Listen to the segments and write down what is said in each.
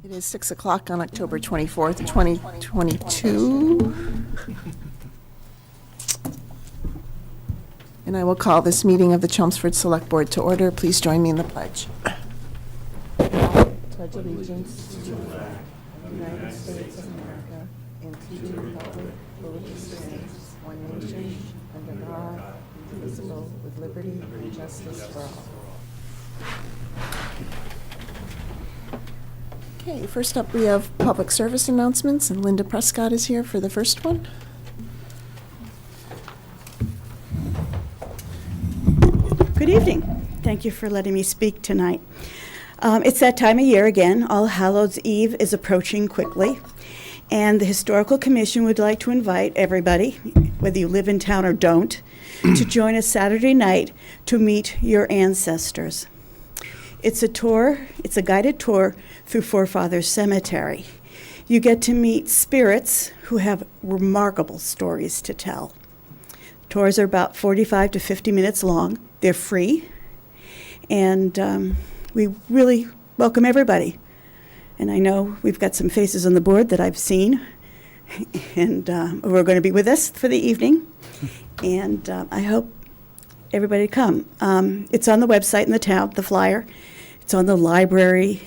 It is 6 o'clock on October 24th, 2022. And I will call this meeting of the Chelmsford Select Board to order. Please join me in the pledge. Pledge allegiance to the United States of America and to the republic for which it stands, one nation, under God, indivisible, with liberty and justice for all. Okay, first up we have public service announcements, and Linda Prescott is here for the first one. Good evening. Thank you for letting me speak tonight. It's that time of year again. All Hallows Eve is approaching quickly, and the Historical Commission would like to invite everybody, whether you live in town or don't, to join us Saturday night to meet your ancestors. It's a tour, it's a guided tour through Forefathers Cemetery. You get to meet spirits who have remarkable stories to tell. Tours are about 45 to 50 minutes long. They're free, and we really welcome everybody. And I know we've got some faces on the board that I've seen, and who are going to be with us for the evening. And I hope everybody come. It's on the website in the town, the flyer. It's on the library.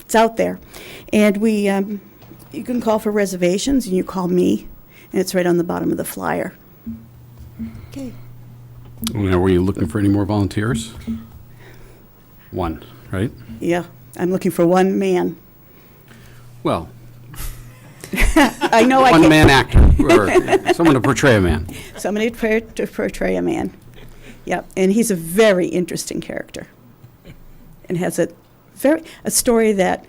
It's out there. And you can call for reservations, and you call me, and it's right on the bottom of the flyer. Okay. Now, were you looking for any more volunteers? One, right? Yeah, I'm looking for one man. Well, I know I can. one-man actor, or someone to portray a man. Somebody to portray a man. Yep, and he's a very interesting character, and has a story that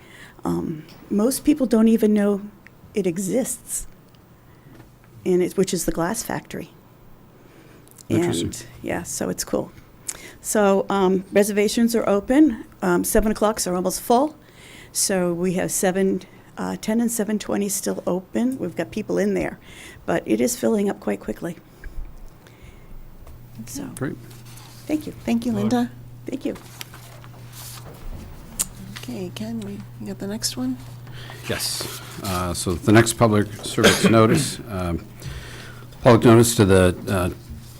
most people don't even know it exists, which is the glass factory. Interesting. And yeah, so it's cool. So reservations are open. 7 o'clocks are almost full. So we have 10 and 7:20 still open. We've got people in there, but it is filling up quite quickly. So Great. thank you. Thank you, Linda. Thank you. Okay, Ken, you got the next one? Yes. So the next public service notice, public notice to the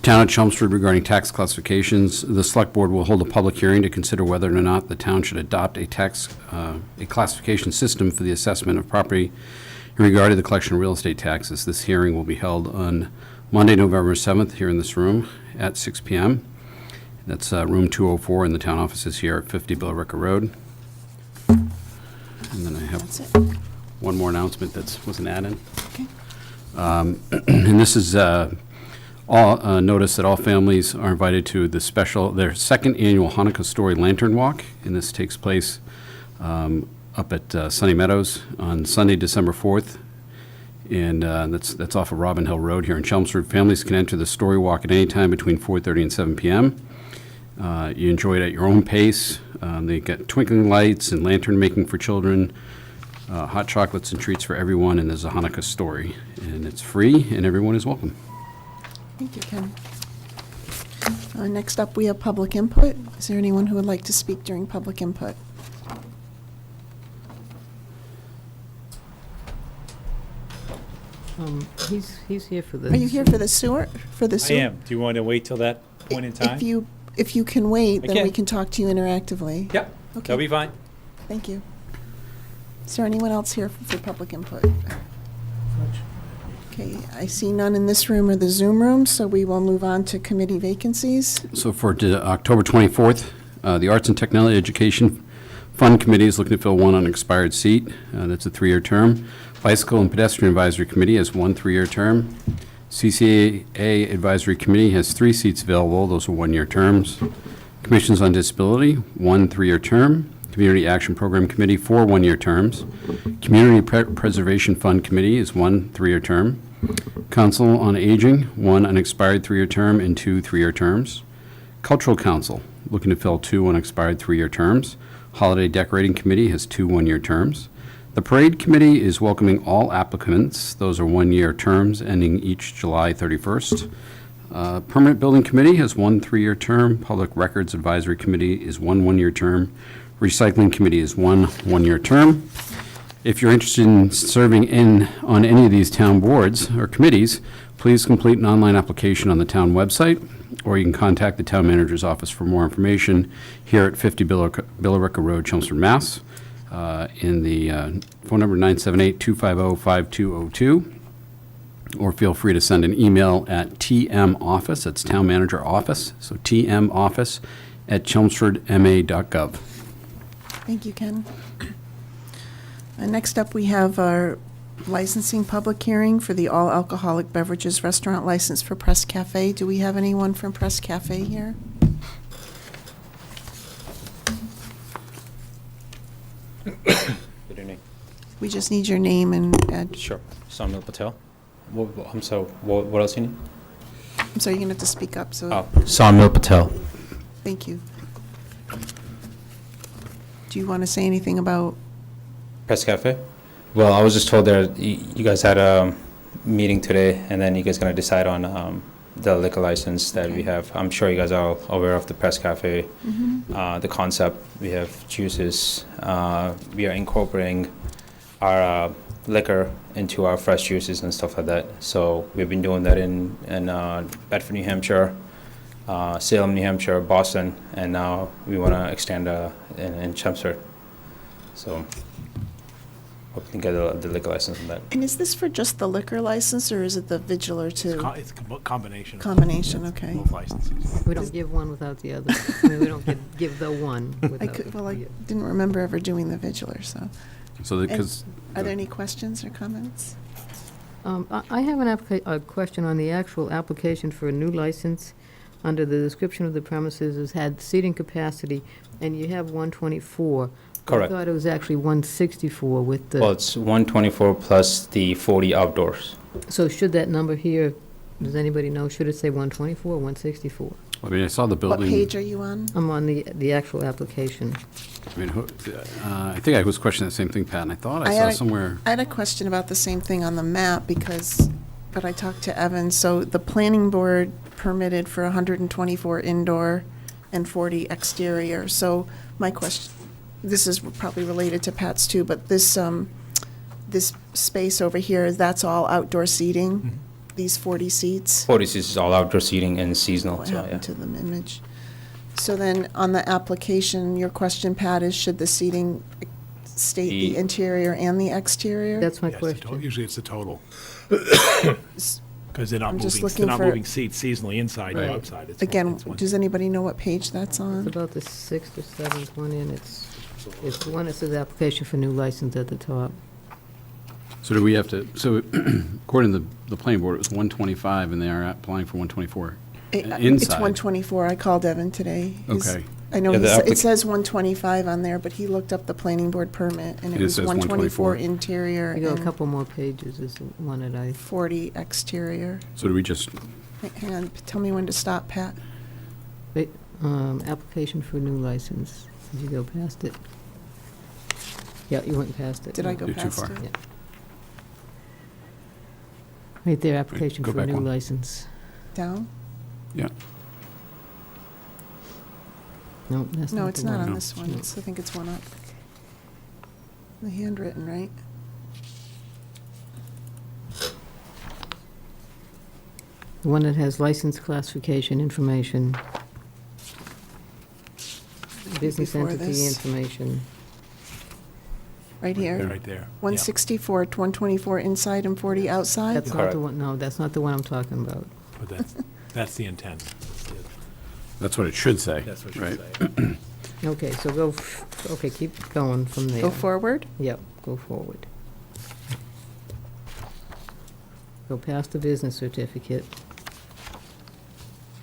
Town of Chelmsford regarding tax classifications. The Select Board will hold a public hearing to consider whether or not the town should adopt a classification system for the assessment of property in regard to the collection of real estate taxes. This hearing will be held on Monday, November 7th, here in this room at 6 p.m. That's room 204 in the town offices here at 50 Billerica Road. And then I That's have it. one more announcement that wasn't added. Okay. And this is notice that all families are invited to their second annual Hanukkah Story Lantern Walk, and this takes place up at Sunny Meadows on Sunday, December 4th, and that's off of Robin Hill Road here in Chelmsford. Families can enter the story walk at any time between 4:30 and 7 p.m. You enjoy it at your own pace. They get twinkling lights and lantern making for children, hot chocolates and treats for everyone, and there's a Hanukkah story, and it's free, and everyone is welcome. Thank you, Ken. Next up, we have public input. Is there anyone who would like to speak during public input? He's here for this. Are you here for the sewer? For the I sewer? am. Do you want to wait till that point in time? If you can wait, I then we can. can talk to you interactively. Yep, Okay. that'll be fine. Thank you. Is there anyone else here for public input? Okay, I see none in this room or the Zoom room, so we will move on to committee vacancies. So for October 24th, the Arts and Technology Education Fund Committee is looking to fill one unexpired seat. That's a 3-year term. Bicycle and Pedestrian Advisory Committee has one 3-year term. CCAA Advisory Committee has 3 seats available. Those are 1-year terms. Commissions on Disability, one 3-year term. Community Action Program Committee, 4 1-year terms. Community Preservation Fund Committee is one 3-year term. Council on Aging, one unexpired 3-year term and 2 3-year terms. Cultural Council, looking to fill 2 unexpired 3-year terms. Holiday Decorating Committee has 2 1-year terms. The Parade Committee is welcoming all applicants. Those are 1-year terms ending each July 31st. Permanent Building Committee has one 3-year term. Public Records Advisory Committee is one 1-year term. Recycling Committee is one 1-year term. If you're interested in serving on any of these town boards or committees, please complete an online application on the town website, or you can contact the town manager's office for more information here at 50 Billerica Road, Chelmsford, Mass. In the phone number 978-250-5202, or feel free to send an email at tmoffice, that's Town Manager Office, so tmoffice@chelmsfordma.gov. Thank you, Ken. Next up, we have our licensing public hearing for the all alcoholic beverages restaurant license for Press Cafe. Do we have anyone from Press Cafe here? Good evening. We just need your name and Sure. Samuel Patel. I'm sorry, what else you need? I'm sorry, you're going to have to speak up, so Oh, Samuel Patel. thank you. Do you want to say anything about, Press Cafe? Well, I was just told that you guys had a meeting today, and then you guys going to decide on the liquor license that we have. I'm sure you guys are all aware of the Press Cafe, the concept. We have juices. We are incorporating our liquor into our fresh juices and stuff like that. So we've been doing that in Bedford, New Hampshire, Salem, New Hampshire, Boston, and now we want to extend in Chelmsford. So hope we can get the liquor license on that. and is this for just the liquor license, or is it the vigilar too? It's a combination. Combination, okay. Both licenses. We don't give one without the other. I mean, we don't give the one I without could, well, I the other. didn't remember ever doing the vigilar, so. So, because, Are there any questions or comments? I have a question on the actual application for a new license. Under the description of the premises, has had seating capacity, and you have 124. Correct. I thought it was actually 164 with Well, the, it's 124 plus the 40 outdoors. so should that number here, does anybody know, should it say 124 or 164? I mean, I saw the What building. page are you on? I'm on the actual application. I mean, I think I was questioning the same thing, Pat, and I thought I I had saw a- somewhere. I had a question about the same thing on the map but I talked to Evan, so the planning board permitted for 124 indoor and 40 exterior. So my question, this is probably related to Pat's too, but this space over here, that's all outdoor seating? These 40 seats? 40 is all outdoor seating and seasonal. What So, yeah. happened to the image? So then, on the application, your question, Pat, is should the seating state the The- interior and the exterior? That's my Yes, the question. Usually it's the total. Because they're not I'm just moving, looking they're not for- moving seats seasonally inside or Right. outside. It's Again, one- does anybody know what page that's It's on? about the sixth or seventh one in, it's the one that says application for new license at the top. So do we have to, so according to the planning board, it was 125, and they are applying for 124 It's inside. 124, I called Evan today. Okay. I know Yeah, the it says 125 on there, but he looked up the planning board permit, and it And it was says 124 124. interior You go a and couple more pages is the one that I, 40 exterior. So do we just, Hang on, tell me when to stop, Pat. wait, application for new license. Did you go past it? Yeah, you went past it. Did I go You're too past far. it? Yeah. Right there, application go for a back new one. license. Down? yeah, No, that's not the one. No, it's not on No. this one. No. I think it's one up. The handwritten, right? The one that has license classification information. Business Before entity this. information. Right here. Right there. Yeah. 164, 124 inside and 40 outside? That's not Correct. the one, no, that's not the one I'm talking about. But that's the intent. that's what it should say. That's what you right? say. Okay, so go, okay, keep going from there. Go forward? Yep, go forward. Go past the business certificate.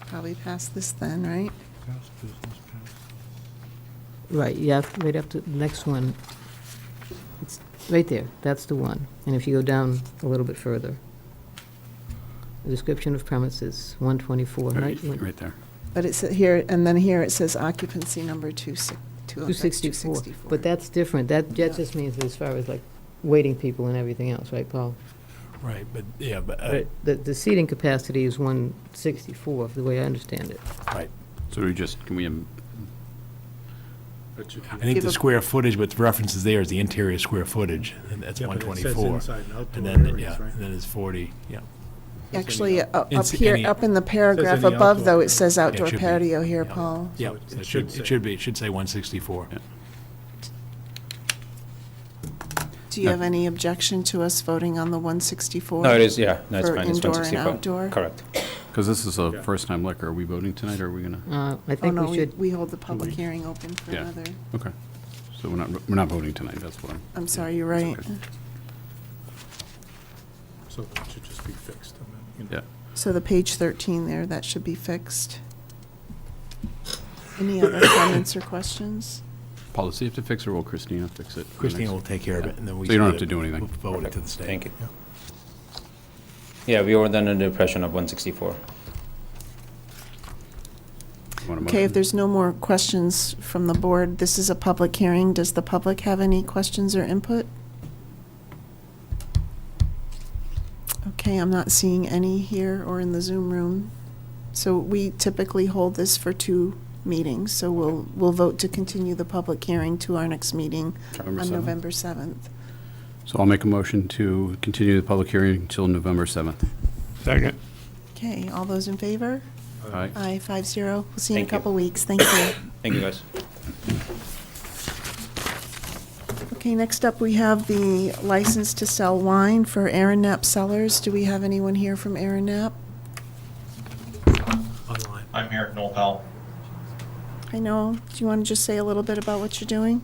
Probably past this then, right? Right, yeah, right up to the next one. It's right there, that's the one. And if you go down a little bit further, the description of premises, 124, right? Right there. But it's here, and then here it says occupancy number 264. But that's different, that just means as far as like waiting people and everything else, right, Paul? Right, but, yeah, but, But the seating capacity is 164, the way I understand it. right. So do we just, can we I think Give the a- square footage, what references there is the interior square footage, and that's Yeah, but it says 124. inside and outdoor And then, areas, yeah, right? and then it's 40, yeah. Actually, up It's here, any- up in the paragraph any above, outdoor. though, it says outdoor should be. patio here, Yeah. Paul. Yeah, it it should should, say. it should be, it should say 164. Do you have any objection to us voting on the 164? No, it is, yeah, no, it's For fine, it's indoor and 164. outdoor? Correct. Because this is a Yeah. first-time liquor. Are we voting tonight, or are we going to? I Oh, think no, we should, we hold the public hearing open for Yeah. another. Okay. So we're not voting tonight, that's what I'm. I'm sorry, you're right. okay. So that should just be fixed. And then, you know. Yeah. So the page 13 there, that should be fixed. Any other comments or questions? Paul, does he have to fix it, or will Christina fix it? Christina will take care of it, and then we. So you don't have submit to do it. anything. We'll vote it to the state. Thank you. Yeah. Yeah, we were then under the impression of 164. Want a Okay, if motion? there's no more questions from the board, this is a public hearing. Does the public have any questions or input? Okay, I'm not seeing any here or in the Zoom room. So we typically hold this for 2 meetings, so we'll vote to continue the public hearing to our next meeting November on 7th. November 7th. So I'll make a motion to continue the public hearing until November 7th. Second. Okay, all those in favor? Aye. Aye, 5-0. We'll see you in a Thank you. couple weeks. Thank you. Thank you, guys. Okay, next up, we have the license to sell wine for Aaron Knapp Cellars. Do we have anyone here from Aaron Knapp? Online. I'm here at Noel Powell. I know. Do you want to just say a little bit about what you're doing?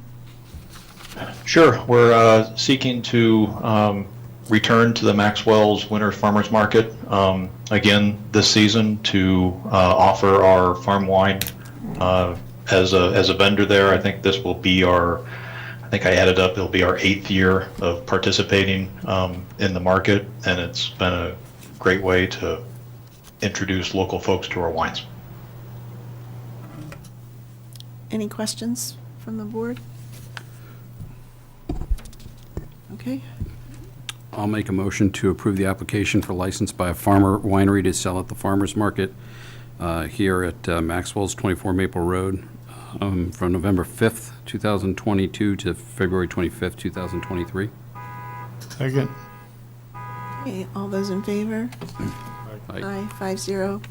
Sure, we're seeking to return to the Maxwell's Winter Farmers Market again this season to offer our farm wine as a vendor there. I think this will be I think I added up, it'll be our 8th year of participating in the market, and it's been a great way to introduce local folks to our wines. Any questions from the board? Okay, I'll make a motion to approve the application for license by a farmer winery to sell at the farmer's market here at Maxwell's 24 Maple Road from November 5th, 2022 to February 25th, 2023. Second. okay, all those in favor? Aye. Aye, 5-0.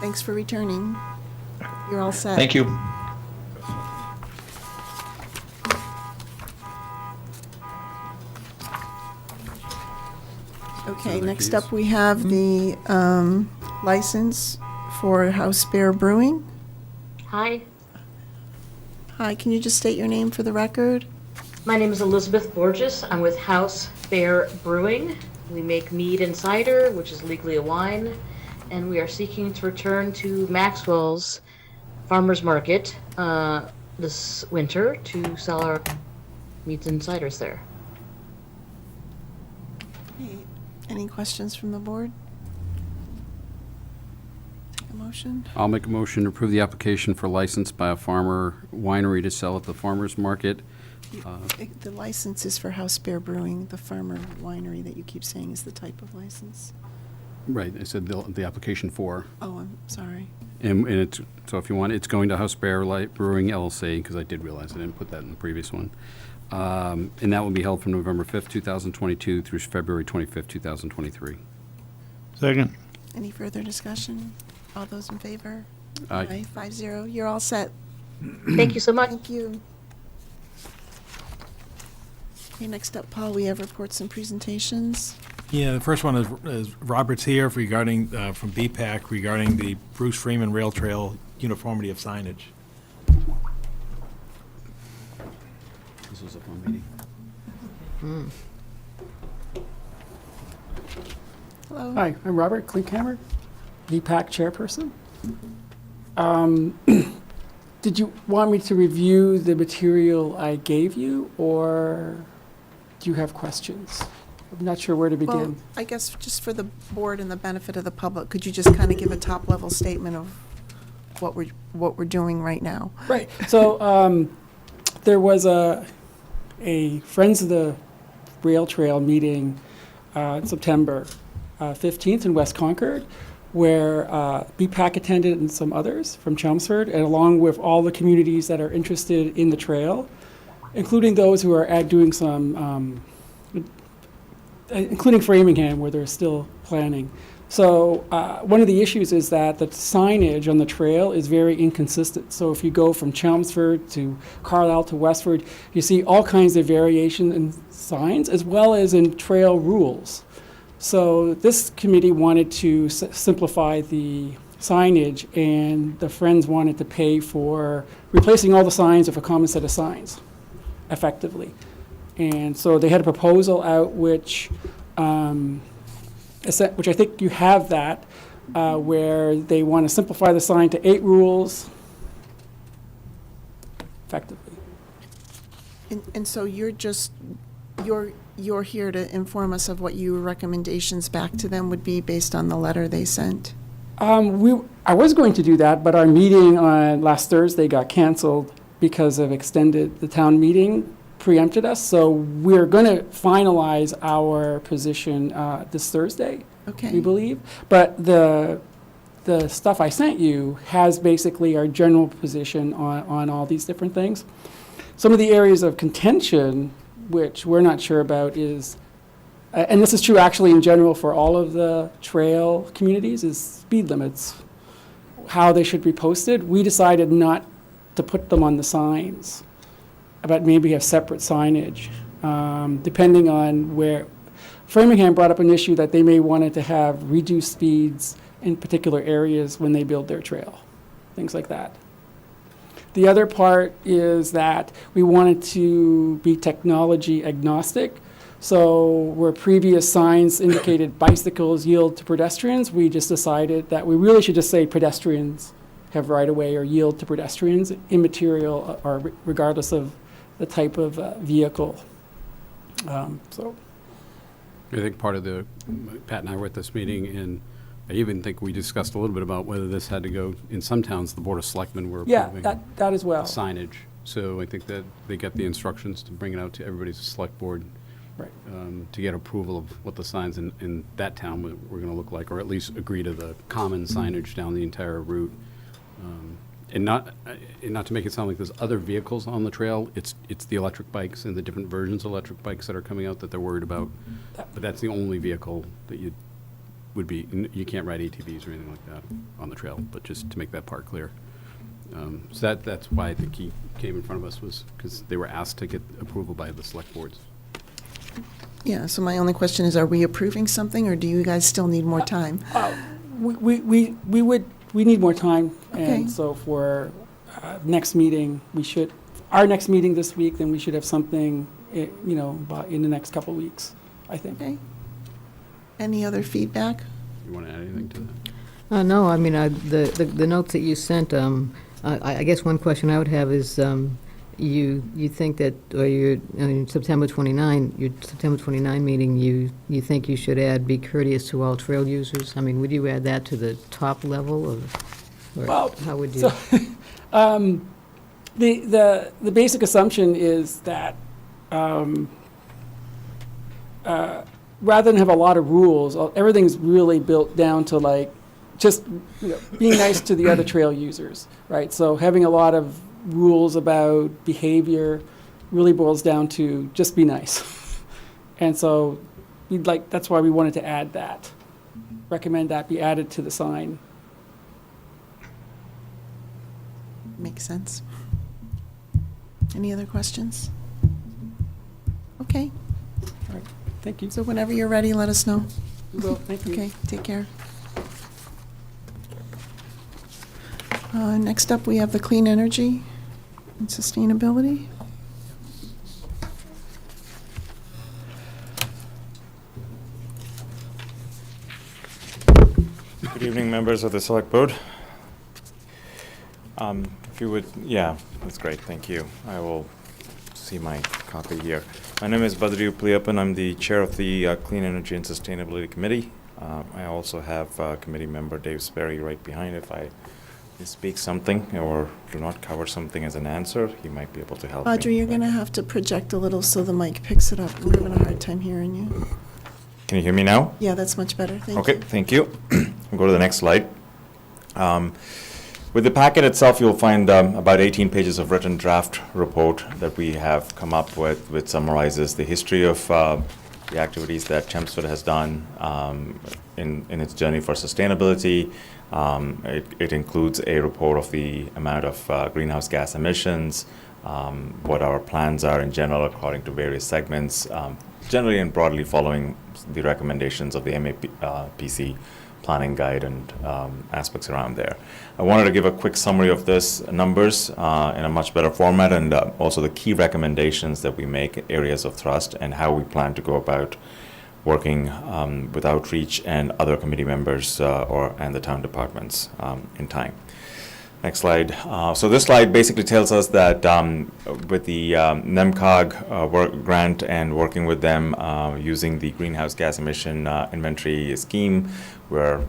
Thanks for returning. You're all set. Thank you. Okay, Other next keys? up, we have the license for House Bear Brewing. Hi, Hi, can you just state your name for the record? my name is Elizabeth Borges. I'm with House Bear Brewing. We make mead and cider, which is legally a wine, and we are seeking to return to Maxwell's Farmers Market this winter to sell our meads and ciders there. Okay, any questions from the board? Take a motion. I'll make a motion to approve the application for license by a farmer winery to sell at the farmer's market. The license is for House Bear Brewing. The farmer winery that you keep saying is the type of license. Right, I said the application for. Oh, I'm sorry. And it's, so if you want, it's going to House Bear Light Brewing LLC, because I did realize I didn't put that in the previous one. And that will be held from November 5th, 2022 through February 25th, 2023. Second. Any further discussion? All those in favor? Aye. 5-0. You're all set. Thank you so much. Thank you. Okay, next up, Paul, we have reports and presentations. Yeah, the first one is Robert's here regarding, from BPAC regarding the Bruce Freeman Rail Trail uniformity of signage. This was a fun meeting. Hello. Hi, I'm Robert Klinkhammer, VPAC chairperson. Did you want me to review the material I gave you, or do you have questions? I'm not sure where to Well, begin. I guess just for the board and the benefit of the public, could you just kind of give a top-level statement of what we're doing right now? Right. So there was a Friends of the Rail Trail meeting September 15th in West Concord. where BPAC attended and some others from Chelmsford, and along with all the communities that are interested in the trail, including those who are doing some, including Framingham, where they're still planning. So one of the issues is that the signage on the trail is very inconsistent. So if you go from Chelmsford to Carlisle to Westford, you see all kinds of variation in signs as well as in trail rules. So this committee wanted to simplify the signage, and the Friends wanted to pay for replacing all the signs with a common set of signs, effectively. And so they had a proposal out which I think you have that, where they want to simplify the sign to 8 rules, effectively. And so you're here to inform us of what your recommendations back to them would be based on the letter they sent? I was going to do that, but our meeting on last Thursday got canceled because of the town meeting preempted us. So we're going to finalize our position this Thursday, Okay. we believe. But the stuff I sent you has basically our general position on all these different things. Some of the areas of contention, which we're not sure about, is, and this is true actually in general for all of the trail communities, is speed limits, how they should be posted. We decided not to put them on the signs, but maybe have separate signage, depending on where. Framingham brought up an issue that they may wanted to have reduced speeds in particular areas when they build their trail, things like that. The other part is that we wanted to be technology agnostic. So where previous signs indicated bicycles yield to pedestrians, we just decided that we really should just say pedestrians have right of way or yield to pedestrians, immaterial or regardless of the type of vehicle. So. I think part of Pat and I were at this meeting, and I even think we discussed a little bit about whether this had to go, in some towns, the Board of Selectmen were approving that as well. signage. So I think that they get the instructions to bring it out to everybody's select board, Right. to get approval of what the signs in that town were going to look like, or at least agree to the common signage down the entire route. And not to make it sound like there's other vehicles on the trail, it's the electric bikes and the different versions of electric bikes that are coming out that they're worried about. But that's the only vehicle that you can't ride ATVs or anything like that on the trail, but just to make that part clear. So that's why I think he came in front of us, was because they were asked to get approval by the select boards. Yeah, so my only question is, are we approving something, or do you guys still need more time? We need more time, Okay. and so for next meeting, our next meeting this week, then we should have something, in the next couple of weeks, I think. Okay. Any other feedback? You want to add anything to that? No, I mean, the notes that you sent, I guess one question I would have is, you think that, or your September 29 meeting, you think you should add be courteous to all trail users? I mean, would you add that to the top level of, or Well, how would you? So, the basic assumption is that rather than have a lot of rules, everything's really built down to like just being nice to the other trail users, right? So having a lot of rules about behavior really boils down to just be nice. And so that's why we wanted to add that, recommend that be added to the sign. Makes sense. Any other questions? Okay, All right, thank you. so whenever you're ready, let us know. Well, thank you. Okay, take care. Next up, we have the clean energy and sustainability. Good evening, members of the Select Board. If you would, yeah, that's great, thank you. I will see my copy here. My name is Badri Upliappan. I'm the chair of the Clean Energy and Sustainability Committee. I also have committee member Dave Sperry right behind. If I speak something or do not cover something as an answer, he might be able to help me. Audrey, you're going to have to project a little so the mic picks it up. We're having a hard time hearing you. Can you hear me now? Yeah, that's much better. Thank Okay, you. thank you. We'll go to the next slide. With the packet itself, you'll find about 18 pages of written draft report that we have come up with, which summarizes the history of the activities that Chelmsford has done in its journey for sustainability. It includes a report of the amount of greenhouse gas emissions, what our plans are in general according to various segments, generally and broadly following the recommendations of the MAPC planning guide and aspects around there. I wanted to give a quick summary of this numbers in a much better format, and also the key recommendations that we make, areas of thrust, and how we plan to go about working with outreach and other committee members and the town departments in time. Next slide. So this slide basically tells us that with the NEMCOG work grant and working with them using the greenhouse gas emission inventory scheme, we're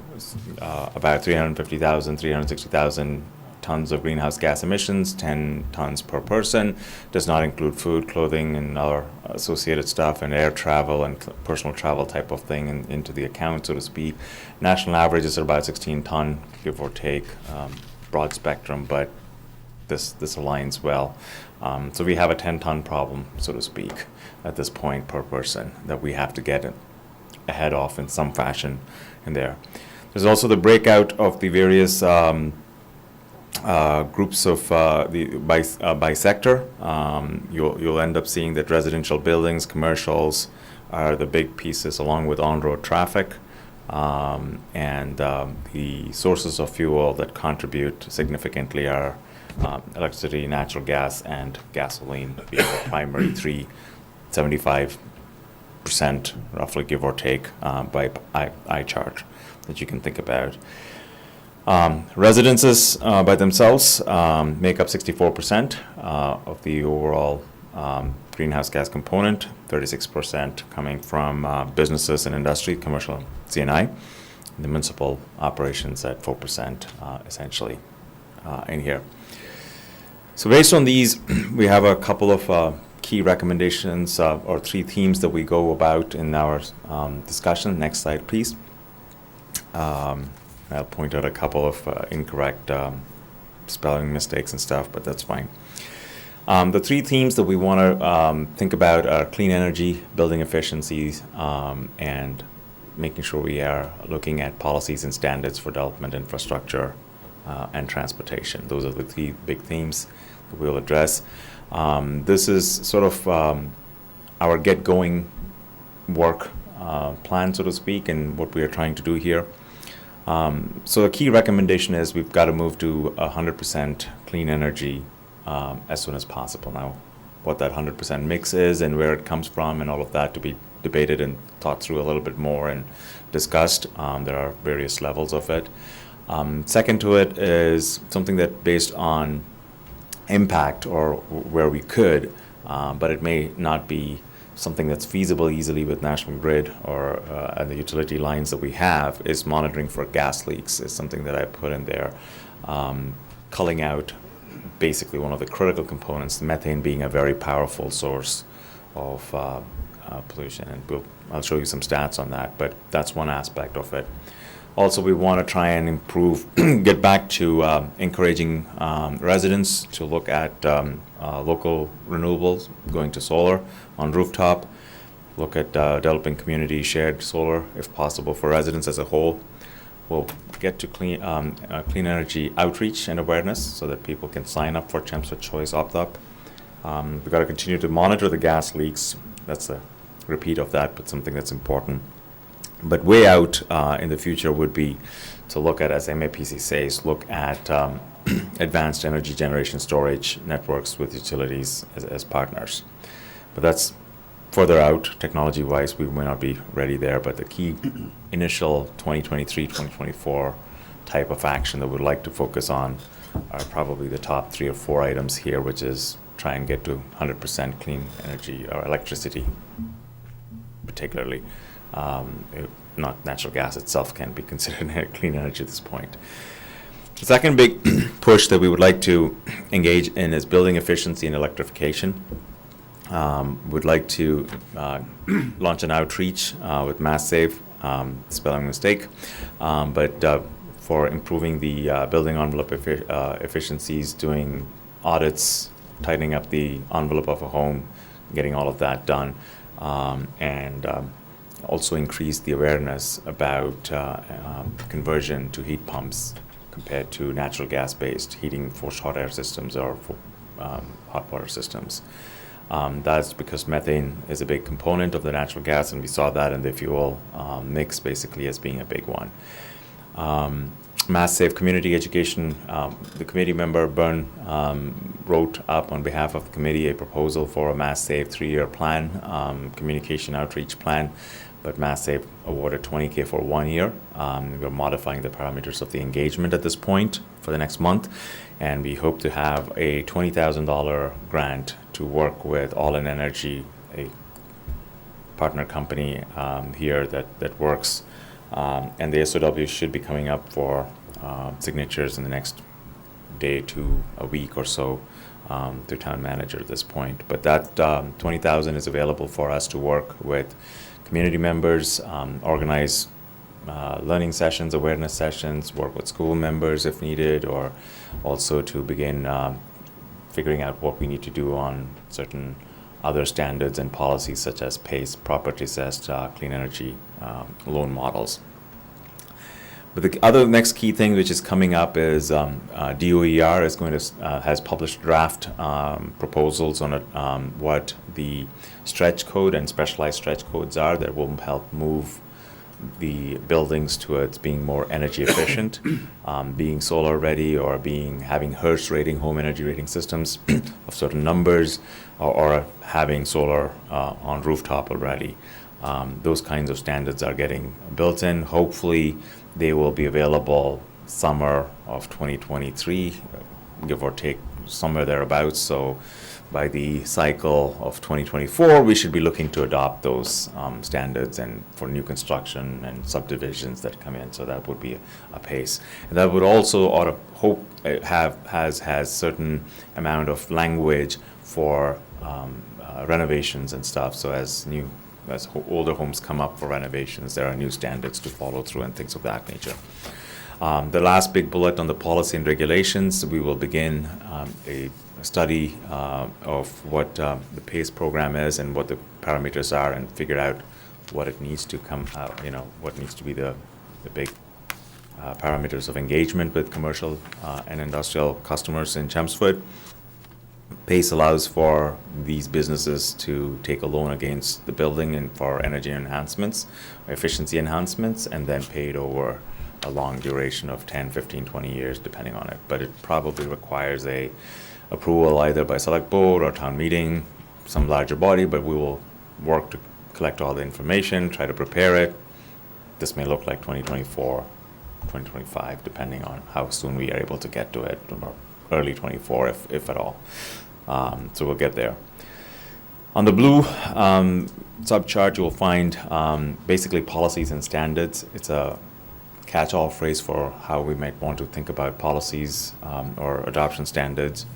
about 350,000, 360,000 tons of greenhouse gas emissions, 10 tons per person. Does not include food, clothing, and other associated stuff, and air travel and personal travel type of thing into the account, so to speak. National average is about 16 ton, give or take. Broad spectrum, but this aligns well. So we have a 10-ton problem, so to speak, at this point per person that we have to get ahead of in some fashion in there. There's also the breakout of the various groups of by sector. You'll end up seeing that residential buildings, commercials are the big pieces, along with on-road traffic. And the sources of fuel that contribute significantly are electricity, natural gas, and gasoline, being the primary three, 75%, roughly, give or take, by eye chart that you can think about. Residences by themselves make up 64% of the overall greenhouse gas component, 36% coming from businesses and industry, commercial C&I, the municipal operations at 4% essentially in here. So based on these, we have a couple of key recommendations or three themes that we go about in our discussion. Next slide, please. I'll point out a couple of incorrect spelling mistakes and stuff, but that's fine. The three themes that we want to think about are clean energy, building efficiencies, and making sure we are looking at policies and standards for development infrastructure and transportation. Those are the three big themes that we'll address. This is sort of our get-going work plan, so to speak, and what we are trying to do here. So the key recommendation is we've got to move to 100% clean energy as soon as possible. Now, what that 100% mix is and where it comes from and all of that to be debated and thought through a little bit more and discussed. There are various levels of it. Second to it is something that based on impact or where we could, but it may not be something that's feasible easily with National Grid or the utility lines that we have, is monitoring for gas leaks is something that I put in there. Culling out basically one of the critical components, the methane being a very powerful source of pollution, and I'll show you some stats on that, but that's one aspect of it. Also, we want to try and improve, get back to encouraging residents to look at local renewables, going to solar on rooftop, look at developing community shared solar if possible for residents as a whole. We'll get to clean energy outreach and awareness so that people can sign up for Chelmsford Choice Opt-up. We've got to continue to monitor the gas leaks. That's a repeat of that, but something that's important. But way out in the future would be to look at, as MAPC says, look at advanced energy generation storage networks with utilities as partners. But that's further out, technology-wise, we may not be ready there, but the key initial 2023, 2024 type of action that we'd like to focus on are probably the top 3 or 4 items here, which is try and get to 100% clean energy or electricity, particularly. Not natural gas itself can be considered clean energy at this point. The second big push that we would like to engage in is building efficiency and electrification. Would like to launch an outreach with Mass Save, spelling mistake, but for improving the building envelope efficiencies, doing audits, tightening up the envelope of a home, getting all of that done, and also increase the awareness about conversion to heat pumps compared to natural gas-based heating for hot air systems or for hot water systems. That's because methane is a big component of the natural gas, and we saw that in the fuel mix basically as being a big one. Mass Save Community Education, the committee member, Byrne, wrote up on behalf of the committee a proposal for a Mass Save 3-year plan, communication outreach plan, but Mass Save awarded $20K for 1 year. We're modifying the parameters of the engagement at this point for the next month, and we hope to have a $20,000 grant to work with All in Energy, a partner company here that works. And the SOW should be coming up for signatures in the next day to a week or so through town manager at this point. But that $20,000 is available for us to work with community members, organize learning sessions, awareness sessions, work with school members if needed, or also to begin figuring out what we need to do on certain other standards and policies such as PACE, property assessed clean energy loan models. But the other next key thing which is coming up is DOER is going to has published draft proposals on what the stretch code and specialized stretch codes are that will help move the buildings towards being more energy efficient, being solar ready, or having Hertz rating, home energy rating systems of certain numbers, or having solar on rooftop already. Those kinds of standards are getting built in. Hopefully, they will be available summer of 2023, give or take somewhere thereabouts. So by the cycle of 2024, we should be looking to adopt those standards and for new construction and subdivisions that come in. So that would be a pace. And that would also has certain amount of language for renovations and stuff. So as older homes come up for renovations, there are new standards to follow through and things of that nature. The last big bullet on the policy and regulations, we will begin a study of what the PACE program is and what the parameters are, and figure out what it needs to come out, what needs to be the big parameters of engagement with commercial and industrial customers in Chelmsford. PACE allows for these businesses to take a loan against the building and for energy enhancements, efficiency enhancements, and then pay it over a long duration of 10, 15, 20 years, depending on it. But it probably requires a approval either by select board or town meeting, some larger body, but we will work to collect all the information, try to prepare it. This may look like 2024, 2025, depending on how soon we are able to get to it, or early 24 if at all. So we'll get there. On the blue subchart, you will find basically policies and standards. It's a catch-all phrase for how we might want to think about policies or adoption standards.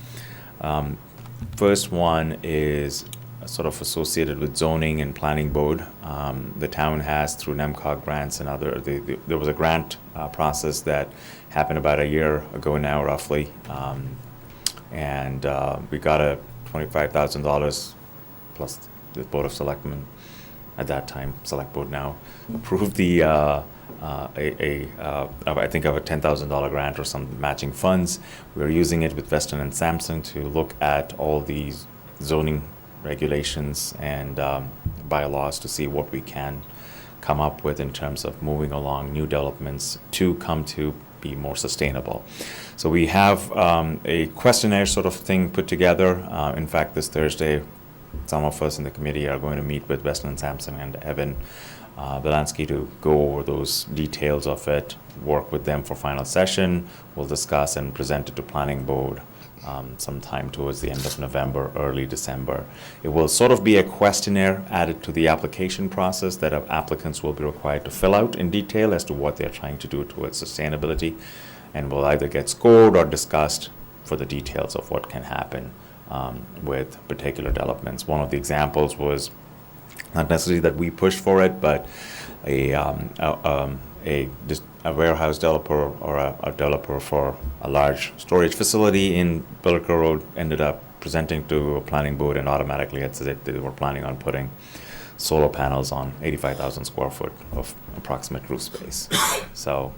First one is sort of associated with zoning and planning board. The town has, through NEMCOG grants and other, there was a grant process that happened about a year ago now, roughly. And we got a $25,000 plus the Board of Selectmen at that time, Select Board now, approved the I think of a $10,000 grant or some matching funds. We're using it with Weston and Sampson to look at all these zoning regulations and bylaws to see what we can come up with in terms of moving along new developments to come to be more sustainable. So we have a questionnaire sort of thing put together. In fact, this Thursday, some of us in the committee are going to meet with Weston and Sampson and Evan Belansky to go over those details of it, work with them for final session. We'll discuss and present it to Planning Board sometime towards the end of November, early December. It will sort of be a questionnaire added to the application process that applicants will be required to fill out in detail as to what they're trying to do towards sustainability, and will either get scored or discussed for the details of what can happen with particular developments. One of the examples was not necessarily that we pushed for it, but a warehouse developer or a developer for a large storage facility in Billiker Road ended up presenting to a planning board and automatically had said they were planning on putting solar panels on 85,000 square foot of approximate roof space. So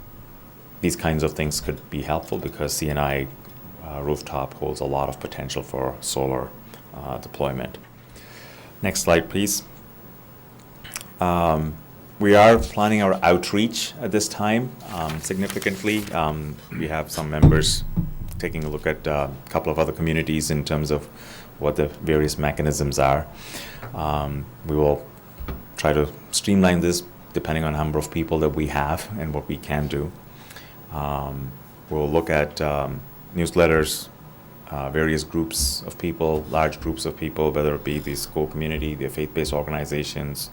these kinds of things could be helpful because CNI rooftop holds a lot of potential for solar deployment. Next slide, please. We are planning our outreach at this time significantly. We have some members taking a look at a couple of other communities in terms of what the various mechanisms are. We will try to streamline this depending on the number of people that we have and what we can do. We'll look at newsletters, various groups of people, large groups of people, whether it be the school community, the faith-based organizations,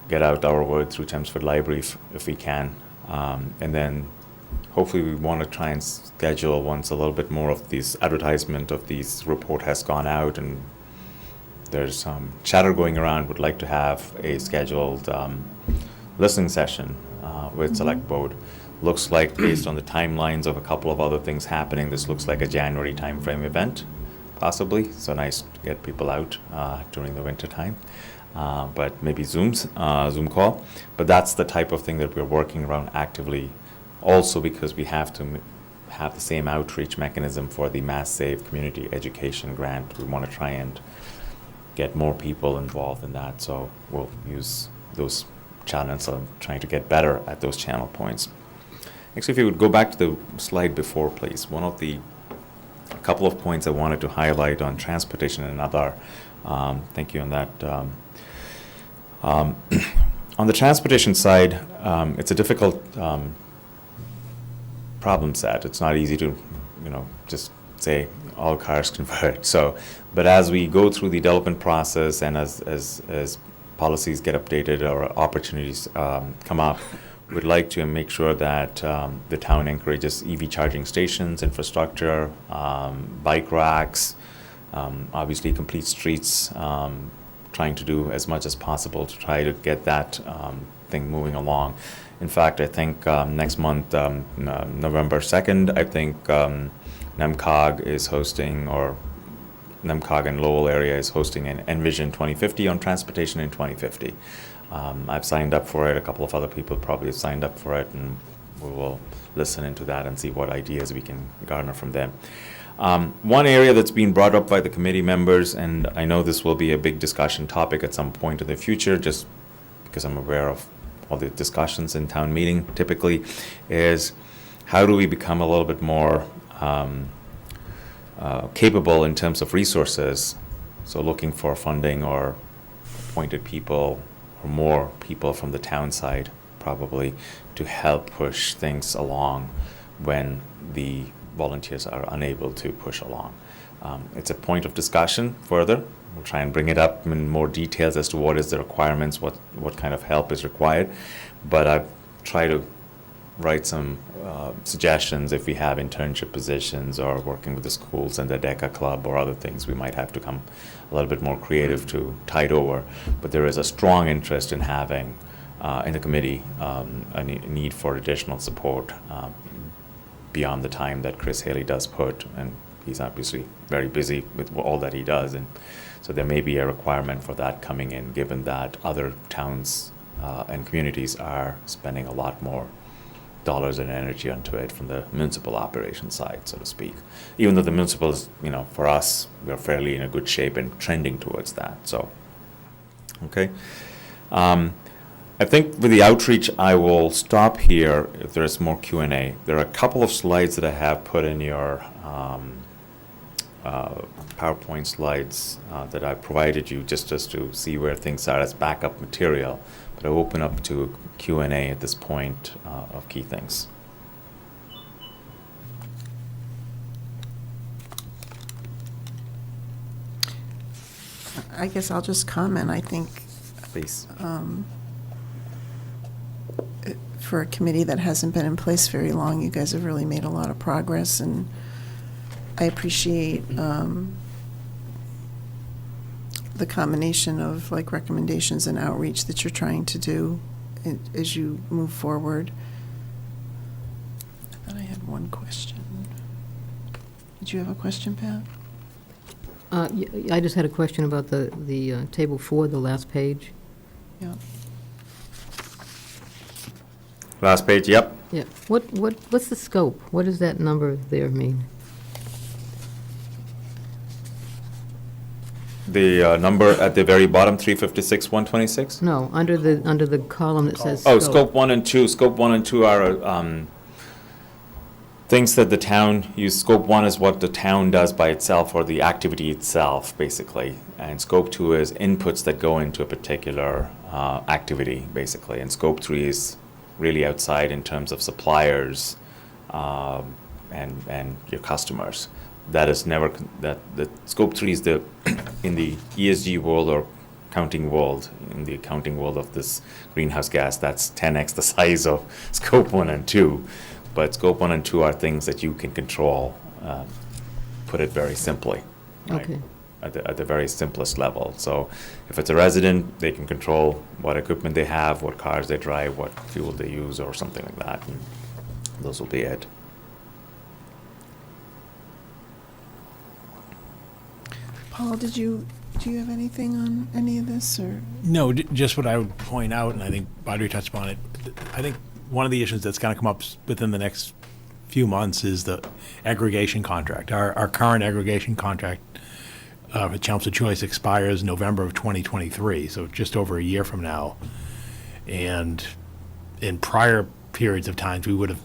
get out our word through Chelmsford Library if we can. And then hopefully we want to try and schedule once a little bit more of this advertisement of this report has gone out and there's some chatter going around, would like to have a scheduled listening session with Select Board. Looks like based on the timelines of a couple of other things happening, this looks like a January timeframe event, possibly. So nice to get people out during the winter time. But maybe Zoom call. But that's the type of thing that we're working around actively. Also because we have to have the same outreach mechanism for the Mass Save Community Education Grant. We want to try and get more people involved in that. So we'll use those channels. I'm trying to get better at those channel points. Actually, if you would go back to the slide before, please. One of the couple of points I wanted to highlight on transportation and other. Thank you on that. On the transportation side, it's a difficult problem set. It's not easy to, just say all cars convert. So, but as we go through the development process and as policies get updated or opportunities come up, we'd like to make sure that the town encourages EV charging stations, infrastructure, bike racks, obviously complete streets, trying to do as much as possible to try to get that thing moving along. In fact, I think next month, November 2nd, I think NEMCOG is hosting, or NEMCOG and Lowell area is hosting an Envision 2050 on transportation in 2050. I've signed up for it. A couple of other people probably have signed up for it, and we will listen into that and see what ideas we can garner from them. One area that's been brought up by the committee members, and I know this will be a big discussion topic at some point in the future, just because I'm aware of all the discussions in town meeting typically, is how do we become a little bit more capable in terms of resources? So looking for funding or appointed people or more people from the town side probably to help push things along when the volunteers are unable to push along. It's a point of discussion further. We'll try and bring it up in more details as to what is the requirements, what kind of help is required. But I've tried to write some suggestions if we have internship positions or working with the schools and the DECA club or other things. We might have to come a little bit more creative to tide over. But there is a strong interest in having, in the committee, a need for additional support beyond the time that Chris Haley does put, and he's obviously very busy with all that he does, and so there may be a requirement for that coming in, given that other towns and communities are spending a lot more dollars and energy onto it from the municipal operation side, so to speak. Even though the municipals, for us, we're fairly in a good shape and trending towards that. So, okay. I think with the outreach, I will stop here if there's more Q&A. There are a couple of slides that I have put in your PowerPoint slides that I provided you just to see where things are as backup material. But I'll open up to Q&A at this point of key things. I guess I'll just comment. I think Please. For a committee that hasn't been in place very long, you guys have really made a lot of progress, and I appreciate the combination of like recommendations and outreach that you're trying to do as you move forward. I thought I had one question. Did you have a question, Pat? I just had a question about the table 4, the last page. Yeah. Last page, yep. Yeah. What's the scope? What does that number there mean? The number at the very bottom, 356, 126? No, under the column that says Oh, scope. scope 1 and 2. Scope 1 and 2 are things that the town use. Scope 1 is what the town does by itself, or the activity itself, basically. And scope 2 is inputs that go into a particular activity, basically. And scope 3 is really outside in terms of suppliers and your customers. That is never, the scope 3 is the, in the ESG world or counting world, in the accounting world of this greenhouse gas, that's 10x the size of scope 1 and 2. But scope 1 and 2 are things that you can control, put it very simply. Right? Okay. At the very simplest level. So if it's a resident, they can control what equipment they have, what cars they drive, what fuel they use, or something like that. And those will be it. Paul, do you have anything on any of this, or? No, just what I would point out, and I think Audrey touched upon it, I think one of the issues that's going to come up within the next few months is the aggregation contract. Our current aggregation contract with Chelmsford Choice expires November of 2023, so just over a year from now. And in prior periods of times, we would have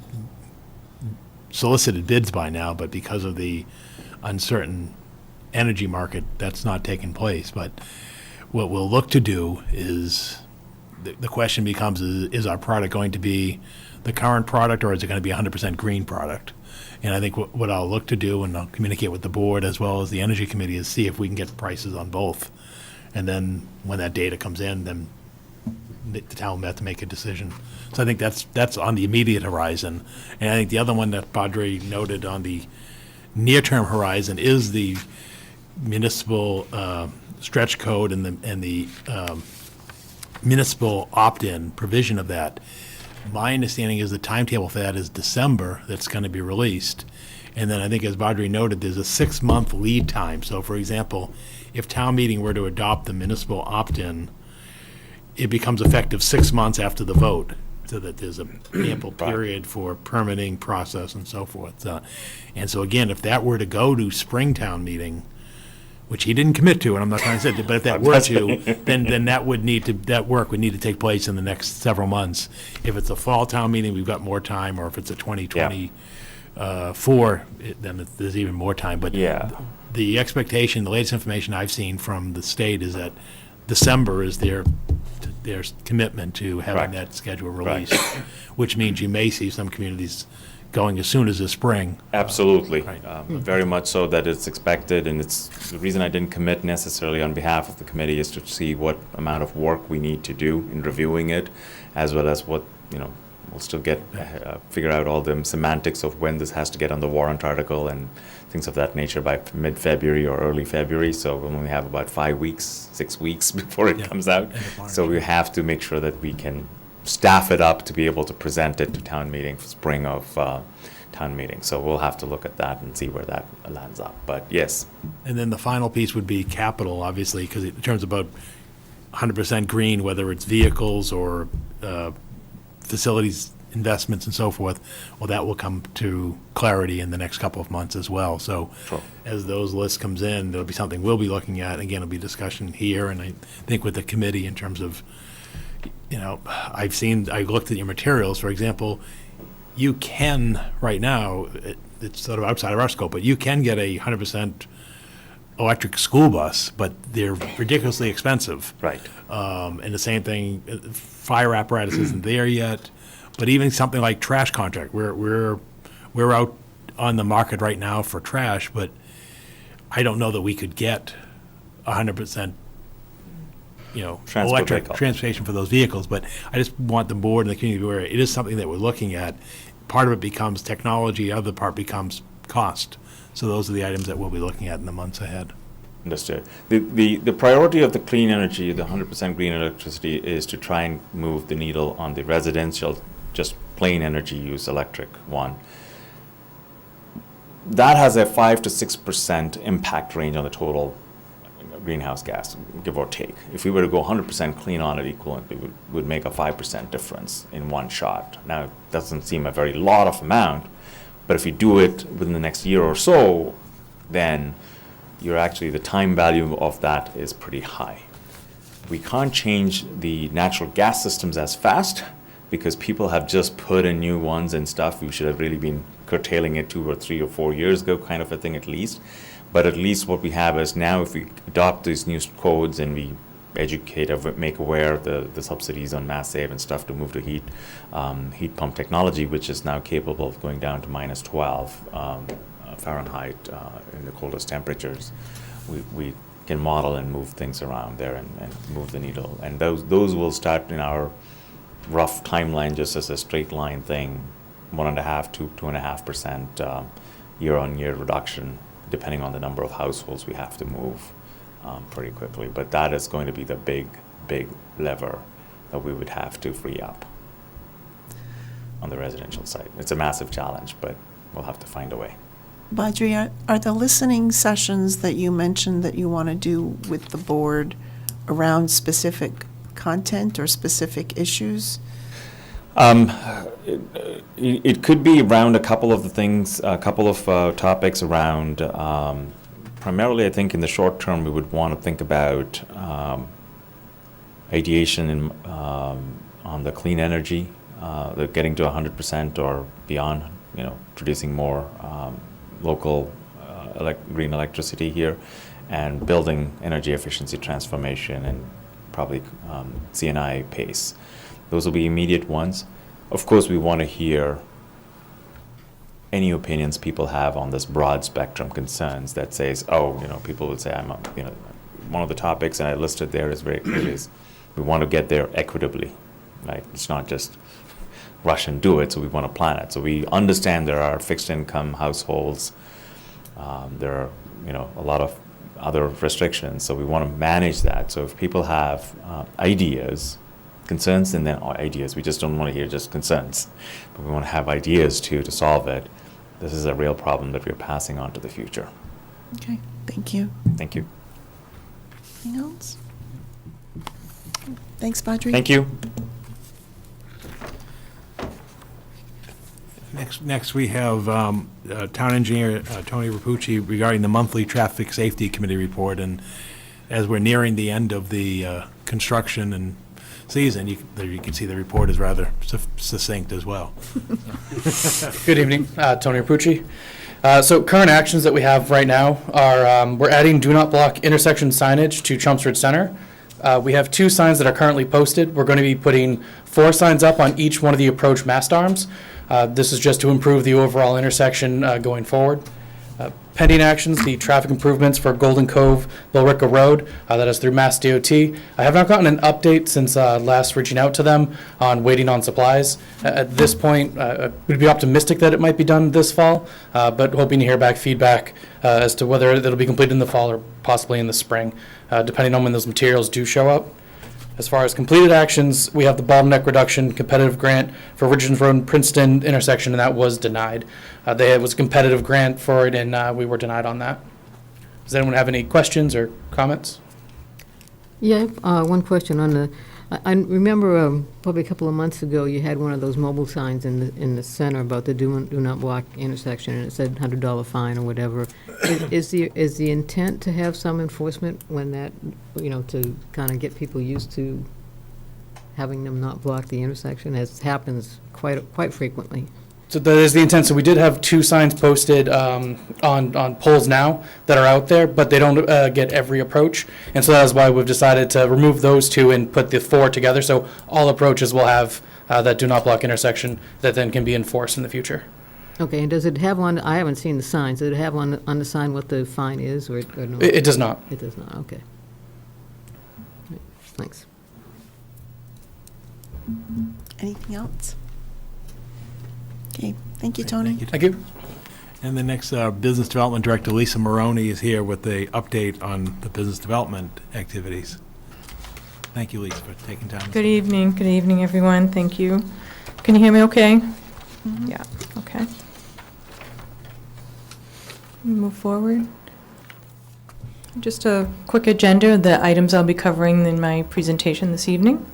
solicited bids by now, but because of the uncertain energy market, that's not taken place. But what we'll look to do is, the question becomes, is our product going to be the current product, or is it going to be 100% green product? And I think what I'll look to do, and I'll communicate with the board as well as the Energy Committee, is see if we can get prices on both. And then when that data comes in, then the town will have to make a decision. So I think that's on the immediate horizon. And I think the other one that Padre noted on the near-term horizon is the municipal stretch code and the municipal opt-in provision of that. My understanding is the timetable for that is December, that's going to be released. And then I think, as Badri noted, there's a 6-month lead time. So, for example, if town meeting were to adopt the municipal opt-in, it becomes effective 6 months after the vote, so that there's an ample period for permitting process and so forth. And so, again, if that were to go to Springtown meeting, which he didn't commit to, and I'm not trying to say that, but if that were to, then that work would need to take place in the next several months. If it's a fall town meeting, we've got more time, or if it's a 2024, then there's even more time. But the expectation, the latest information I've seen from the state is that December is their commitment to having that schedule released, which means you may see some communities going as soon as the spring. Absolutely. Right. Very much so that it's expected, and it's the reason I didn't commit necessarily on behalf of the committee is to see what amount of work we need to do in reviewing it, as well as what, we'll still get, figure out all the semantics of when this has to get on the warrant article and things of that nature by mid-February or early February. So we only have about 5 weeks, 6 weeks before it comes out. So we have to make sure that we can staff it up to be able to present it to town meeting for spring of town meeting. So we'll have to look at that and see where that lands up. But yes. And then the final piece would be capital, obviously, because it turns about 100% green, whether it's vehicles or facilities investments and so forth. Well, that will come to clarity in the next couple of months as well. So as those lists comes in, there'll be something we'll be looking at. Again, it'll be discussion here, and I think with the committee in terms of, I looked at your materials, for example, you can, right now, it's sort of outside of our scope, but you can get a 100% electric school bus, but they're ridiculously expensive. Right. And the same thing, fire apparatus isn't there yet, but even something like trash contract, we're out on the market right now for trash, but I don't know that we could get 100% electric transportation for those vehicles. But I just want the board and the community to be aware it is something that we're looking at. Part of it becomes technology, other part becomes cost. So those are the items that we'll be looking at in the months ahead. Understood. The priority of the clean energy, the 100% green electricity, is to try and move the needle on the residential, just plain energy use electric one. That has a 5 to 6% impact range on the total greenhouse gas, give or take. If we were to go 100% clean on it equivalent, it would make a 5% difference in one shot. Now, it doesn't seem a very lot of amount, but if you do it within the next year or so, then you're actually, the time value of that is pretty high. We can't change the natural gas systems as fast because people have just put in new ones and stuff. We should have really been curtailing it 2 or 3 or 4 years ago, kind of a thing at least. But at least what we have is now, if we adopt these new codes and we educate, make aware of the subsidies on mass save and stuff to move to heat pump technology, which is now capable of going down to minus 12 Fahrenheit in the coldest temperatures. We can model and move things around there and move the needle. And those will start in our rough timeline, just as a straight line thing, 1.5% to 2.5% year-on-year reduction, depending on the number of households we have to move pretty quickly. But that is going to be the big lever that we would have to free up on the residential side. It's a massive challenge, but we'll have to find a way. Badri, are the listening sessions that you mentioned that you want to do with the board around specific content or specific issues? It could be around a couple of the things, a couple of topics around, primarily I think in the short term we would want to think about ideation on the clean energy, getting to 100% or beyond, producing more local green electricity here, and building energy efficiency transformation and probably C&I pace. Those will be immediate ones. Of course, we want to hear any opinions people have on this broad spectrum concerns that says, people would say, one of the topics, and I listed there is very clear, is we want to get there equitably, right? It's not just rush and do it, so we want to plan it. So we understand there are fixed income households, there are, a lot of other restrictions, so we want to manage that. So if people have ideas, concerns, and then ideas, we just don't want to hear just concerns, but we want to have ideas to solve it. This is a real problem that we're passing on to the future. Okay, thank you. Thank you. Anything else? Thanks, Badri. Thank you. Next we have Town Engineer Tony Rapucci regarding the monthly Traffic Safety Committee report. And as we're nearing the end of the construction and season, you can see the report is rather succinct as well. Good evening, Tony Rapucci. So current actions that we have right now are we're adding do not block intersection signage to Chelmsford Center. We have 2 signs that are currently posted. We're going to be putting 4 signs up on each one of the approach mast arms. This is just to improve the overall intersection going forward. Pending actions, the traffic improvements for Golden Cove, Billerica Road, that is through Mass DOT. I have not gotten an update since last reaching out to them on waiting on supplies. At this point, we'd be optimistic that it might be done this fall, but hoping to hear back feedback as to whether it'll be completed in the fall or possibly in the spring, depending on when those materials do show up. As far as completed actions, we have the bottleneck reduction competitive grant for Richards Road and Princeton intersection, and that was denied. It was a competitive grant for it, and we were denied on that. Does anyone have any questions or comments? Yeah, one question on the, I remember probably a couple of months ago, you had one of those mobile signs in the center about the do not block intersection, and it said $100 fine or whatever. Is the intent to have some enforcement when that, to kind of get people used to having them not block the intersection, as happens quite frequently? So that is the intent. So we did have 2 signs posted on poles now that are out there, but they don't get every approach. And so that is why we've decided to remove those 2 and put the 4 together. So all approaches will have that do not block intersection that then can be enforced in the future. Okay, and does it have on, I haven't seen the signs, does it have on the sign what the fine is, or no? It does not. It does not, okay. Right, thanks. Anything else? Okay, thank you, Tony. Thank you. And the next Business Development Director, Lisa Maroney, is here with the update on the business development activities. Thank you, Lisa, for taking time. Good evening, everyone. Thank you. Can you hear me okay? Yeah, okay. Move forward. Just a quick agenda of the items I'll be covering in my presentation this evening.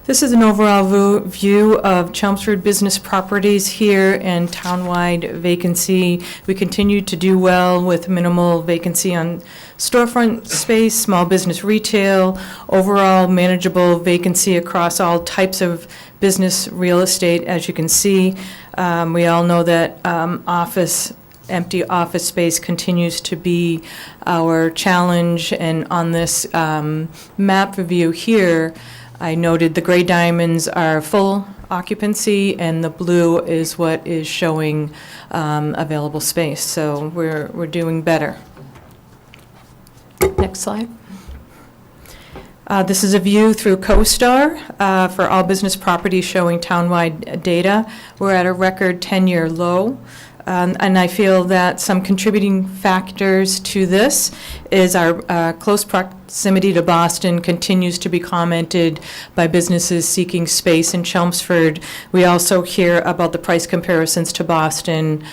This is an overall view of Chelmsford business properties here and townwide vacancy. We continue to do well with minimal vacancy on storefront space, small business retail, overall manageable vacancy across all types of business real estate, as you can see. We all know that empty office space continues to be our challenge, and on this map review here, I noted the gray diamonds are full occupancy, and the blue is what is showing available space. So we're doing better. Next slide. This is a view through CoStar for all business properties showing townwide data. We're at a record 10-year low. And I feel that some contributing factors to this is our close proximity to Boston continues to be commented by businesses seeking space in Chelmsford. We also hear about the price comparisons to Boston,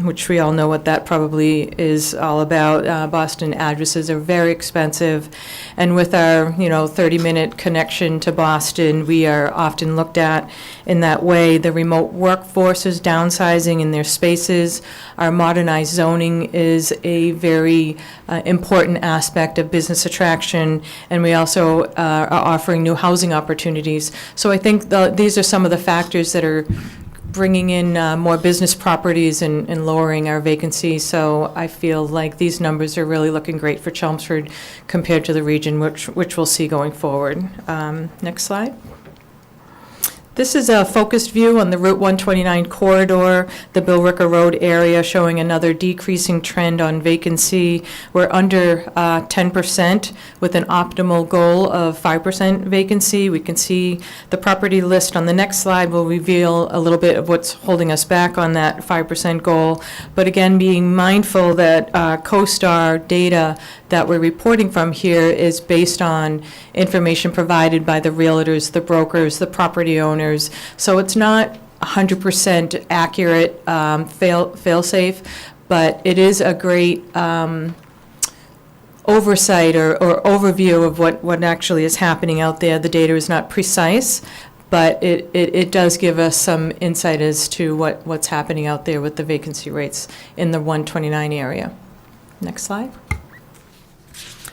which we all know what that probably is all about. Boston addresses are very expensive, and with our 30-minute connection to Boston, we are often looked at in that way. The remote workforce is downsizing in their spaces. Our modernized zoning is a very important aspect of business attraction, and we also are offering new housing opportunities. So I think these are some of the factors that are bringing in more business properties and lowering our vacancy. So I feel like these numbers are really looking great for Chelmsford compared to the region, which we'll see going forward. Next slide. This is a focused view on the Route 129 corridor, the Billrica Road area, showing another decreasing trend on vacancy. We're under 10% with an optimal goal of 5% vacancy. We can see the property list on the next slide will reveal a little bit of what's holding us back on that 5% goal. But again, being mindful that CoStar data that we're reporting from here is based on information provided by the realtors, the brokers, the property owners. So it's not 100% accurate, fail-safe, but it is a great oversight or overview of what actually is happening out there. The data is not precise, but it does give us some insight as to what's happening out there with the vacancy rates in the 129 area. Next slide.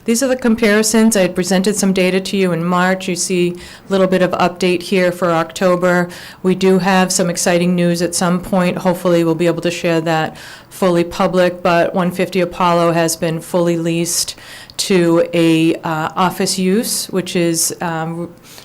These are the comparisons. I had presented some data to you in March. You see a little bit of update here for October. We do have some exciting news at some point. Hopefully we'll be able to share that fully public, but 150 Apollo has been fully leased to a office use, which is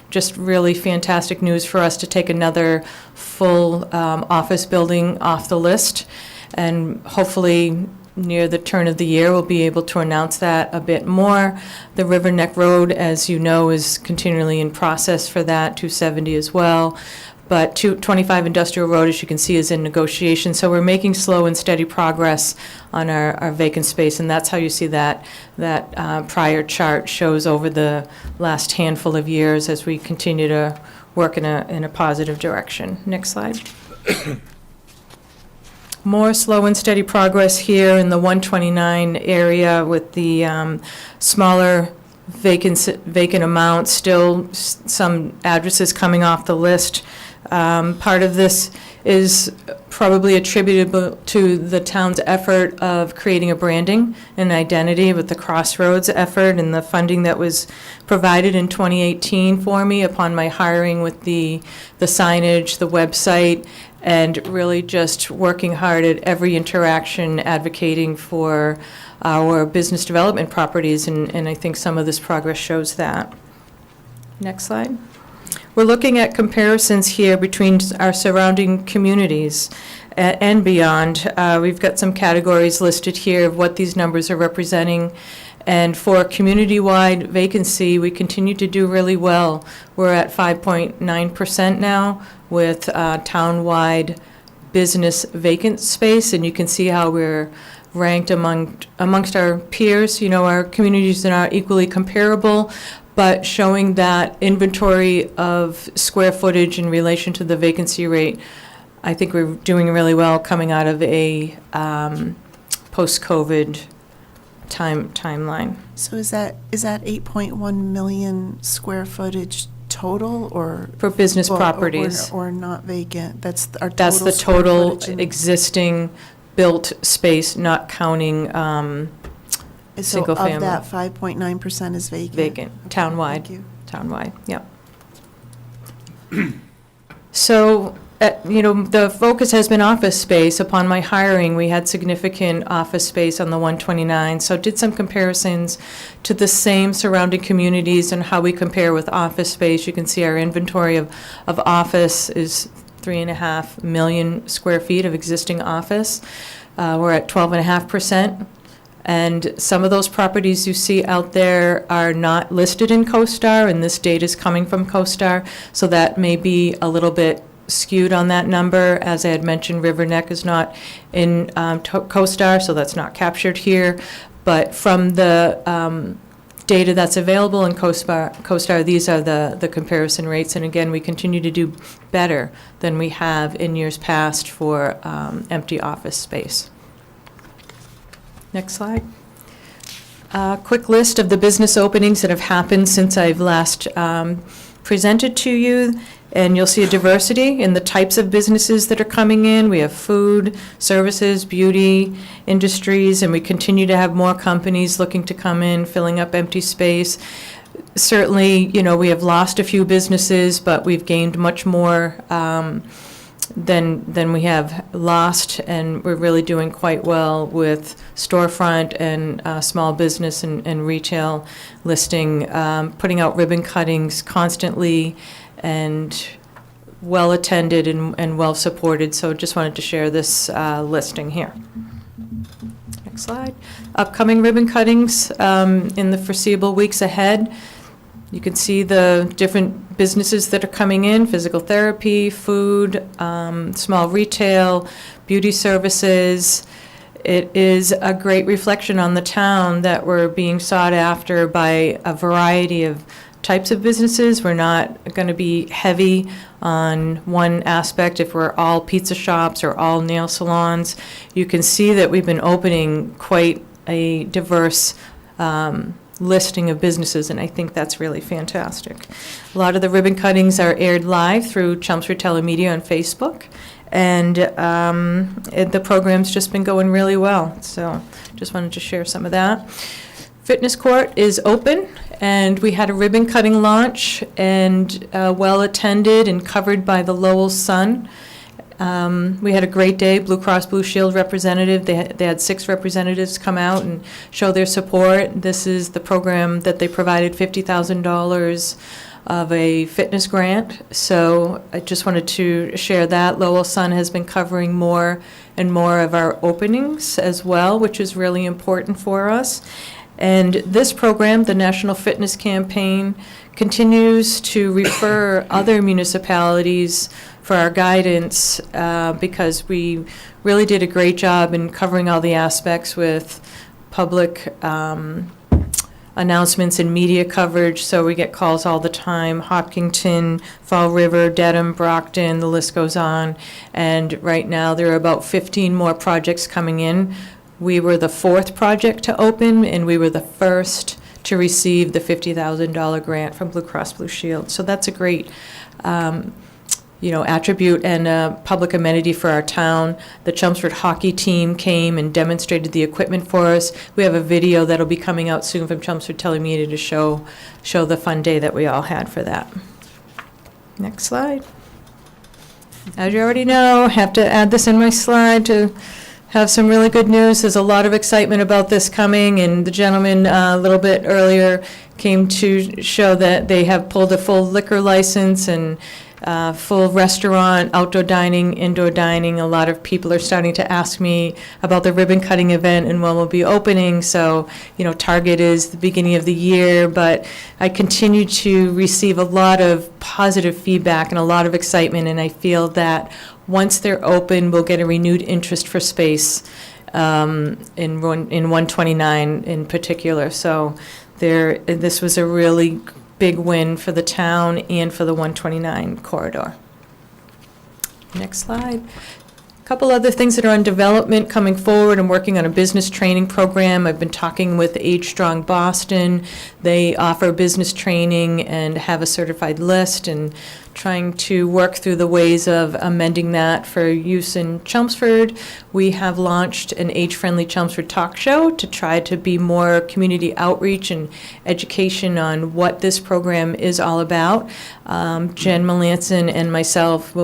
just really fantastic news for us to take another full office building off the list. And hopefully near the turn of the year, we'll be able to announce that a bit more. The River Neck Road, as you know, is continually in process for that, 270 as well. But 225 Industrial Road, as you can see, is in negotiation. So we're making slow and steady progress on our vacant space, and that's how you see that prior chart shows over the last handful of years as we continue to work in a positive direction. Next slide. More slow and steady progress here in the 129 area with the smaller vacant amount, still some addresses coming off the list. Part of this is probably attributable to the town's effort of creating a branding and identity with the Crossroads effort and the funding that was provided in 2018 for me upon my hiring with the signage, the website, and really just working hard at every interaction advocating for our business development properties, and I think some of this progress shows that. Next slide. We're looking at comparisons here between our surrounding communities and beyond. We've got some categories listed here of what these numbers are representing. And for community-wide vacancy, we continue to do really well. We're at 5.9% now with town-wide business vacant space, and you can see how we're ranked amongst our peers. You know, our communities are not equally comparable, but showing that inventory of square footage in relation to the vacancy rate, I think we're doing really well coming out of a post-COVID timeline. So is that 8.1 million square footage total, or? For business or- properties. Or not vacant? That's our total. That's the square total footage in- existing built space, not counting single So family. of that, 5.9% is vacant? Vacant, Okay, townwide. Thank you. Townwide, yep. So, you know, the focus has been office space. Upon my hiring, we had significant office space on the 129. So did some comparisons to the same surrounding communities and how we compare with office space. You can see our inventory of office is 3.5 million square feet of existing office. We're at 12.5%. And some of those properties you see out there are not listed in CoStar, and this data is coming from CoStar, so that may be a little bit skewed on that number. As I had mentioned, River Neck is not in CoStar, so that's not captured here. But from the data that's available in CoStar, these are the comparison rates. And again, we continue to do better than we have in years past for empty office space. Next slide. Quick list of the business openings that have happened since I've last presented to you. And you'll see a diversity in the types of businesses that are coming in. We have food, services, beauty, industries, and we continue to have more companies looking to come in, filling up empty space. Certainly, you know, we have lost a few businesses, but we've gained much more than we have lost, and we're really doing quite well with storefront and small business and retail listing, putting out ribbon cuttings constantly, and well attended and well supported. So just wanted to share this listing here. Next slide. Upcoming ribbon cuttings in the foreseeable weeks ahead. You can see the different businesses that are coming in: physical therapy, food, small retail, beauty services. It is a great reflection on the town that we're being sought after by a variety of types of businesses. We're not going to be heavy on one aspect. If we're all pizza shops or all nail salons, you can see that we've been opening quite a diverse listing of businesses, and I think that's really fantastic. A lot of the ribbon cuttings are aired live through Chelmsford Telemedia on Facebook, and the program's just been going really well. So just wanted to share some of that. Fitness court is open, and we had a ribbon cutting launch, and well attended and covered by the Lowell Sun. We had a great day. Blue Cross Blue Shield representative. They had 6 representatives come out and show their support. This is the program that they provided $50,000 of a fitness grant. So I just wanted to share that. Lowell Sun has been covering more and more of our openings as well, which is really important for us. And this program, the National Fitness Campaign, continues to refer other municipalities for our guidance because we really did a great job in covering all the aspects with public announcements and media coverage. So we get calls all the time: Hopkinton, Fall River, Dedham, Brockton, the list goes on. And right now there are about 15 more projects coming in. We were the 4th project to open, and we were the first to receive the $50,000 grant from Blue Cross Blue Shield. So that's a great attribute and a public amenity for our town. The Chelmsford hockey team came and demonstrated the equipment for us. We have a video that'll be coming out soon from Chelmsford Telemedia to show the fun day that we all had for that. Next slide. As you already know, I have to add this in my slide to have some really good news. There's a lot of excitement about this coming, and the gentleman a little bit earlier came to show that they have pulled a full liquor license and full restaurant, outdoor dining, indoor dining. A lot of people are starting to ask me about the ribbon cutting event and when we'll be opening. So, target is the beginning of the year, but I continue to receive a lot of positive feedback and a lot of excitement, and I feel that once they're open, we'll get a renewed interest for space in 129 in particular. So this was a really big win for the town and for the 129 corridor. Next slide. A couple other things that are on development coming forward. I'm working on a business training program. I've been talking with Age Strong Boston. They offer business training and have a certified list, and trying to work through the ways of amending that for use in Chelmsford. We have launched an age-friendly Chelmsford talk show to try to be more community outreach and education on what this program is all about. Jen Melanson and myself,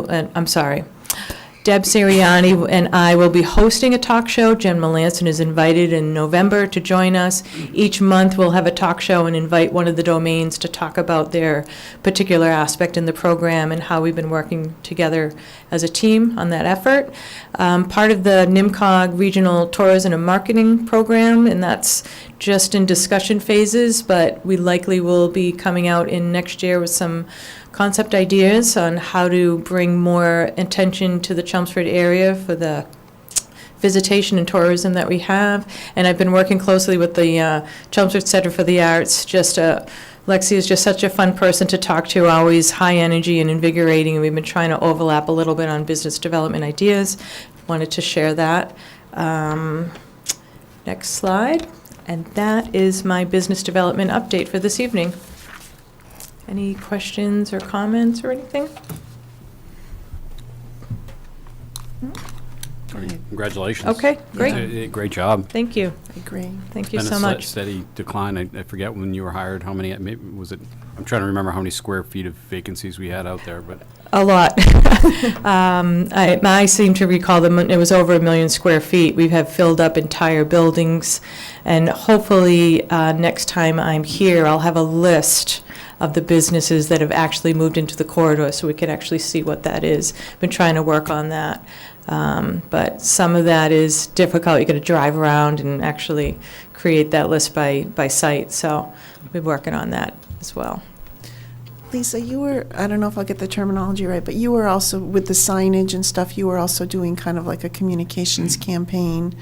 Deb Sirianni and I will be hosting a talk show. Jen Melanson is invited in November to join us. Each month we'll have a talk show and invite one of the domains to talk about their particular aspect in the program and how we've been working together as a team on that effort. Part of the NIMCOG Regional Tourism and Marketing Program, and that's just in discussion phases, but we likely will be coming out in next year with some concept ideas on how to bring more attention to the Chelmsford area for the visitation and tourism that we have. And I've been working closely with the Chelmsford Center for the Arts. Lexi is just such a fun person to talk to, always high energy and invigorating, and we've been trying to overlap a little bit on business development ideas. Wanted to share that. Next slide. And that is my business development update for this evening. Any questions or comments or anything? Congratulations. Okay, great. Great job. Thank you. I agree. Thank you Been so a much. steady decline. I forget when you were hired, how many, maybe was it, I'm trying to remember how many square feet of vacancies we had out there, but. A lot. I seem to recall it was over 1 million square feet. We have filled up entire buildings, and hopefully next time I'm here, I'll have a list of the businesses that have actually moved into the corridor so we can actually see what that is. Been trying to work on that. But some of that is difficult. You got to drive around and actually create that list by site. So we're working on that as well. Lisa, you were, I don't know if I'll get the terminology right, but you were also, with the signage and stuff, you were also doing kind of like a communications campaign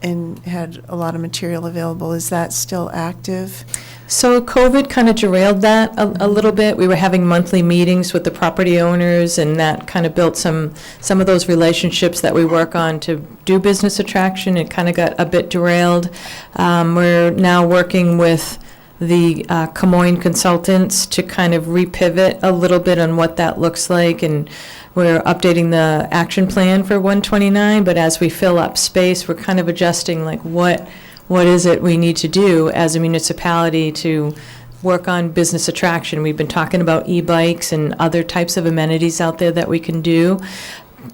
and had a lot of material available. Is that still active? So COVID kind of derailed that a little bit. We were having monthly meetings with the property owners, and that kind of built some of those relationships that we work on to do business attraction. It kind of got a bit derailed. We're now working with the Camoin consultants to kind of repivot a little bit on what that looks like, and we're updating the action plan for 129, but as we fill up space, we're kind of adjusting like what is it we need to do as a municipality to work on business attraction. We've been talking about e-bikes and other types of amenities out there that we can do,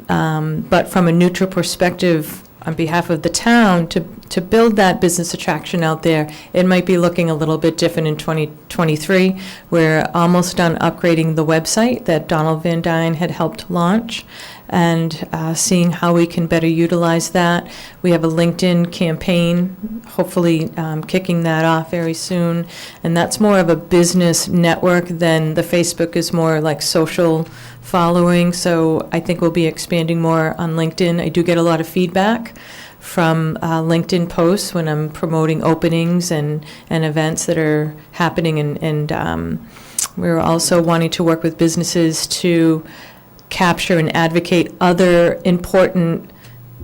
but from a neutral perspective, on behalf of the town, to build that business attraction out there, it might be looking a little bit different in 2023. We're almost done upgrading the website that Donald Van Dyne had helped launch, and seeing how we can better utilize that. We have a LinkedIn campaign, hopefully kicking that off very soon, and that's more of a business network than the Facebook is more like social following, so I think we'll be expanding more on LinkedIn. I do get a lot of feedback from LinkedIn posts when I'm promoting openings and events that are happening, and we're also wanting to work with businesses to capture and advocate other important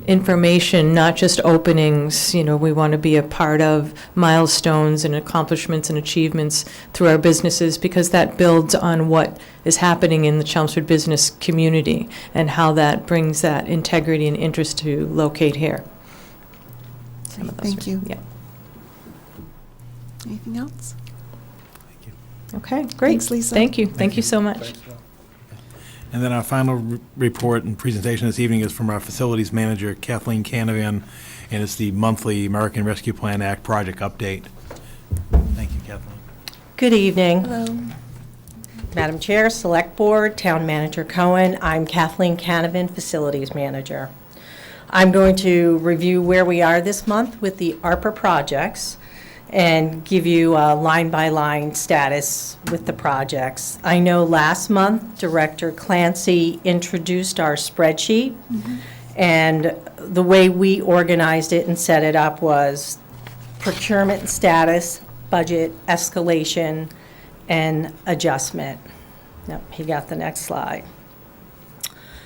information, not just openings. You know, we want to be a part of milestones and accomplishments and achievements through our businesses, because that builds on what is happening in the Chelmsford business community and how that brings that integrity and interest to locate here. Some of those Thank you. Yeah. Anything else? Okay, great. Thanks, Lisa. Thank you. Thank you so much. And then our final report and presentation this evening is from our facilities manager, Kathleen Canavan, and it's the monthly American Rescue Plan Act project update. Thank you, Kathleen. Good evening. Hello. Madam Chair, Select Board, Town Manager Cohen. I'm Kathleen Canavan, Facilities Manager. I'm going to review where we are this month with the ARPA projects and give you a line-by-line status with the projects. I know last month, Director Clancy introduced our spreadsheet, and the way we organized it and set it up was procurement status, budget escalation, and adjustment. Yep, he got the next slide.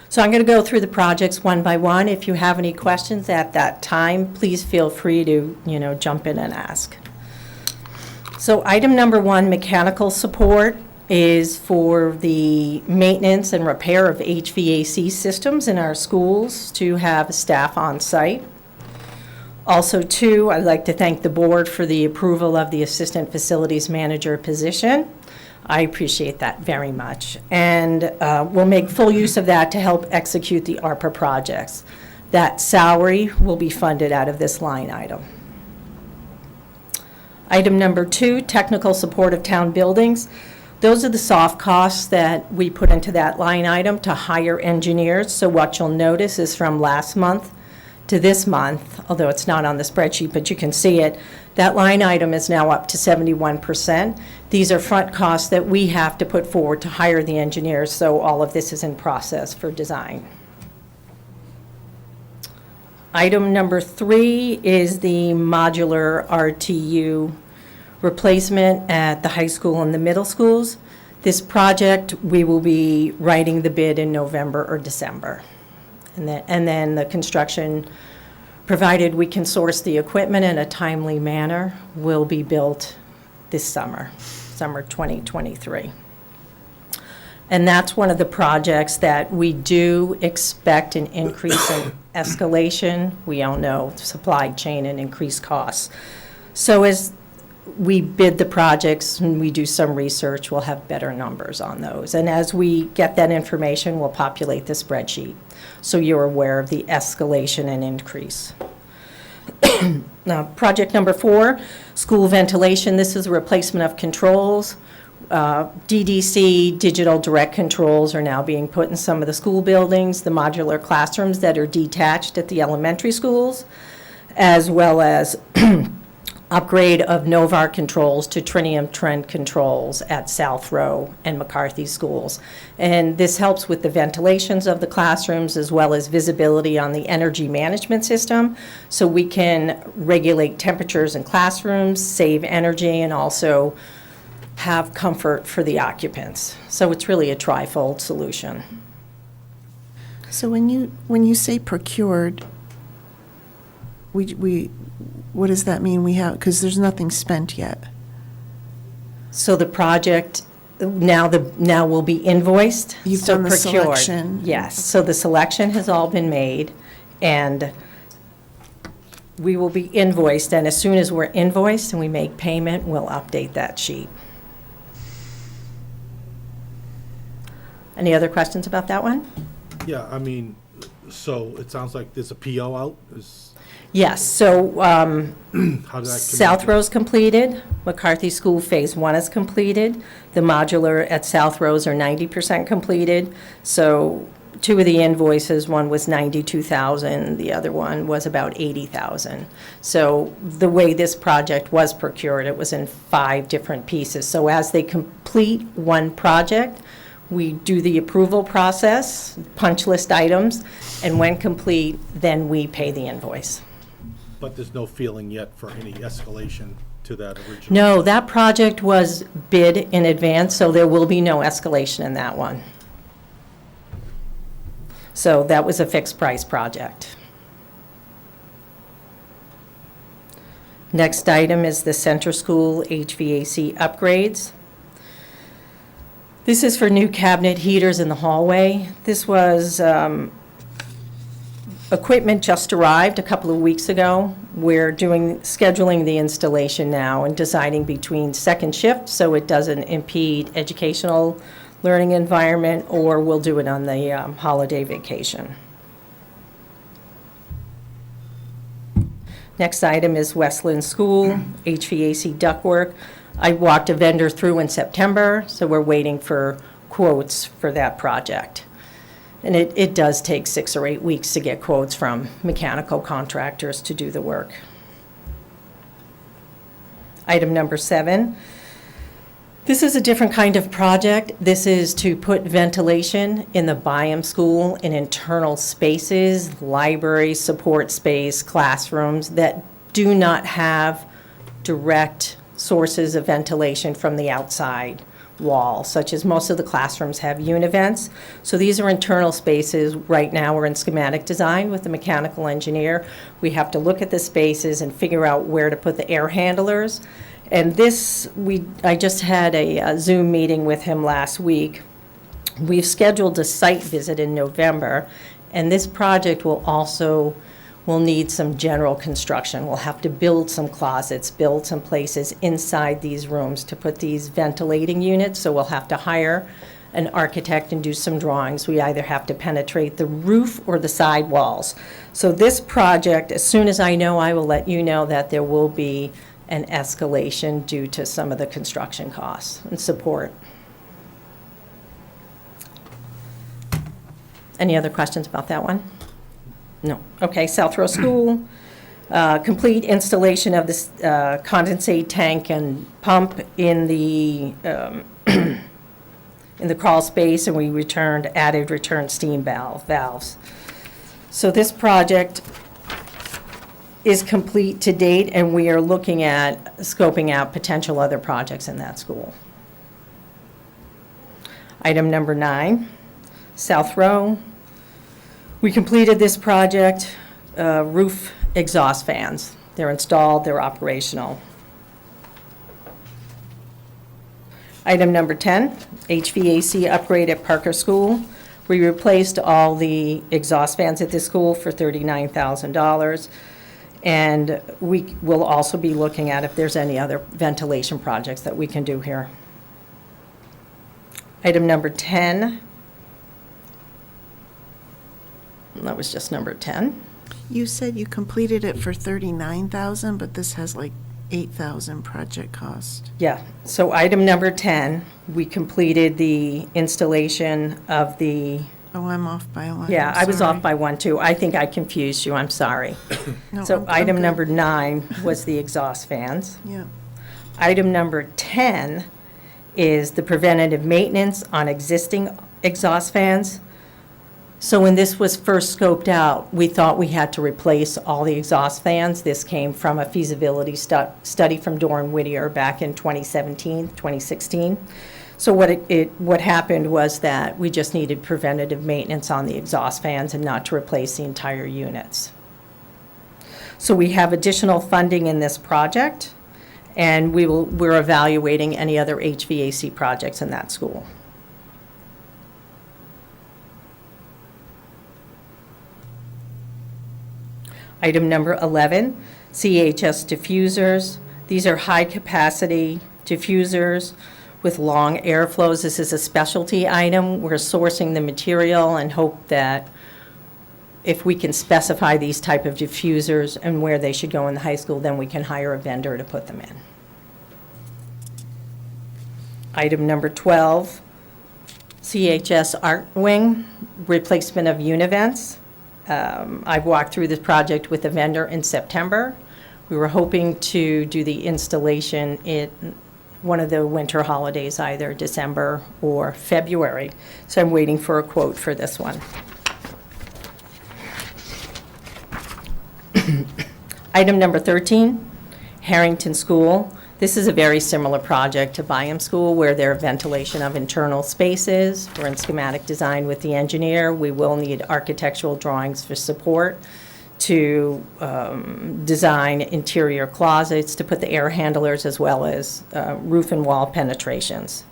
So I'm going to go through the projects one by one. If you have any questions at that time, please feel free to, jump in and ask. So item number 1, mechanical support, is for the maintenance and repair of HVAC systems in our schools to have staff on site. Also, 2, I'd like to thank the board for the approval of the assistant facilities manager position. I appreciate that very much. And we'll make full use of that to help execute the ARPA projects. That salary will be funded out of this line item. Item number 2, technical support of town buildings. Those are the soft costs that we put into that line item to hire engineers. So what you'll notice is from last month to this month, although it's not on the spreadsheet, but you can see it, that line item is now up to 71%. These are front costs that we have to put forward to hire the engineers, so all of this is in process for design. Item number 3 is the modular RTU replacement at the high school and the middle schools. This project, we will be writing the bid in November or December. And then the construction, provided we can source the equipment in a timely manner, will be built this summer 2023. And that's one of the projects that we do expect an increase in escalation. We all know supply chain and increased costs. So as we bid the projects and we do some research, we'll have better numbers on those. And as we get that information, we'll populate the spreadsheet, so you're aware of the escalation and increase. Now, project number 4, school ventilation. This is a replacement of controls. DDC, digital direct controls, are now being put in some of the school buildings, the modular classrooms that are detached at the elementary schools, as well as upgrade of Novar controls to Trinium Trend controls at South Row and McCarthy schools. And this helps with the ventilations of the classrooms as well as visibility on the energy management system, so we can regulate temperatures in classrooms, save energy, and also have comfort for the occupants. So it's really a trifold solution. So when you say procured, we what does that mean? We have, because there's nothing spent yet. So the project now will be invoiced. You've so done the procured. selection. Yes. So the selection has all been made, and we will be invoiced. And as soon as we're invoiced and we make payment, we'll update that sheet. Any other questions about that one? Yeah, I mean, so it sounds like there's a PO out? Yes, so How does that South Row's completed, McCarthy School Phase 1 is completed, the modular at South Row's are 90% completed, so 2 of the invoices, one was $92,000, the other one was about $80,000. So the way this project was procured, it was in 5 different pieces. So as they complete one project, we do the approval process, punch list items, and when complete, then we pay the invoice. But there's no feeling yet for any escalation to that original? No, that project was bid in advance, so there will be no escalation in that one. So that was a fixed price project. Next item is the center school HVAC upgrades. This is for new cabinet heaters in the hallway. This was equipment just arrived a couple of weeks ago. We're scheduling the installation now and deciding between second shift so it doesn't impede educational learning environment, or we'll do it on the holiday vacation. Next item is Westland School, HVAC ductwork. I walked a vendor through in September, so we're waiting for quotes for that project. And it does take 6 or 8 weeks to get quotes from mechanical contractors to do the work. Item number 7. This is a different kind of project. This is to put ventilation in the Byam School in internal spaces, library, support space, classrooms that do not have direct sources of ventilation from the outside wall, such as most of the classrooms have univents. So these are internal spaces. Right now, we're in schematic design with the mechanical engineer. We have to look at the spaces and figure out where to put the air handlers. And this, I just had a Zoom meeting with him last week. We've scheduled a site visit in November, and this project will need some general construction. We'll have to build some closets, build some places inside these rooms to put these ventilating units, so we'll have to hire an architect and do some drawings. We either have to penetrate the roof or the side walls. So this project, as soon as I know, I will let you know that there will be an escalation due to some of the construction costs and support. Any other questions about that one? No. Okay, South Row School, complete installation of this condensate tank and pump in the crawl space, and we added return steam valves. So this project is complete to date, and we are looking at scoping out potential other projects in that school. Item number 9, South Row. We completed this project, roof exhaust fans. They're installed, they're operational. Item number 10, HVAC upgrade at Parker School. We replaced all the exhaust fans at this school for $39,000. And we will also be looking at if there's any other ventilation projects that we can do here. Item number 10. That was just number 10. You said you completed it for $39,000, but this has like $8,000 project cost. Yeah, so item number 10, we completed the installation of the... Oh, I'm off by one. Yeah, I'm I was sorry. off by one, too. I think I confused you, I'm sorry. No, So I'm item good. number 9 was the exhaust fans. Yeah. Item number 10 is the preventative maintenance on existing exhaust fans. So when this was first scoped out, we thought we had to replace all the exhaust fans. This came from a feasibility study from Doran Whittier back in 2017, 2016. So what happened was that we just needed preventative maintenance on the exhaust fans and not to replace the entire units. So we have additional funding in this project, and we're evaluating any other HVAC projects in that school. Item number 11, CHS diffusers. These are high-capacity diffusers with long airflows. This is a specialty item. We're sourcing the material and hope that if we can specify these type of diffusers and where they should go in the high school, then we can hire a vendor to put them in. Item number 12, CHS Art Wing, replacement of univents. I've walked through this project with a vendor in September. We were hoping to do the installation in one of the winter holidays, either December or February. So I'm waiting for a quote for this one. Item number 13, Harrington School. This is a very similar project to Byam School, where there are ventilation of internal spaces. We're in schematic design with the engineer. We will need architectural drawings for support to design interior closets, to put the air handlers, as well as roof and wall penetrations.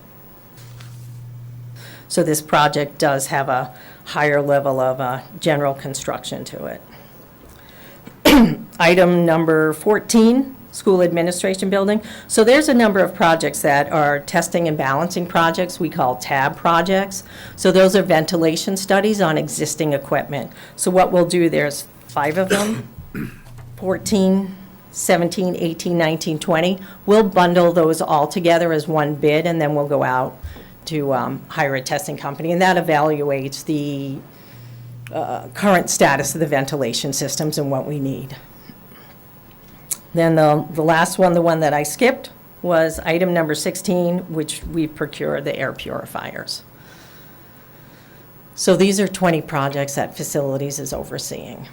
So this project does have a higher level of general construction to it. Item number 14, School Administration Building. So there's a number of projects that are testing and balancing projects we call TAB projects. So those are ventilation studies on existing equipment. So what we'll do, there's 5 of them, 14, 17, 18, 19, 20. We'll bundle those all together as one bid, and then we'll go out to hire a testing company, and that evaluates the current status of the ventilation systems and what we need. Then the last one, the one that I skipped, was item number 16, which we procure the air purifiers. So these are 20 projects that Facilities is overseeing.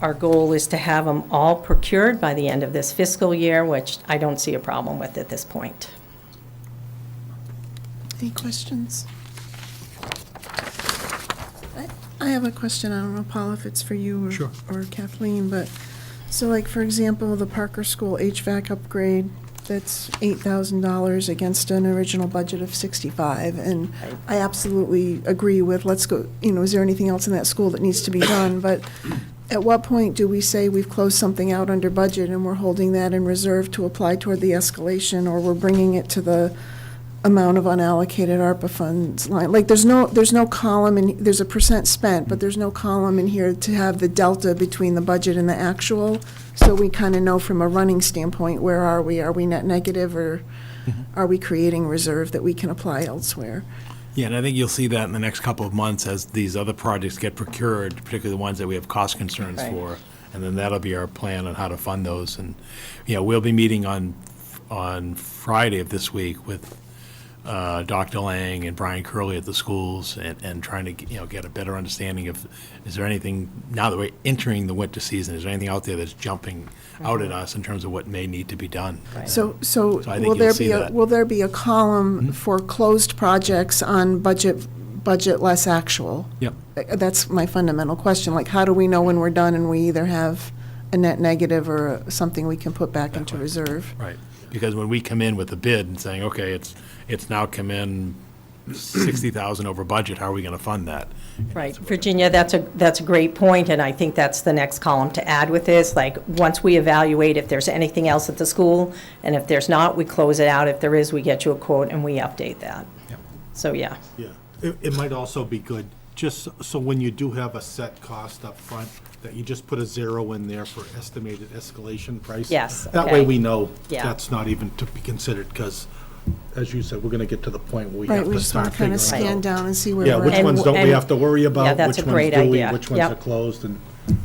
Our goal is to have them all procured by the end of this fiscal year, which I don't see a problem with at this point. Any questions? I have a question. I don't know, Paul, if it's for you Sure. or Kathleen, but, so like, for example, the Parker School HVAC upgrade, that's $8,000 against an original budget of 65, and I absolutely agree with, let's go, is there anything else in that school that needs to be done? But at what point do we say we've closed something out under budget and we're holding that in reserve to apply toward the escalation, or we're bringing it to the amount of unallocated ARPA funds line? Like, there's no column, and there's a percent spent, but there's no column in here to have the delta between the budget and the actual, so we kind of know from a running standpoint, where are we? Are we net negative, or are we creating reserve that we can apply elsewhere? Yeah, and I think you'll see that in the next couple of months as these other projects get procured, particularly the ones that we have cost concerns Right. for. And then that'll be our plan on how to fund those. And, we'll be meeting on Friday of this week with Dr. Lang and Brian Curley at the schools, and trying to, get a better understanding of, is there anything, now that we're entering the winter season, is there anything out there that's jumping out at us in terms of what may need to be done? So I think will you'll there see be that. will there be a column for closed projects on budget less actual? Yep. That's my fundamental question. Like, how do we know when we're done and we either have a net negative or something we can put back into reserve? Right, because when we come in with a bid and saying, okay, it's now come in 60,000 over budget, how are we going to fund that? Right, Virginia, that's a great point, and I think that's the next column to add with this. Like, once we evaluate if there's anything else at the school, and if there's not, we close it out. If there is, we get you a quote and we update that. Yep. So, yeah. Yeah, it might also be good, just so when you do have a set cost up front, that you just put a 0 in there for estimated escalation price. Yes, That okay. way we know Yeah. that's not even to be considered, because, as you said, we're gonna get to the point where we Right, have we to just start want to kind figuring of out. scan down and see where Yeah, we're which at. ones don't we have to worry about? that's a which ones great do we, idea. Which ones Yep. are closed, and we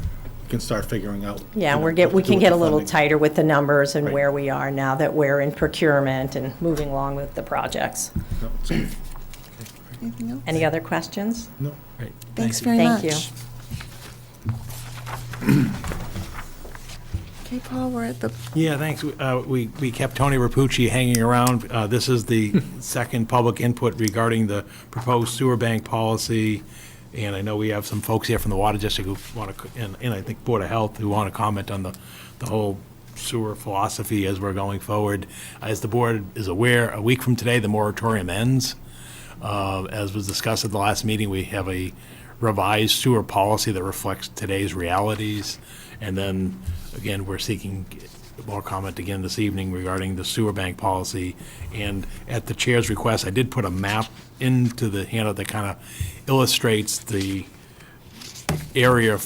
can start figuring out. Yeah, what we to can do with get a the little funding. tighter with the numbers and Right. where we are now that we're in procurement and moving along with the projects. No, it's good. Anything else? Any other questions? No. Right. Thanks you. very Thank much. you. Okay, Paul, we're at the, Yeah, thanks. We kept Tony Rapucci hanging around. This is the second public input regarding the proposed sewer bank policy. And I know we have some folks here from the Water District who want to, and I think Board of Health, who want to comment on the whole sewer philosophy as we're going forward. As the board is aware, a week from today, the moratorium ends. As was discussed at the last meeting, we have a revised sewer policy that reflects today's realities. And then, again, we're seeking more comment again this evening regarding the sewer bank policy. And at the chair's request, I did put a map into the handout that kind of illustrates the area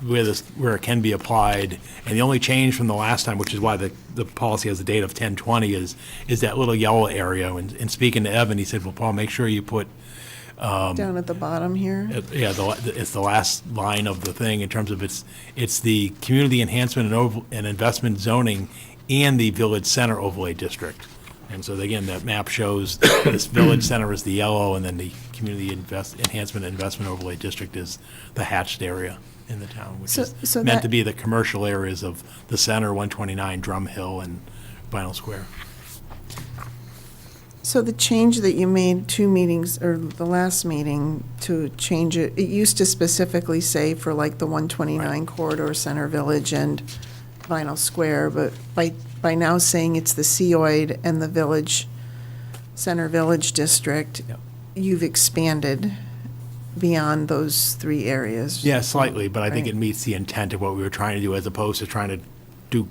where it can be applied. And the only change from the last time, which is why the policy has a date of 10/20, is that little yellow area. And speaking to Evan, he said, well, Paul, make sure you put down at the bottom here. yeah, it's the last line of the thing in terms of it's the community enhancement and investment zoning and the village center overlay district. And so again, that map shows this village center is the yellow, and then the community enhancement and investment overlay district is the hatched area in the town, which is so meant that- to be the commercial areas of the center, 129 Drum Hill and Vinyl Square. So the change that you made 2 meetings, or the last meeting, to change it, it used to specifically say for like the 129 corridor, Center Village and Vinyl Square, but by now saying it's the COID and the Village, Center Village District, Yep. you've expanded beyond those 3 areas. Yeah, slightly, but I think Right. it meets the intent of what we were trying to do, as opposed to trying to do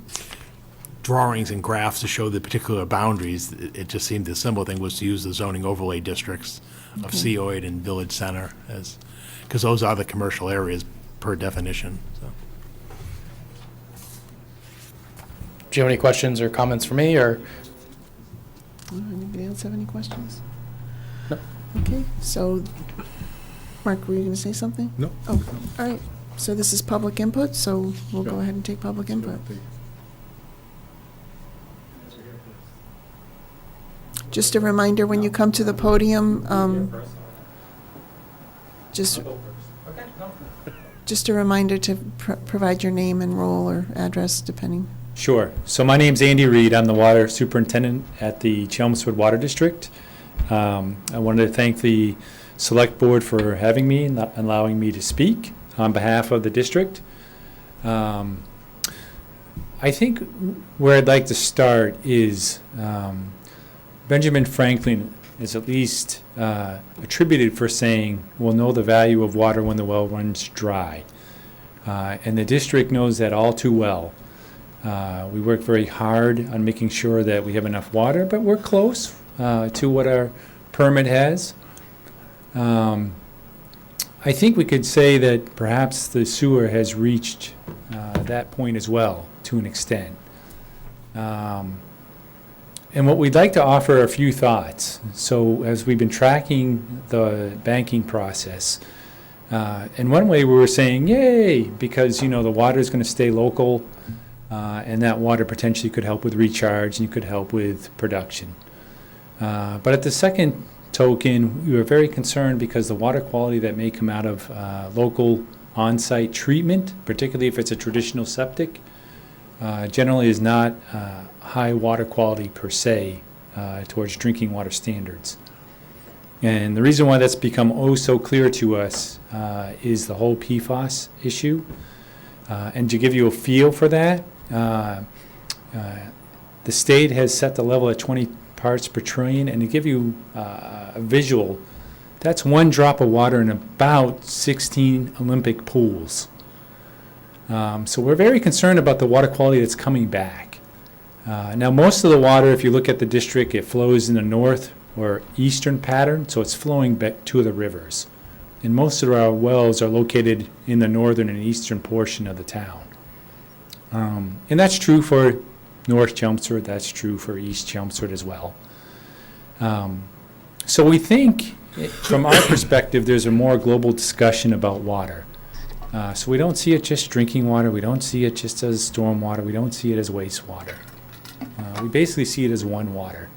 drawings and graphs to show the particular boundaries. It just seemed the simple thing was to use the zoning overlay districts of COID and Village Center because those are the commercial areas per definition, so. Do you have any questions or comments for me, or? Anybody else have any questions? No. Okay, so, Mark, were you going to say something? No. Oh, all right. So this is public input, so we'll go ahead and take public input. Just a reminder, when you come to the podium, just a reminder to provide your name and role or address, depending. Sure. So my name's Andy Reed. I'm the water superintendent at the Chelmsford Water District. I wanted to thank the select board for having me and allowing me to speak on behalf of the district. I think where I'd like to start is Benjamin Franklin is at least attributed for saying, we'll know the value of water when the well runs dry. And the district knows that all too well. We work very hard on making sure that we have enough water, but we're close to what our permit has. I think we could say that perhaps the sewer has reached that point as well, to an extent. And what we'd like to offer are a few thoughts. So as we've been tracking the banking process, in one way we were saying, yay, because the water is going to stay local, and that water potentially could help with recharge and could help with production. But at the second token, we were very concerned because the water quality that may come out of local on-site treatment, particularly if it's a traditional septic, generally is not high water quality per se towards drinking water standards. And the reason why that's become oh so clear to us is the whole PFAS issue. And to give you a feel for that, the state has set the level at 20 parts per trillion, and to give you a visual, that's one drop of water in about 16 Olympic pools. So we're very concerned about the water quality that's coming back. Now, most of the water, if you look at the district, it flows in the north or eastern pattern, so it's flowing back to the rivers. And most of our wells are located in the northern and eastern portion of the town. And that's true for North Chelmsford, that's true for East Chelmsford as well. So we think, from our perspective, there's a more global discussion about water. So we don't see it just drinking water, we don't see it just as storm water, we don't see it as wastewater. We basically see it as one water.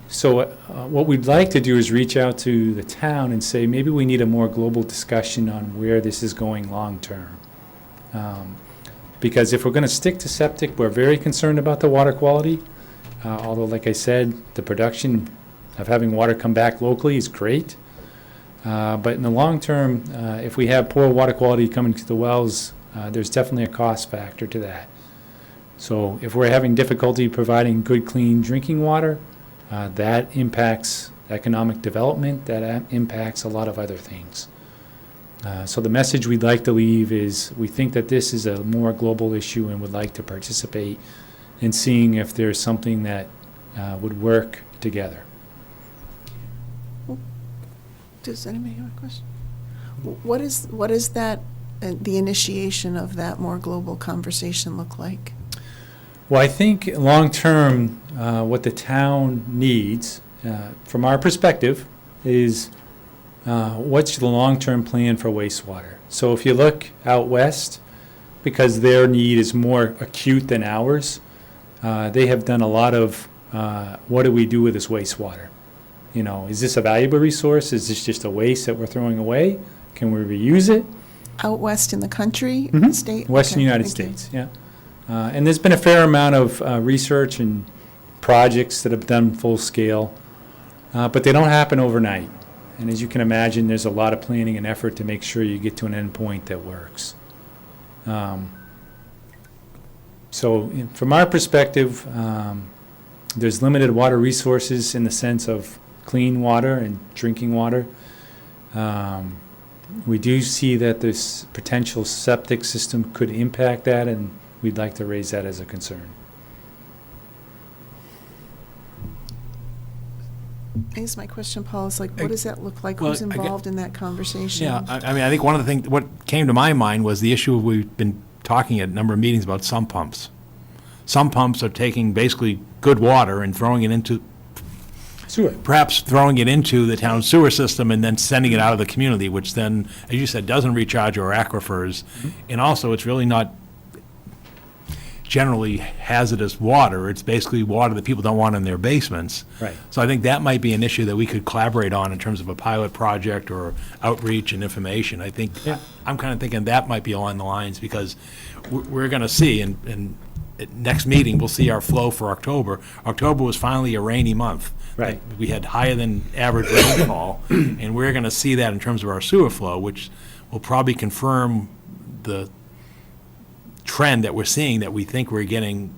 So what we'd like to do is reach out to the town and say maybe we need a more global discussion on where this is going long term. Because if we're going to stick to septic, we're very concerned about the water quality. Although, like I said, the production of having water come back locally is great. But in the long term, if we have poor water quality coming to the wells, there's definitely a cost factor to that. So if we're having difficulty providing good, clean drinking water, that impacts economic development, that impacts a lot of other things. So the message we'd like to leave is we think that this is a more global issue and would like to participate in seeing if there's something that would work together. Does anybody have a question? What is that, the initiation of that more global conversation look like? Well, I think long-term, what the town needs, from our perspective, is what's the long-term plan for wastewater? So if you look out west, because their need is more acute than ours, they have done a lot of what do we do with this wastewater? Is this a valuable resource? Is this just a waste that we're throwing away? Can we reuse it? Out west in the country, state? Western United States, yeah. And there's been a fair amount of research and projects that have done full scale, but they don't happen overnight. And as you can imagine, there's a lot of planning and effort to make sure you get to an endpoint that works. So from our perspective, there's limited water resources in the sense of clean water and drinking water. We do see that this potential septic system could impact that, and we'd like to raise that as a concern. I guess my question, Paul, is what does that look like? Well, Who's involved in that conversation? Yeah, I think one of the things, what came to my mind was the issue we've been talking at a number of meetings about sump pumps. Sump pumps are taking basically good water and throwing it into Sewer. perhaps throwing it into the town sewer system and then sending it out of the community, which then, as you said, doesn't recharge our aquifers. And also, it's really not generally hazardous water. It's basically water that people don't want in their basements. Right. So I think that might be an issue that we could collaborate on in terms of a pilot project or outreach and information. I think, I'm kind of thinking that might be along the lines, because we're going to see, and at next meeting, we'll see our flow for October. October was finally a rainy month. Right. We had higher than average rainfall, and we're going to see that in terms of our sewer flow, which will probably confirm the trend that we're seeing, that we think we're getting,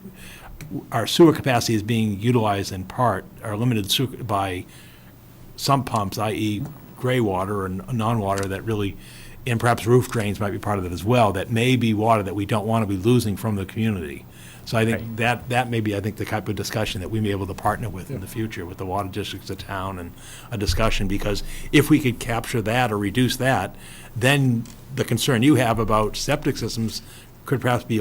our sewer capacity is being utilized in part, or limited sewer by some pumps, i.e. gray water or non-water that really, and perhaps roof drains might be part of it as well, that may be water that we don't want to be losing from the community. So I think that may be, I think, the type of discussion that we may be able to partner with in the future with the water districts of town, and a discussion, because if we could capture that or reduce that, then the concern you have about septic systems could perhaps be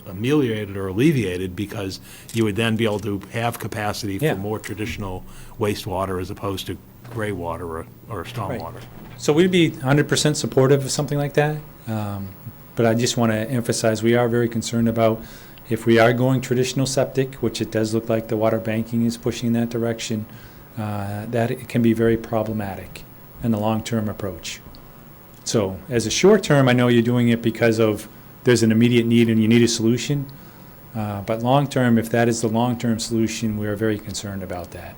ameliorated or alleviated, because you would then be able to have capacity for more traditional wastewater as opposed to gray water or stormwater. So we'd be 100% supportive of something like that. But I just want to emphasize, we are very concerned about, if we are going traditional septic, which it does look like the water banking is pushing in that direction, that it can be very problematic in the long-term approach. So as a short term, I know you're doing it because of there's an immediate need and you need a solution. But long-term, if that is the long-term solution, we are very concerned about that.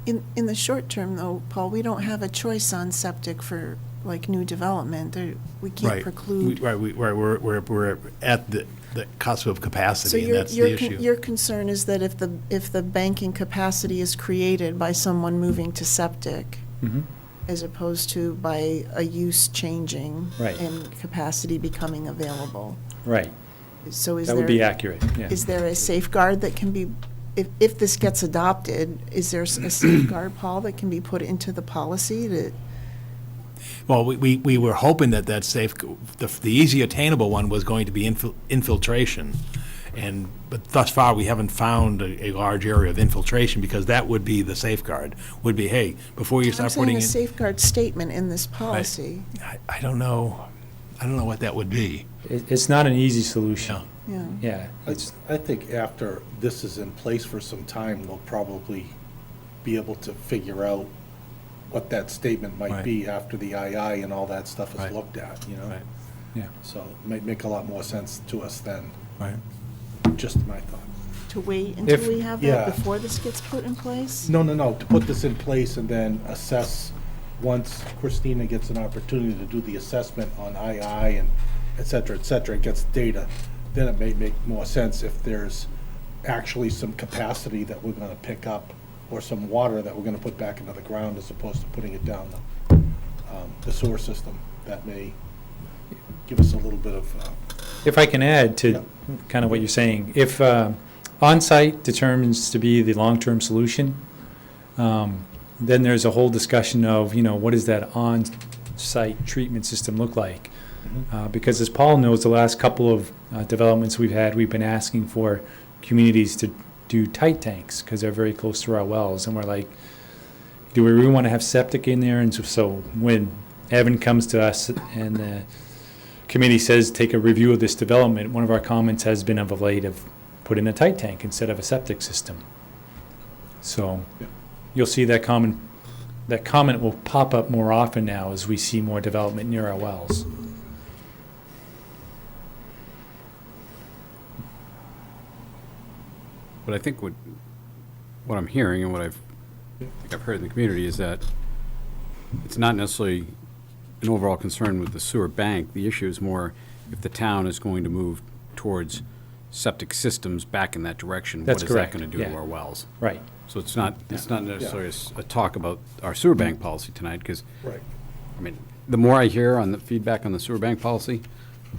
In the short term, though, Paul, we don't have a choice on septic for, like, new development. We can't preclude. We're at the cusp of So capacity, and that's the issue. your concern is that if the banking capacity is created by someone moving to septic, as opposed to by a use changing and capacity becoming available. Right. So that would be accurate, yeah. Is there a safeguard that can be, if this gets adopted, is there a safeguard, Paul, that can be put into the policy to? Well, we were hoping that the easy attainable one was going to be infiltration. But thus far, we haven't found a large area of infiltration, because that would be the safeguard, would be, hey, before you start putting in. I'm saying a safeguard statement in this policy. I don't know what that would be. It's not an easy solution. Yeah. I think after this is in place for some time, they'll probably be able to figure out what that statement might be after the II and all that stuff is looked at, you know? Right. Yeah. So it might make a lot more sense to us then. Right. Just my thought. To wait until we have that Yeah. before this gets put in place? No, to put this in place and then assess, once Christina gets an opportunity to do the assessment on II and et cetera, gets data, then it may make more sense if there's actually some capacity that we're gonna pick up, or some water that we're gonna put back into the ground as opposed to putting it down the sewer system. That may give us a little bit of. If I can add to kind of what you're saying, if on-site determines to be the long-term solution, then there's a whole discussion of, what does that on-site treatment system look like? Because as Paul knows, the last couple of developments we've had, we've been asking for communities to do tight tanks, because they're very close to our wells, and we're like, do we really want to have septic in there? And so when Evan comes to us and the committee says, take a review of this development, one of our comments has been of late of put in a tight tank instead of a septic system. So you'll see that comment will pop up more often now as we see more development near our wells. But I think what I'm hearing and what I've heard in the community is that it's not necessarily an overall concern with the sewer bank. The issue is more if the town is going to move towards septic systems back in that direction. That's what is correct. that going to do to our wells? Right. So it's not necessarily a talk about our sewer bank policy tonight, because I mean, the more I hear on the feedback on the sewer bank policy,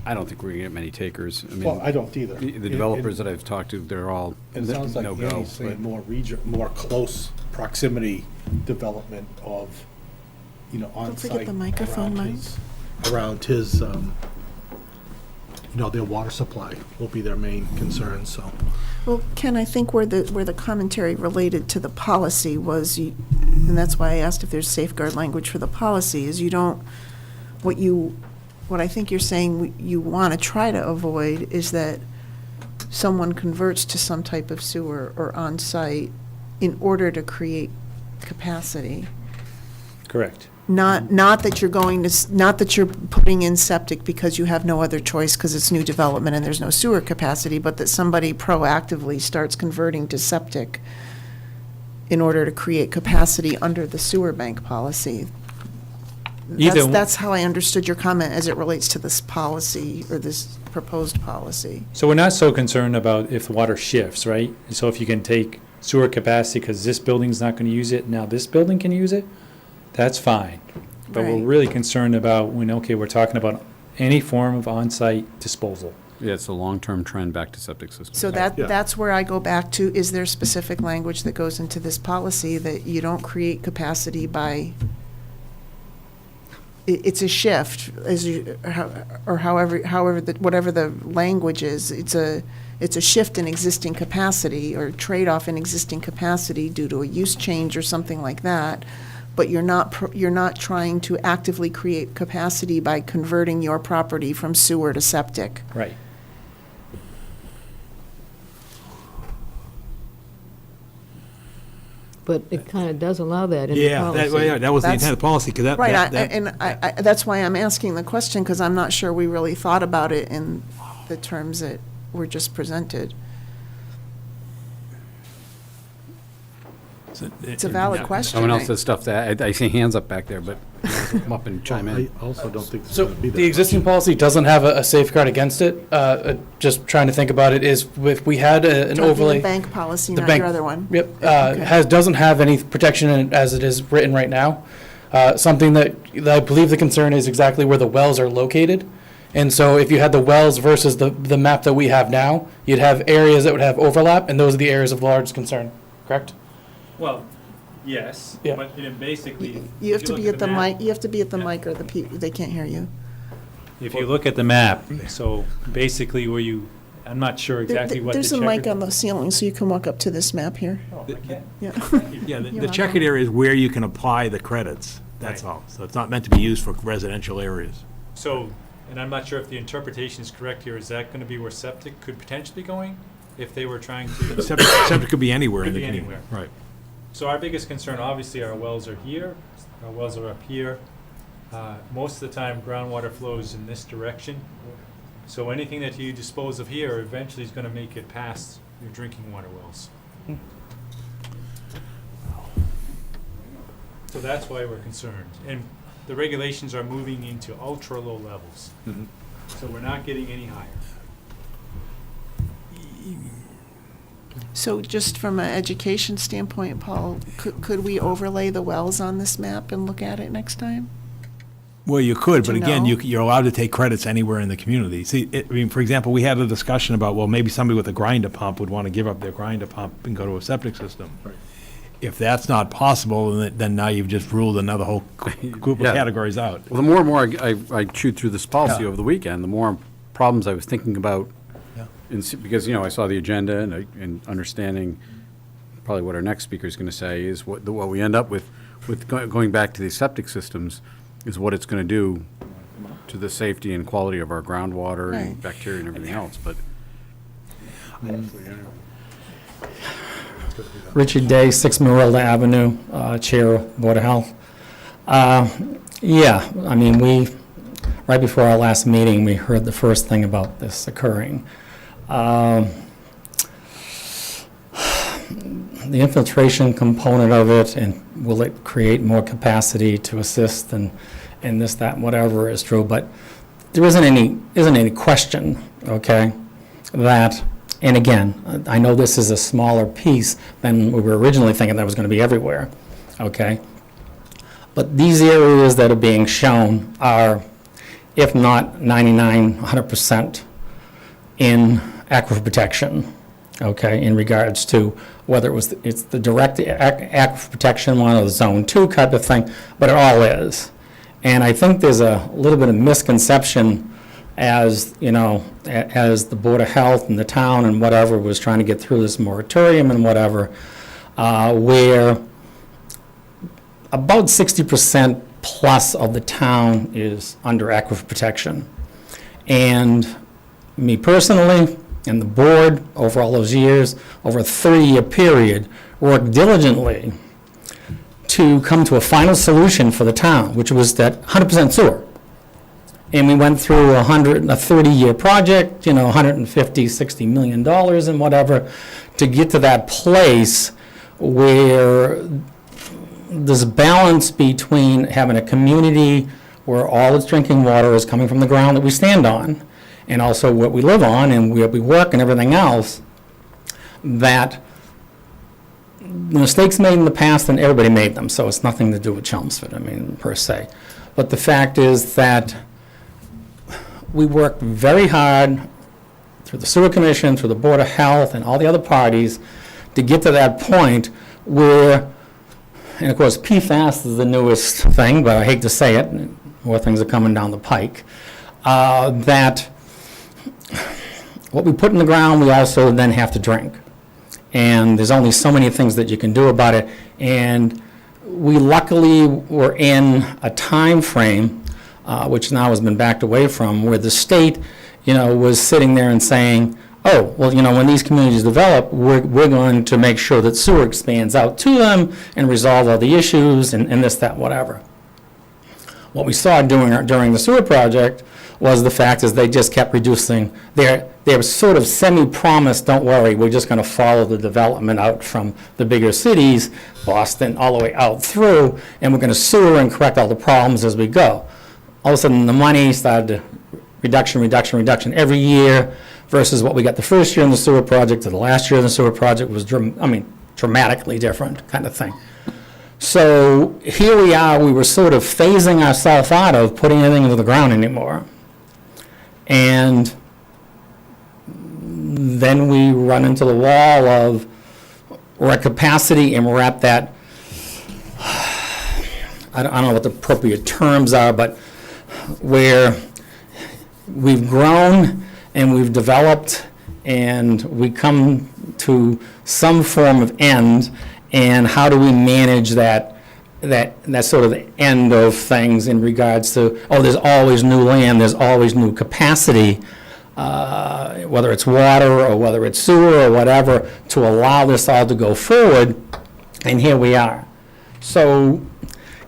I don't think we're going to get many takers. I mean, Well, I don't either. The developers that I've talked to, they're all It sounds like no-go. Annie's saying more close proximity development of, on-site. Don't forget the microphone, Mike. Around his, their water supply will be their main concern, so. Well, Ken, I think where the commentary related to the policy was, and that's why I asked if there's safeguard language for the policy, is you don't, what I think you're saying you want to try to avoid is that someone converts to some type of sewer or on-site in order to create capacity. Correct. Not that you're not that you're putting in septic because you have no other choice because it's new development and there's no sewer capacity, but that somebody proactively starts converting to septic in order to create capacity under the sewer bank policy. That's how I understood your comment as it relates to this policy or this proposed policy. So we're not so concerned about if the water shifts, right? So if you can take sewer capacity because this building's not going to use it, now this building can use it, that's fine. But we're Right. really concerned about we're talking about any form of on-site disposal. Yeah, it's a long-term trend back to septic systems. So that's where I go back to, is there specific language that goes into this policy that you don't create capacity by, it's a shift, whatever the language is, it's a shift in existing capacity or trade-off in existing capacity due to a use change or something like that, but you're not trying to actively create capacity by converting your property from sewer to septic. Right. But it kind of does allow that in the policy. That was the intent of the policy, because Right, I that's why I'm asking the question, because I'm not sure we really thought about it in the terms that were just presented. It's a valid question. Someone else right? says stuff that, I see hands up back there, but come up and chime in. I also don't think it's So going to be that. the existing policy doesn't have a safeguard against it. Just trying to think about it is if we had an Talking overlay. the bank policy, The not bank- your other one. Yep, Okay. doesn't have any protection in it as it is written right now. Something that I believe the concern is exactly where the wells are located. And so if you had the wells versus the map that we have now, you'd have areas that would have overlap, and those are the areas of large concern, correct? Well, yes, Yeah. but basically. You have to be at the mic, you have to be at the mic or they can't hear you. If you look at the map, so basically I'm not sure exactly what the There's a mic checkered- on the ceiling, so you can walk up to this map here. Oh, I can. Yeah. Yeah, the You're checkered area is where you can apply the credits, that's Right. all. So it's not meant to be used for residential areas. So, and I'm not sure if the interpretation is correct here, is that going to be where septic could potentially be going? If they were trying to, Septic could be anywhere in Could the be community. anywhere. Right. so our biggest concern, obviously, our wells are here, our wells are up here. Most of the time, groundwater flows in this direction. So anything that you dispose of here eventually is going to make it past your drinking water wells. So that's why we're concerned. And the regulations are moving into ultra-low levels. So we're not getting any higher. So just from an education standpoint, Paul, could we overlay the wells on this map and look at it next time? Well, you could, but Do you again, know? you're allowed to take credits anywhere in the community. See, for example, we had a discussion about, well, maybe somebody with a grinder pump would want to give up their grinder pump and go to a septic system. If that's not possible, then now you've just ruled another whole group of Yeah. categories out. Well, the more and more I chewed through this policy Yeah. over the weekend, the more problems I was thinking about. Yeah. Because, I saw the agenda and understanding probably what our next speaker is going to say is what we end up with going back to these septic systems is what it's going to do to the safety and quality of our groundwater and Right. bacteria and everything else, but. Richard Day, 6 Marilda Avenue, Chair of Board of Health. Yeah, I mean, right before our last meeting, we heard the first thing about this occurring. The infiltration component of it, and will it create more capacity to assist and this, that, whatever is true, but there isn't any question, okay, that, and again, I know this is a smaller piece than we were originally thinking that was going to be everywhere, okay? But these areas that are being shown are, if not 99, 100% in aquifer protection, okay, in regards to whether it's the direct aquifer protection one or the zone 2 type of thing, but it all is. And I think there's a little bit of misconception as, you know, as the Board of Health and the town and whatever was trying to get through this moratorium and whatever, where about 60% plus of the town is under aquifer protection. And me personally and the board, over all those years, over a 30-year period, worked diligently to come to a final solution for the town, which was that 100% sewer. And we went through a 30-year project, you know, $150, $60 million and whatever, to get to that place where there's a balance between having a community where all its drinking water is coming from the ground that we stand on, and also what we live on and where we work and everything else, that the mistakes made in the past, and everybody made them, so it's nothing to do with Chelmsford, I mean, per se. But the fact is that we worked very hard through the Sewer Commission, through the Board of Health, and all the other parties to get to that point where, and of course PFAS is the newest thing, but I hate to say it, more things are coming down the pike, that what we put in the ground, we also then have to drink. And there's only so many things that you can do about it. And we luckily were in a time frame, which now has been backed away from, where the state, you know, was sitting there and saying, oh, well, you know, when these communities develop, we're going to make sure that sewer expands out to them and resolve all the issues and this, that, whatever. What we saw during the sewer project was the fact is they just kept reducing. They were sort of semi-promised, don't worry, we're just going to follow the development out from the bigger cities, Boston, all the way out through, and we're going to sewer and correct all the problems as we go. All of a sudden, the money started to reduction every year, versus what we got the first year in the sewer project to the last year in the sewer project was, dramatically different kind of thing. So here we are, we were sort of phasing ourselves out of putting anything into the ground anymore. And then we run into the wall of we're at capacity and we're at that, I don't know what the appropriate terms are, but where we've grown and we've developed and we come to some form of end, and how do we manage that sort of the end of things in regards to, oh, there's always new land, there's always new capacity, whether it's water or whether it's sewer or whatever, to allow this all to go forward, and here we are. So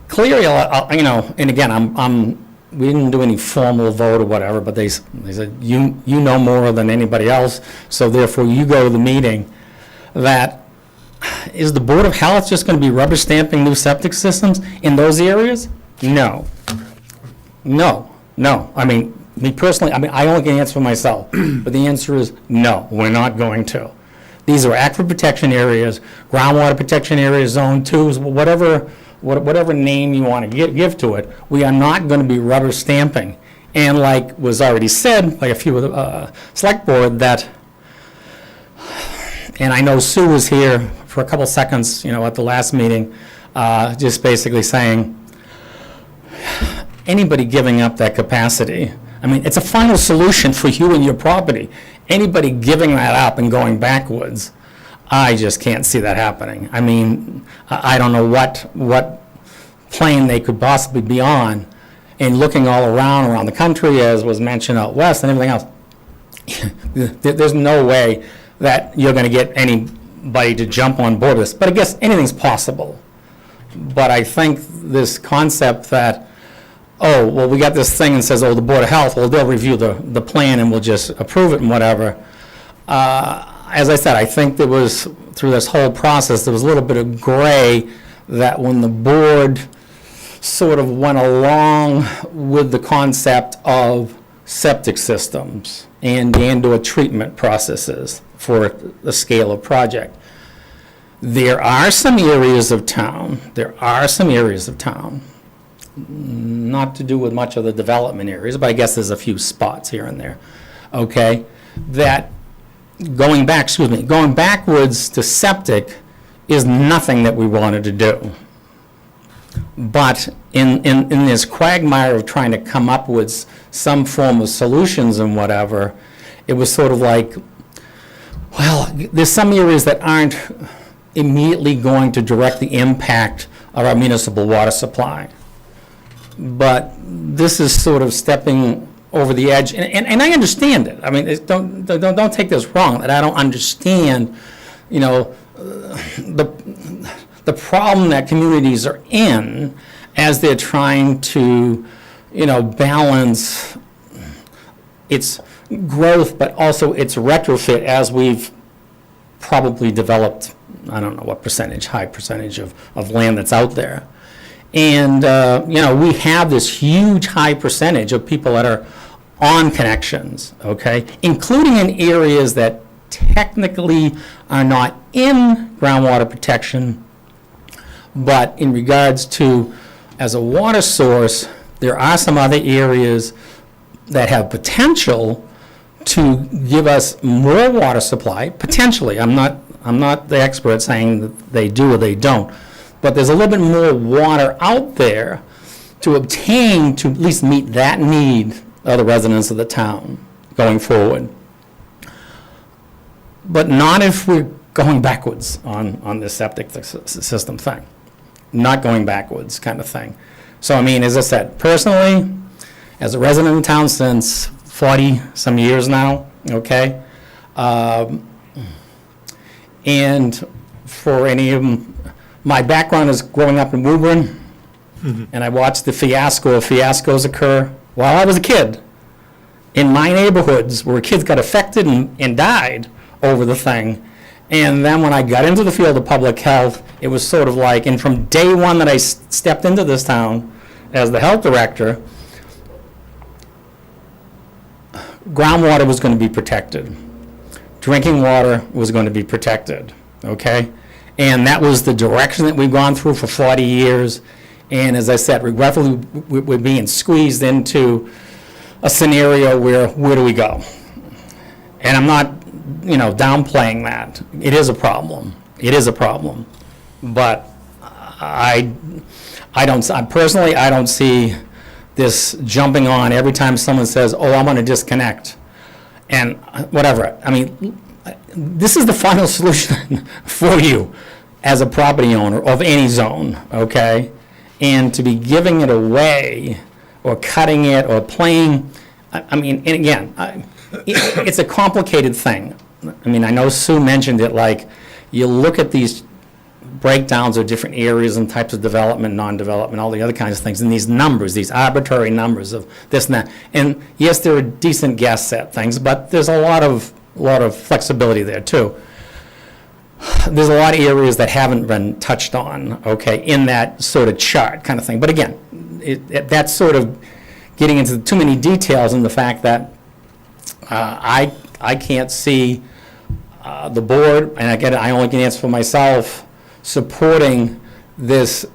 clearly, you know, and again, we didn't do any formal vote or whatever, but they said, you know more than anybody else, so therefore you go to the meeting. That is the Board of Health just going to be rubber stamping new septic systems in those areas? No. I mean, me personally, I only can answer for myself, but the answer is no, we're not going to. These are aquifer protection areas, groundwater protection areas, zone 2s, whatever name you want to give to it. We are not going to be rubber stamping. And like was already said by a few of the select board, that, and I know Sue was here for a couple seconds, you know, at the last meeting, just basically saying, anybody giving up that capacity, I mean, it's a final solution for you and your property. Anybody giving that up and going backwards, I just can't see that happening. I mean, I don't know what plane they could possibly be on, and looking all around the country, as was mentioned out west and everything else, there's no way that you're going to get anybody to jump on board with this. But I guess anything's possible. But I think this concept that, oh, well, we got this thing and says, oh, the Board of Health, well, they'll review the plan and we'll just approve it and whatever. As I said, I think there was, through this whole process, there was a little bit of gray that when the board sort of went along with the concept of septic systems and indoor treatment processes for the scale of project. There are some areas of town, not to do with much of the development areas, but I guess there's a few spots here and there, okay, that going backwards to septic is nothing that we wanted to do. But in this quagmire of trying to come up with some form of solutions and whatever, it was sort of like, well, there's some areas that aren't immediately going to directly impact our municipal water supply. But this is sort of stepping over the edge, and I understand it. I mean, don't take this wrong, that I don't understand, you know, the problem that communities are in as they're trying to, you know, balance its growth, but also its retrofit as we've probably developed, I don't know what percentage, high percentage of land that's out there. And, you know, we have this huge high percentage of people that are on connections, okay, including in areas that technically are not in groundwater protection, but in regards to, as a water source, there are some other areas that have potential to give us more water supply, potentially. I'm not the expert saying that they do or they don't, but there's a little bit more water out there to obtain to at least meet that need of the residents of the town going forward. But not if we're going backwards on this septic system thing. Not going backwards kind of thing. So, I mean, as I said, personally, as a resident of town since 40-some years now, okay? And for any of them, my background is growing up in Woburn, and I watched the fiasco of fiascos occur while I was a kid in my neighborhoods where kids got affected and died over the thing. And then when I got into the field of public health, it was sort of like, and from day one that I stepped into this town as the health director, groundwater was going to be protected. Drinking water was going to be protected, okay? And that was the direction that we've gone through for 40 years. And as I said, regretfully, we're being squeezed into a scenario where do we go? And I'm not, you know, downplaying that. It is a problem. It is a problem. But I personally, I don't see this jumping on every time someone says, oh, I'm going to disconnect. And whatever. I mean, this is the final solution for you as a property owner of any zone, okay? And to be giving it away or cutting it or playing, I mean, and again, it's a complicated thing. I mean, I know Sue mentioned it, like, you look at these breakdowns of different areas and types of development, non-development, all the other kinds of things, and these numbers, these arbitrary numbers of this and that. And yes, there are decent guess at things, but there's a lot of flexibility there too. There's a lot of areas that haven't been touched on, okay, in that sort of chart kind of thing. But again, that's sort of getting into too many details in the fact that I can't see the board, and again, I only can answer for myself, supporting this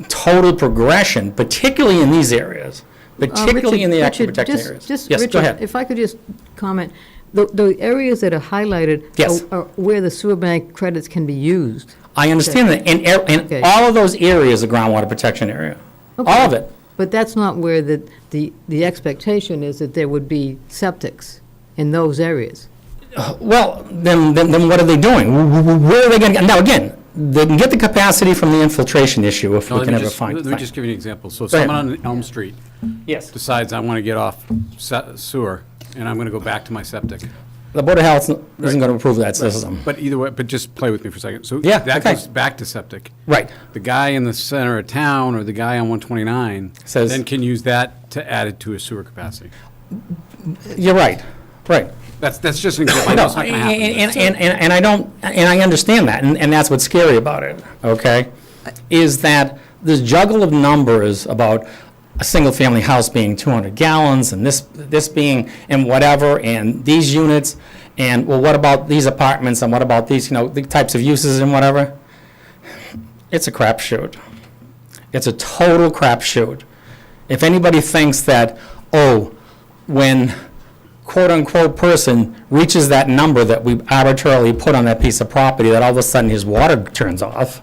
total progression, particularly in these areas, particularly in the aquifer protection areas. Yes, Richard, go ahead. If I could just comment, the areas that are highlighted Yes. are where the sewer bank credits can be used. I understand that, and Okay. all of those areas are groundwater protection area, Okay. all of it. But that's not where the expectation is that there would be septics in those areas. Well, then what are they doing? Where are they going to, now again, they can get the capacity from the infiltration issue if No, we let can me ever just- find. Let me just give you an example. So if Go ahead. someone on Elm Street Yes. decides I want to get off sewer, and I'm going to go back to my septic. The Board of Health isn't going to approve that system. But either way, but just play with me for a second. So Yeah, that okay. goes back to septic. Right. The guy in the center of town or the guy on 129 Says- then can use that to add it to his sewer capacity. You're right, right. That's just an example. I know No, it's not going to happen. and I don't, and I understand that, and that's what's scary about it, okay? Is that this juggle of numbers about a single-family house being 200 gallons, and this being, and whatever, and these units, and, well, what about these apartments, and what about these, you know, the types of uses and whatever? It's a crapshoot. It's a total crapshoot. If anybody thinks that, oh, when quote-unquote person reaches that number that we arbitrarily put on that piece of property, that all of a sudden his water turns off,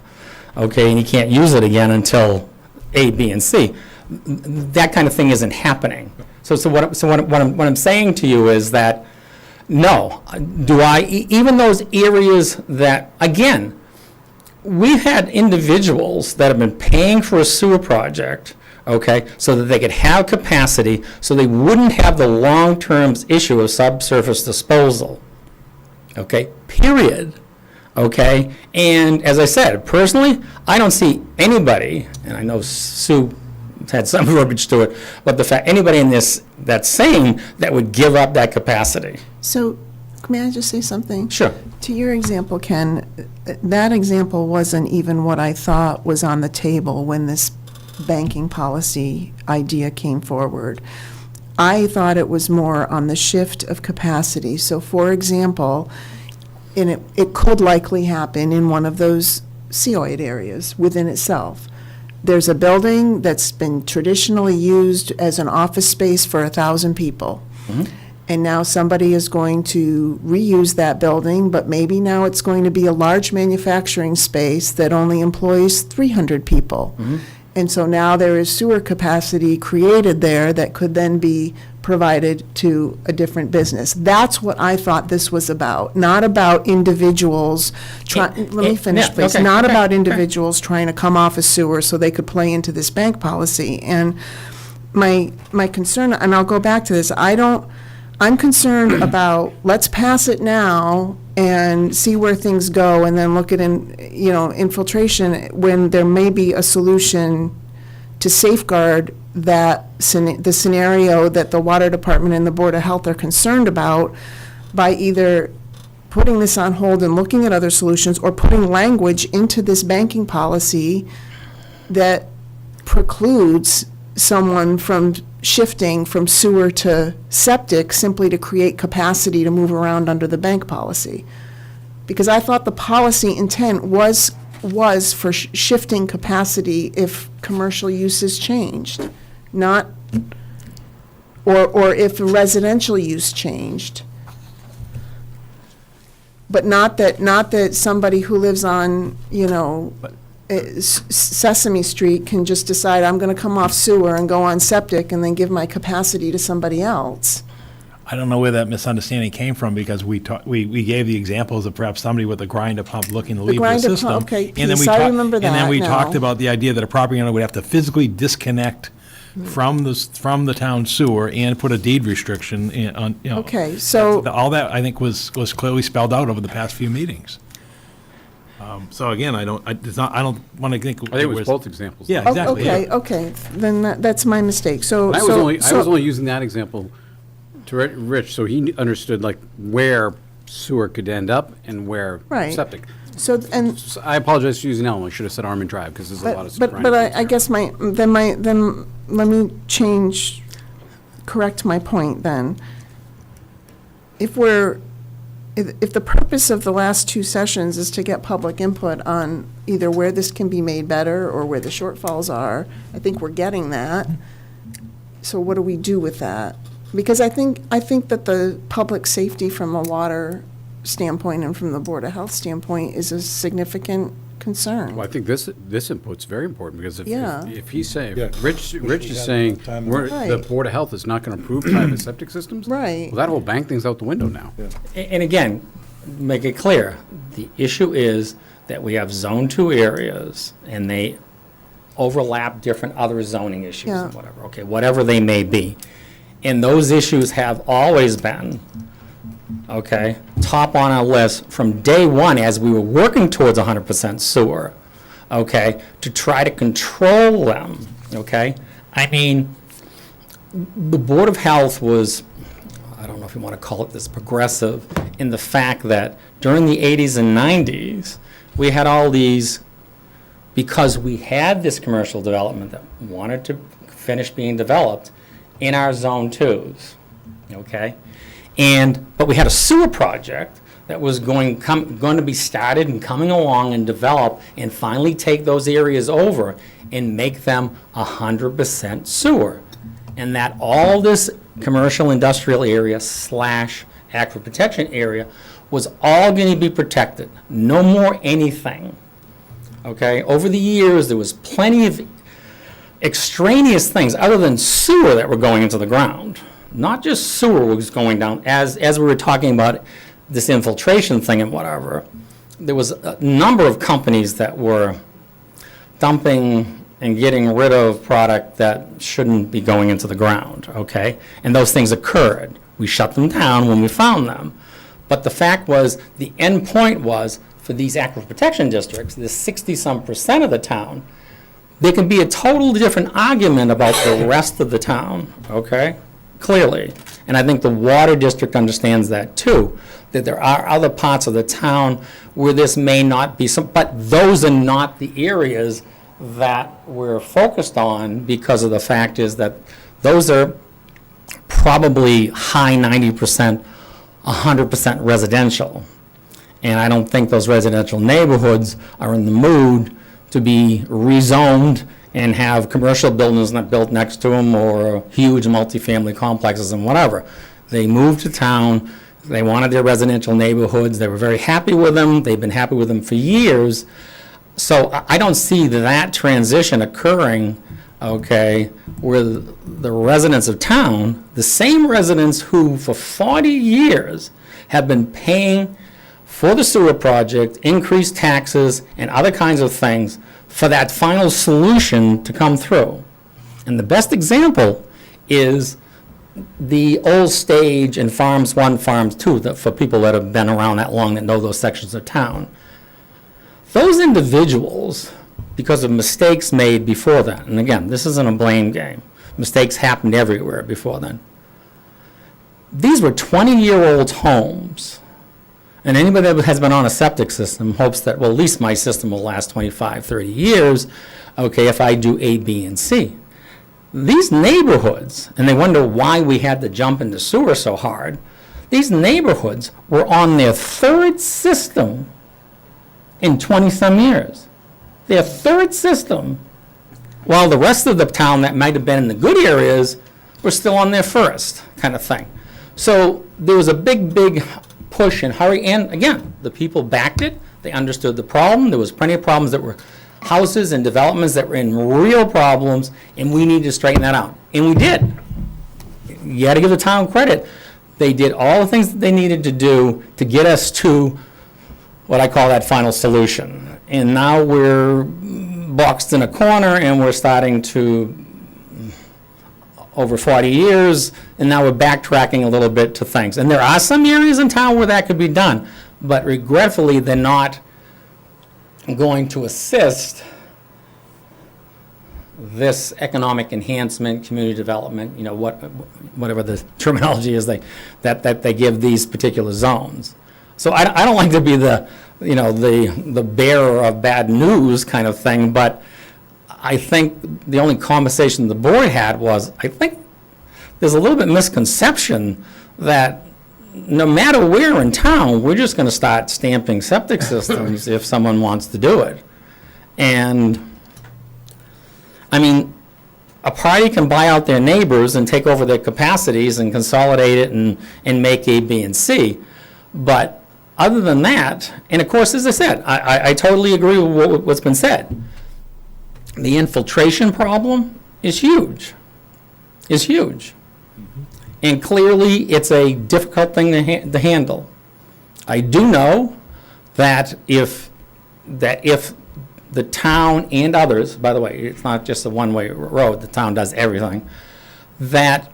okay, and he can't use it again until A, B, and C. That kind of thing isn't happening. So what I'm saying to you is that, no, even those areas that, again, we've had individuals that have been paying for a sewer project, okay, so that they could have capacity, so they wouldn't have the long-term issue of subsurface disposal, okay, period, okay? And as I said, personally, I don't see anybody, and I know Sue had some verbiage to it, but the fact, anybody in this that's saying that would give up that capacity. So, may I just say something? Sure. To your example, Ken, that example wasn't even what I thought was on the table when this banking policy idea came forward. I thought it was more on the shift of capacity. So, for example, it could likely happen in one of those COID areas within itself. There's a building that's been traditionally used as an office space for 1,000 people. Mm-hmm. And now somebody is going to reuse that building, but maybe now it's going to be a large manufacturing space that only employs 300 people. Mm-hmm. And so now there is sewer capacity created there that could then be provided to a different business. That's what I thought this was about, not about individuals let me finish, yeah, please. okay, Not okay, about okay. individuals trying to come off a sewer so they could play into this bank policy. And my concern, and I'll go back to this, I'm concerned about, let's pass it now and see where things go, and then look at, infiltration, when there may be a solution to safeguard that, the scenario that the Water Department and the Board of Health are concerned about, by either putting this on hold and looking at other solutions, or putting language into this banking policy that precludes someone from shifting from sewer to septic simply to create capacity to move around under the bank policy. Because I thought the policy intent was for shifting capacity if commercial uses changed, not, or if residential use changed. But not that somebody who lives on, Sesame Street can just decide, I'm going to come off sewer and go on septic and then give my capacity to somebody else. I don't know where that misunderstanding came from, because we gave the examples of perhaps somebody with a grinder pump looking to leave the grinder system. pump, okay, And then piece, we I talk- remember And then that we now. talked about the idea that a property owner would have to physically disconnect from the town sewer and put a deed restriction on, Okay, so, all that, I think, was clearly spelled out over the past few meetings. So again, I don't want to think. I think it was both examples. Yeah, exactly. okay, then that's my mistake. So, I was only using that example to Rich, so he understood like where sewer could end up and where Right. septic. So, and, So I apologize for using Elm. I should have said Armand Drive, because there's a lot of. but grinding I there. guess then let me correct my point then. If the purpose of the last two sessions is to get public input on either where this can be made better or where the shortfalls are, I think we're getting that. So what do we do with that? Because I think that the public safety from a water standpoint and from the Board of Health standpoint is a significant concern. Well, I think this input's very important, because Yeah. if he's saying, Yeah. Rich We is should have saying, time. the Right. Board of Health is not going to approve private septic systems. Right. Well, that whole bank thing's out the window now. And again, make it clear, the issue is that we have Zone 2 areas, and they overlap different other zoning issues Yeah. and whatever, okay, whatever they may be. And those issues have always been, okay, top on our list from day one as we were working towards 100% sewer, okay, to try to control them, okay? I mean, the Board of Health was, I don't know if you want to call it this, progressive, in the fact that during the 80s and 90s, we had all these, because we had this commercial development that wanted to finish being developed in our Zone 2s, okay? But we had a sewer project that was going to be started and coming along and develop and finally take those areas over and make them 100% sewer. And that all this commercial industrial area / aquifer protection area was all going to be protected, no more anything. Okay, over the years, there was plenty of extraneous things other than sewer that were going into the ground. Not just sewer was going down, as we were talking about this infiltration thing and whatever. There was a number of companies that were dumping and getting rid of product that shouldn't be going into the ground, okay? And those things occurred. We shut them down when we found them. But the fact was, the end point was, for these aquifer protection districts, the 60-some% of the town, there can be a totally different argument about the rest of the town, okay? Clearly. And I think the water district understands that too, that there are other parts of the town where this may not be some, but those are not the areas that we're focused on, because of the fact is that those are probably high 90%, 100% residential. And I don't think those residential neighborhoods are in the mood to be rezoned and have commercial buildings not built next to them, or huge multifamily complexes and whatever. They moved to town, they wanted their residential neighborhoods, they were very happy with them, they've been happy with them for years. So I don't see that transition occurring, okay, where the residents of town, the same residents who for 40 years have been paying for the sewer project, increased taxes, and other kinds of things, for that final solution to come through. And the best example is the old stage in Farms 1, Farms 2, for people that have been around that long that know those sections of town. Those individuals, because of mistakes made before then, and again, this isn't a blame game, mistakes happened everywhere before then. These were 20-year-old homes. And anybody that has been on a septic system hopes that, well, at least my system will last 25, 30 years, okay, if I do A, B, and C. These neighborhoods, and they wonder why we had to jump into sewer so hard, these neighborhoods were on their third system in 20-some years. Their third system, while the rest of the town that might have been in the good areas were still on their first, kind of thing. So there was a big push and hurry, and again, the people backed it, they understood the problem, there was plenty of problems that were houses and developments that were in real problems, and we needed to straighten that out. And we did. You got to give the town credit. They did all the things that they needed to do to get us to what I call that final solution. And now we're boxed in a corner, and we're starting to, over 40 years, and now we're backtracking a little bit to things. And there are some areas in town where that could be done, but regretfully, they're not going to assist this economic enhancement, community development, you know, whatever the terminology is that they give these particular zones. So I don't like to be the, you know, the bearer of bad news kind of thing, but I think the only conversation the board had was, I think there's a little bit misconception that no matter where in town, we're just going to start stamping septic systems if someone wants to do it. And, I mean, a party can buy out their neighbors and take over their capacities and consolidate it and make A, B, and C. But other than that, and of course, as I said, I totally agree with what's been said. The infiltration problem is huge, And clearly, it's a difficult thing to handle. I do know that if the town and others, by the way, it's not just a one-way road, the town does everything, that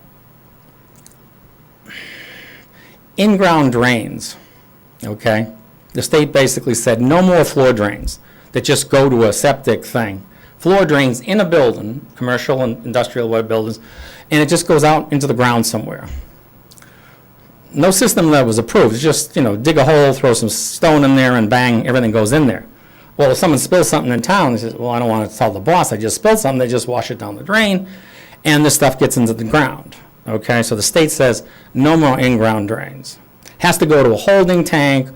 in-ground drains, okay? The state basically said no more floor drains that just go to a septic thing. Floor drains in a building, commercial and industrial web buildings, and it just goes out into the ground somewhere. No system that was approved. It's just, you know, dig a hole, throw some stone in there, and bang, everything goes in there. Well, if someone spills something in town, they say, well, I don't want to tell the boss I just spilled something, they just wash it down the drain, and this stuff gets into the ground. Okay, so the state says no more in-ground drains. Has to go to a holding tank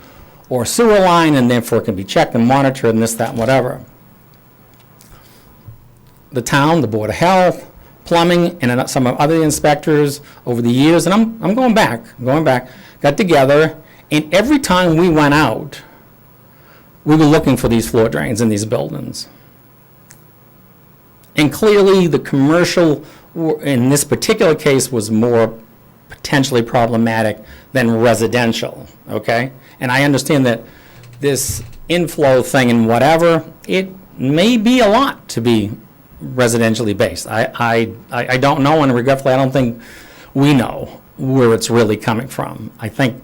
or sewer line, and therefore it can be checked and monitored and this, that, and whatever. The town, the Board of Health, plumbing, and some other inspectors over the years, and I'm going back, got together, and every time we went out, we were looking for these floor drains in these buildings. And clearly, the commercial, in this particular case, was more potentially problematic than residential, okay? And I understand that this inflow thing and whatever, it may be a lot to be residentially based. I don't know, and regretfully, I don't think we know where it's really coming from. I think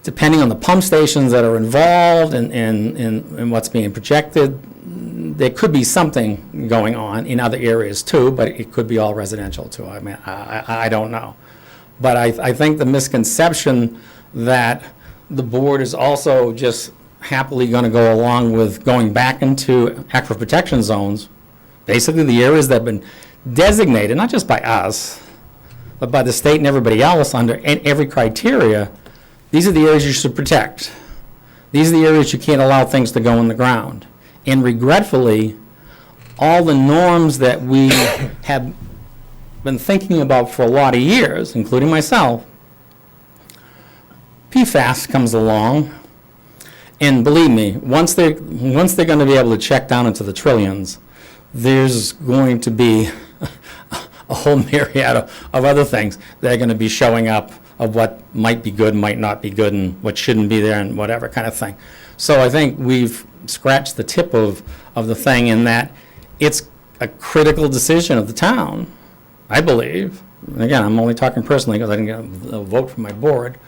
depending on the pump stations that are involved and what's being projected, there could be something going on in other areas too, but it could be all residential too. I mean, I don't know. But I think the misconception that the board is also just happily going to go along with going back into aquifer protection zones, basically the areas that have been designated, not just by us, but by the state and everybody else under every criteria, these are the areas you should protect. These are the areas you can't allow things to go in the ground. And regretfully, all the norms that we have been thinking about for a lot of years, including myself, PFAS comes along, and believe me, once they're going to be able to check down into the trillions, there's going to be a whole myriad of other things that are going to be showing up of what might be good, might not be good, and what shouldn't be there, and whatever kind of thing. So I think we've scratched the tip of the thing in that it's a critical decision of the town, I believe. And again, I'm only talking personally because I didn't get a vote from my board,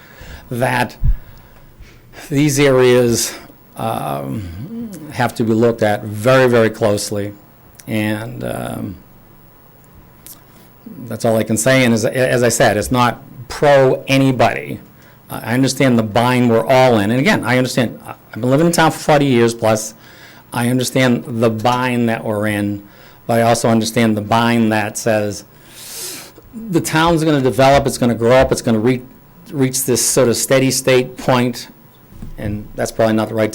that these areas have to be looked at very, very closely. And that's all I can say. And as I said, it's not pro anybody. I understand the bind we're all in. And again, I understand, I've been living in town for 40 years plus. I understand the bind that we're in, but I also understand the bind that says the town's going to develop, it's going to grow up, it's going to reach this sort of steady state point, and that's probably not the right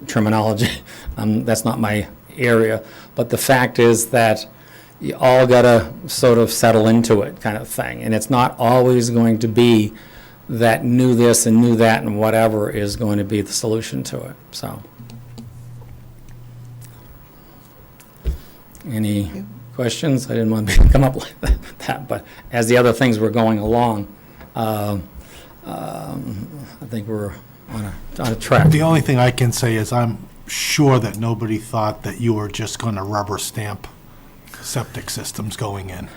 terminology. That's not my area. But the fact is that you all got to sort of settle into it kind of thing. And it's not always going to be that knew this and knew that and whatever is going to be the solution to it. So, any questions? I didn't want to come up like that, but as the other things were going along, I think we're on a track. The only thing I can say is I'm sure that nobody thought that you were just going to rubber stamp septic systems going in.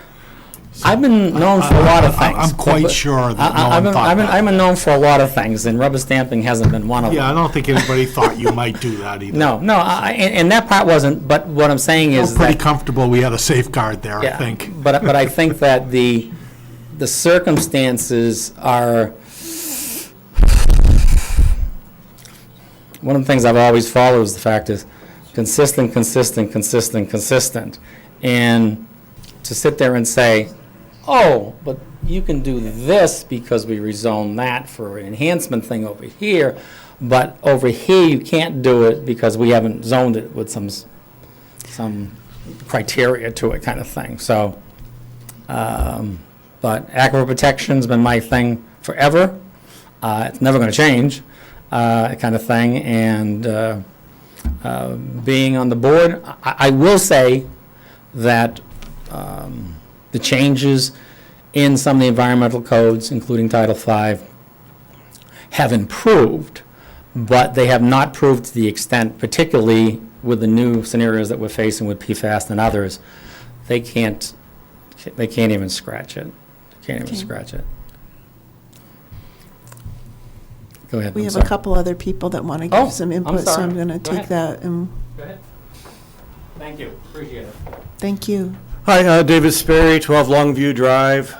So I've been known for a lot of things. I'm quite sure that no one thought that. I've been known for a lot of things, and rubber stamping hasn't been one of them. Yeah, I don't think anybody thought you might do that either. No, and that part wasn't, but what I'm saying is I'm pretty comfortable we had a safeguard there, I think. But I think that the circumstances are, one of the things I've always followed is the fact is consistent. And to sit there and say, oh, but you can do this because we rezoned that for an enhancement thing over here, but over here you can't do it because we haven't zoned it with some criteria to it kind of thing. So, but aquifer protection's been my thing forever. It's never going to change, kind of thing. And being on the board, I will say that the changes in some of the environmental codes, including Title V, have improved, but they have not improved to the extent, particularly with the new scenarios that we're facing with PFAS and others. They can't even scratch it. Go ahead. We have a couple other people that want to give some input, so I'm going to take that. Go ahead. Thank you. Appreciate it. Thank you. Hi, David Sperry, 12 Longview Drive.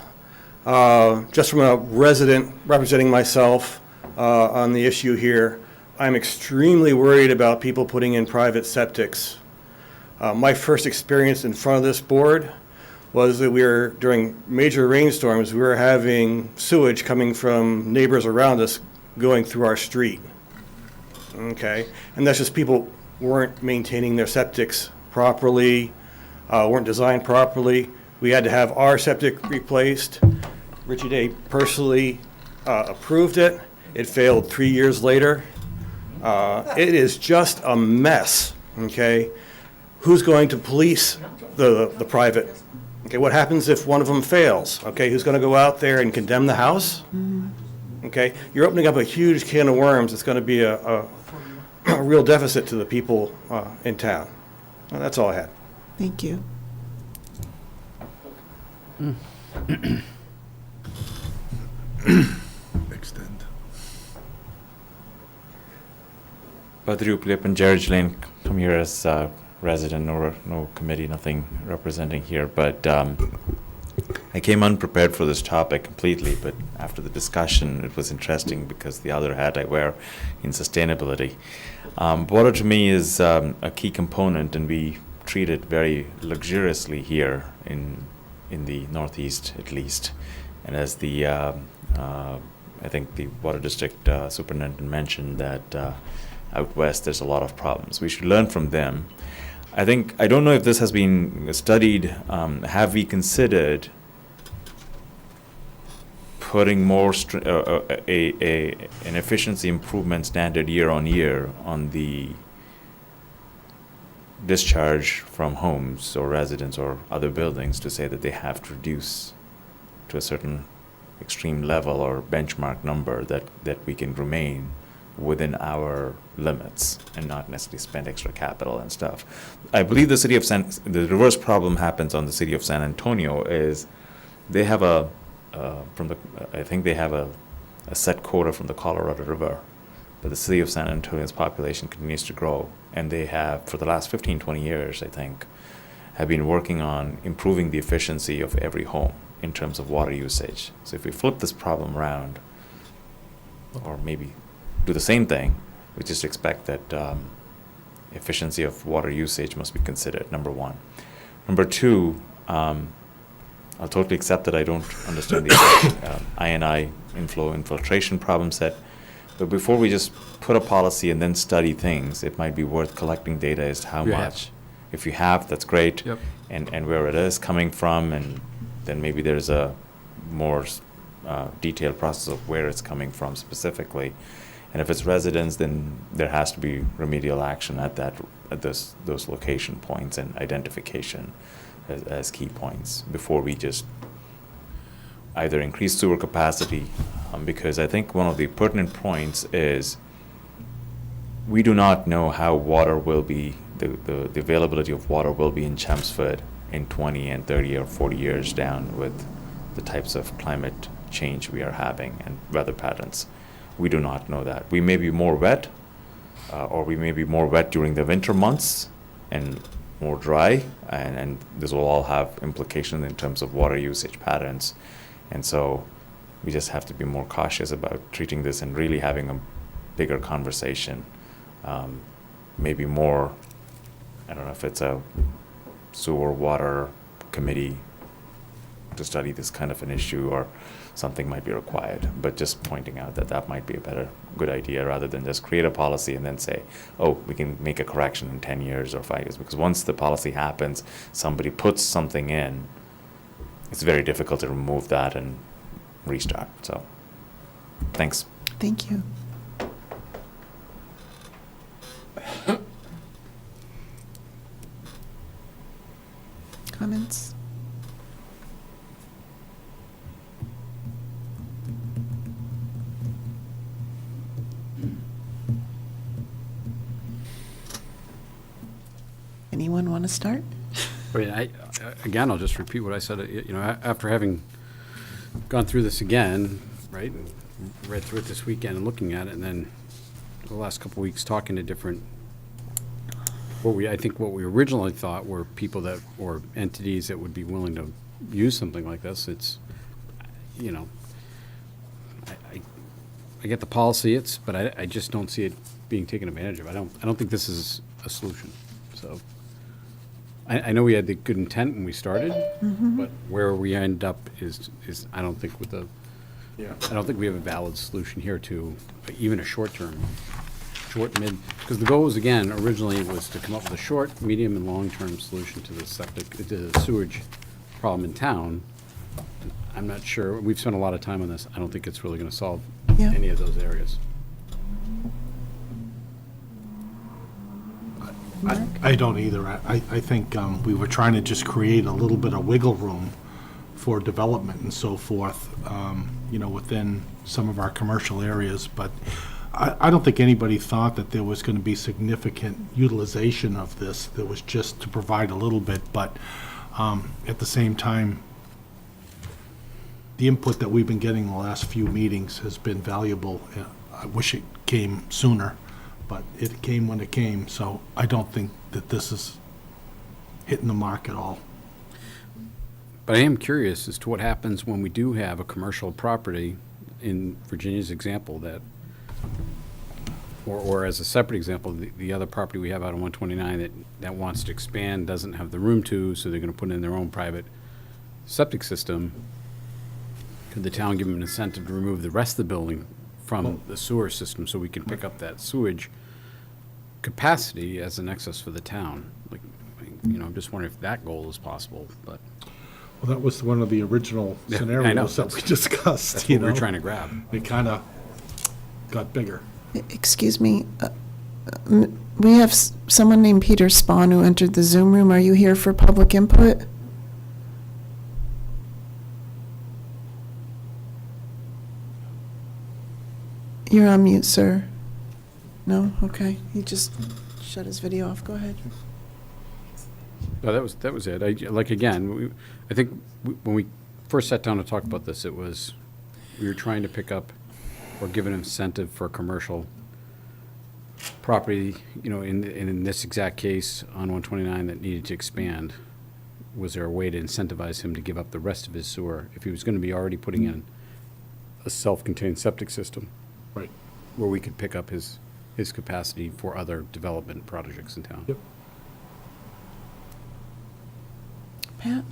Just from a resident representing myself on the issue here, I'm extremely worried about people putting in private septics. My first experience in front of this board was that during major rainstorms, we were having sewage coming from neighbors around us going through our street. Okay, and that's just people weren't maintaining their septics properly, weren't designed properly. We had to have our septic replaced. Richie Day personally approved it. It failed 3 years later. It is just a mess, okay? who's going to police the private? Okay, what happens if one of them fails? Okay, who's going to go out there and condemn the house? Okay, you're opening up a huge can of worms. It's going to be a real deficit to the people in town. Well, that's all I had. Thank you. Extend. Badru Plip and Jared Lane come here as resident, no committee, nothing representing here, but I came unprepared for this topic completely, but after the discussion, it was interesting because the other hat I wear in sustainability. Water to me is a key component, and we treat it very luxuriously here in the Northeast, at least. And as the I think the Water District Superintendent mentioned that out west there's a lot of problems. We should learn from them. I don't know if this has been studied. Have we considered putting more an efficiency improvement standard year on year on the discharge from homes or residents or other buildings to say that they have to reduce to a certain extreme level or benchmark number that we can remain within our limits and not necessarily spend extra capital and stuff. I believe the reverse problem happens on the city of San Antonio is they have a set quota from the Colorado River, but the city of San Antonio's population continues to grow, and they have, for the last 15, 20 years, I think, have been working on improving the efficiency of every home in terms of water usage. So if we flip this problem around, or maybe do the same thing, we just expect that efficiency of water usage must be considered, number one. Number two, I'll totally accept that I don't understand the I&I infiltration problem set, but before we just put a policy and then study things, it might be worth collecting data as to how much. If you have, that's great, and where it is coming from, and then maybe there's a more detailed process of where it's coming from specifically. And if it's residents, then there has to be remedial action at those location points and identification as key points before we just either increase sewer capacity, because I think one of the pertinent points is we do not know how water will be, the availability of water will be in Chelmsford in 20 and 30 or 40 years down with the types of climate change we are having and weather patterns. We do not know that. We may be more wet, or we may be more wet during the winter months and more dry, and this will all have implications in terms of water usage patterns. And so we just have to be more cautious about treating this and really having a bigger conversation. Maybe more, I don't know if it's a sewer water committee to study this kind of an issue, or something might be required, but just pointing out that might be a good idea rather than just create a policy and then say, oh, we can make a correction in 10 years or 5 years, because once the policy happens, somebody puts something in, it's very difficult to remove that and restart. So, thanks. Thank you. Comments? Anyone want to start? Again, I'll just repeat what I said. After having gone through this again, right, and read through it this weekend and looking at it, and then the last couple of weeks talking to different, what we originally thought were people or entities that would be willing to use something like this. It's, I get the policy, but I just don't see it being taken advantage of. I don't think this is a solution. So. I know we had the good intent when we started, but where we end up is I don't think I don't think we have a valid solution here to even a short mid, because the goal was, again, originally was to come up with a short, medium, and long-term solution to the sewage problem in town. I'm not sure, we've spent a lot of time on this. I don't think it's really going to solve any of those areas. I don't either. I think we were trying to just create a little bit of wiggle room for development and so forth, within some of our commercial areas. But I don't think anybody thought that there was going to be significant utilization of this. That was just to provide a little bit. But at the same time, the input that we've been getting the last few meetings has been valuable. I wish it came sooner, but it came when it came. So I don't think that this is hitting the mark at all. But I am curious as to what happens when we do have a commercial property, in Virginia's example, or as a separate example, the other property we have out on 129 that wants to expand, doesn't have the room to, so they're going to put in their own private septic system. Could the town give them an incentive to remove the rest of the building from the sewer system so we can pick up that sewage capacity as an excess for the town? I'm just wondering if that goal is possible, but. Well, that was one of the original Yeah, I know. scenarios that we discussed. That's what we were trying to grab. It kind of got bigger. Excuse me, we have someone named Peter Spahn who entered the Zoom room. Are you here for public input? You're on mute, sir. No? Okay. He just shut his video off. Go ahead. No, that was it. I think when we first sat down to talk about this, we were trying to pick up or give an incentive for commercial property, in this exact case on 129 that needed to expand. Was there a way to incentivize him to give up the rest of his sewer if he was going to be already putting in a self-contained septic system? Right. Where we could pick up his capacity for other development projects in town. Yep. Pat?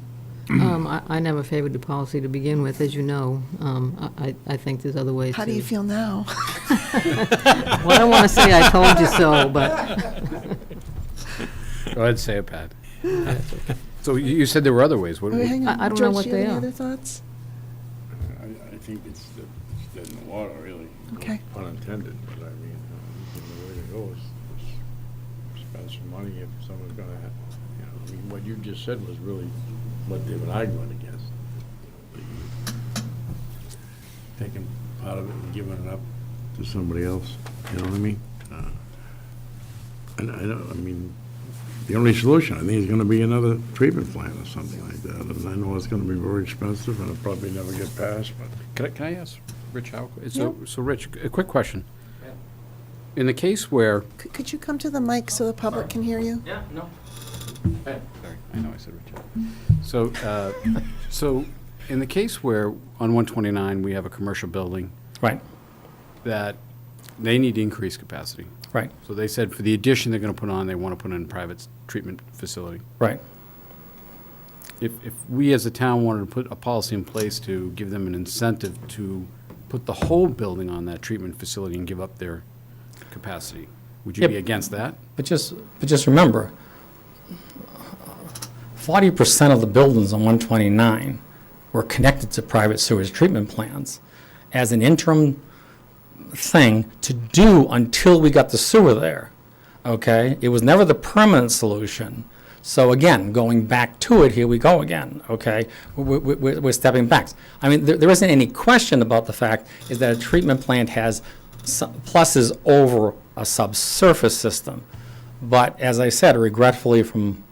I never favored the policy to begin with, as you know. I think there's other ways to. How do you feel now? Well, I don't want to say I told you so, but. Go ahead, say it, Pat. So you said there were other ways. What, Wait, hang on. I don't know George, what do you they have are. any other thoughts? I think it's dead in the water, really. Okay. Pun intended, but I mean, the way to go is spend some money if someone's gonna have, I mean, what you just said was really what they were arguing against. Taking part of it and giving it up to somebody else, you know what I mean? And I mean, the only solution, I think, is gonna be another treatment plant or something like that. And I know it's gonna be very expensive and it'll probably never get passed, but. can I ask Rich how? So Rich, a quick question. In the case where. Could you come to the mic so the public can hear you? Yeah, no. Sorry, I know I said Rich. So in the case where on 129 we have a commercial building. Right. That they need to increase capacity. Right. So they said for the addition they're going to put on, they want to put in a private treatment facility. Right. If we as a town wanted to put a policy in place to give them an incentive to put the whole building on that treatment facility and give up their capacity, would you be against that? But just remember, 40% of the buildings on 129 were connected to private sewage treatment plants as an interim thing to do until we got the sewer there, okay? It was never the permanent solution. So again, going back to it, here we go again, okay? We're stepping back. I mean, there isn't any question about the fact is that a treatment plant has pluses over a subsurface system. But as I said, regretfully, from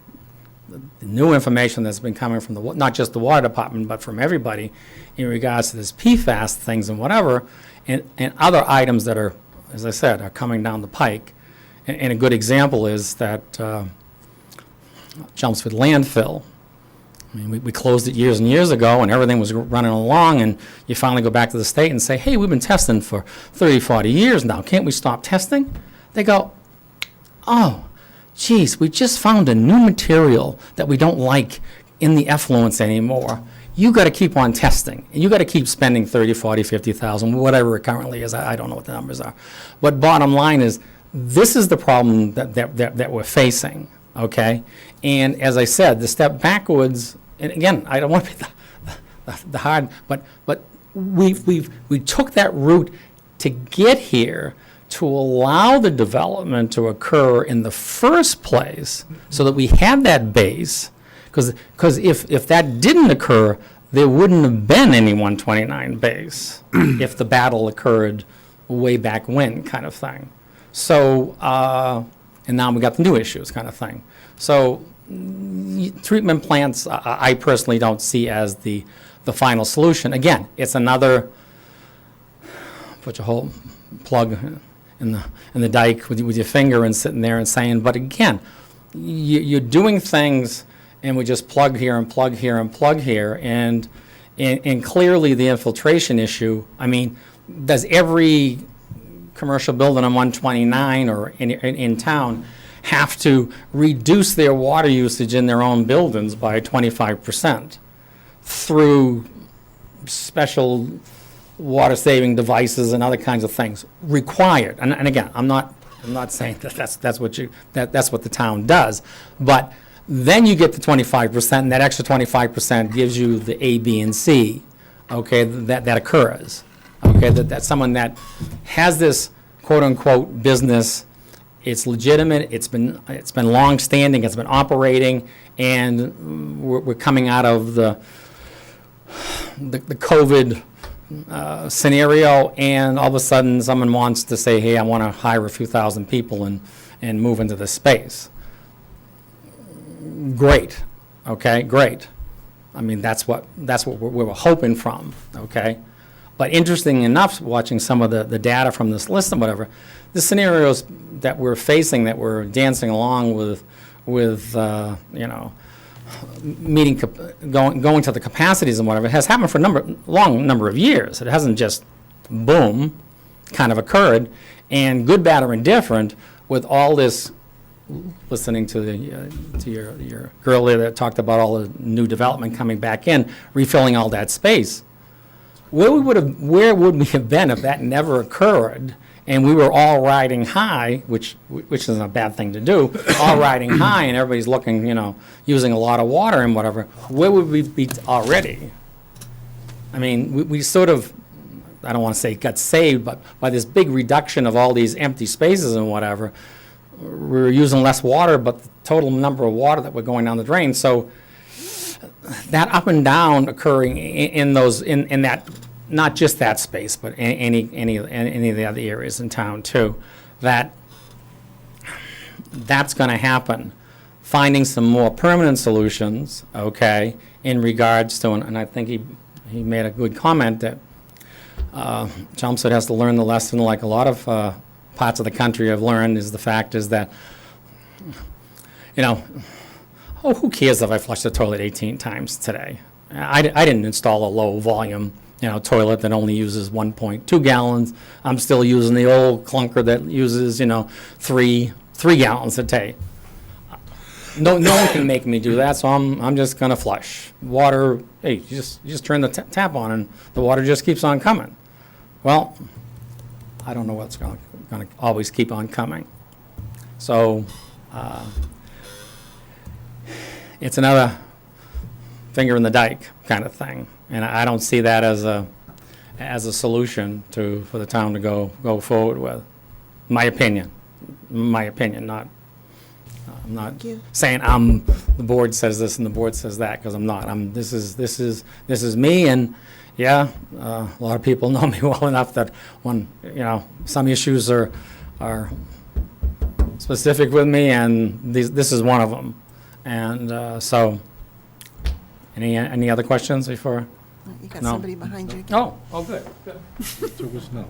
the new information that's been coming from not just the water department, but from everybody in regards to this PFAS things and whatever, and other items that are, as I said, are coming down the pike. And a good example is that Chelmsford landfill. I mean, we closed it years and years ago, and everything was running along, and you finally go back to the state and say, hey, we've been testing for 30, 40 years now. Can't we stop testing? They go, oh, geez, we just found a new material that we don't like in the effluents anymore. You got to keep on testing, and you got to keep spending 30, 40, 50,000, whatever it currently is. I don't know what the numbers are. But bottom line is, this is the problem that we're facing, okay? And as I said, the step backwards, and again, I don't want to be the hard, but we took that route to get here to allow the development to occur in the first place so that we had that base. Because if that didn't occur, there wouldn't have been any 129 base if the battle occurred way back when, kind of thing. So, and now we got the new issues, kind of thing. So, treatment plants, I personally don't see as the final solution. Again, it's another, put your whole plug in the dike with your finger and sitting there and saying, but again, you're doing things and we just plug here and plug here and plug here, and clearly the infiltration issue, I mean, does every commercial building on 129 or in town have to reduce their water usage in their own buildings by 25% through special water-saving devices and other kinds of things required? And again, I'm not saying that's what the town does, but then you get the 25%, and that extra 25% gives you the A, B, and C, okay, that occurs. Okay, that's someone that has this quote-unquote business. It's legitimate. It's been long-standing. It's been operating, and we're coming out of the COVID scenario, and all of a sudden someone wants to say, hey, I want to hire a few thousand people and move into this space. Great, okay, great. I mean, that's what we were hoping from, okay? But interesting enough, watching some of the data from this list and whatever, the scenarios that we're facing, that we're dancing along with going to the capacities and whatever, has happened for a long number of years. It hasn't just, boom, kind of occurred. And good, bad, or indifferent, with all this, listening to your girl there that talked about all the new development coming back in, refilling all that space. Where would we have been if that never occurred, and we were all riding high, which isn't a bad thing to do, all riding high, and everybody's looking, using a lot of water and whatever? Where would we be already? I mean, we sort of, I don't want to say got saved, but by this big reduction of all these empty spaces and whatever, we're using less water, but the total number of water that we're going down the drain. So that up and down occurring in that, not just that space, but any of the other areas in town too, that's going to happen. Finding some more permanent solutions, okay, in regards to, and I think he made a good comment that Chelmsford has to learn the lesson, like a lot of parts of the country have learned, is the fact is that, who cares if I flush the toilet 18 times today? I didn't install a low volume, toilet that only uses 1.2 gallons. I'm still using the old clunker that uses, 3 gallons a day. No one can make me do that, so I'm just gonna flush. Water, hey, you just turn the tap on and the water just keeps on coming. Well, I don't know what's gonna always keep on coming. So, it's another finger in the dike kind of thing, and I don't see that as a solution for the town to go forward with. My opinion, not. I'm not saying the board says this and the board says that, because I'm not. This is me, and yeah, a lot of people know me well enough that when some issues are specific with me, and this is one of them. And so, any other questions before? You got No. somebody behind you. Oh, good. So it was no.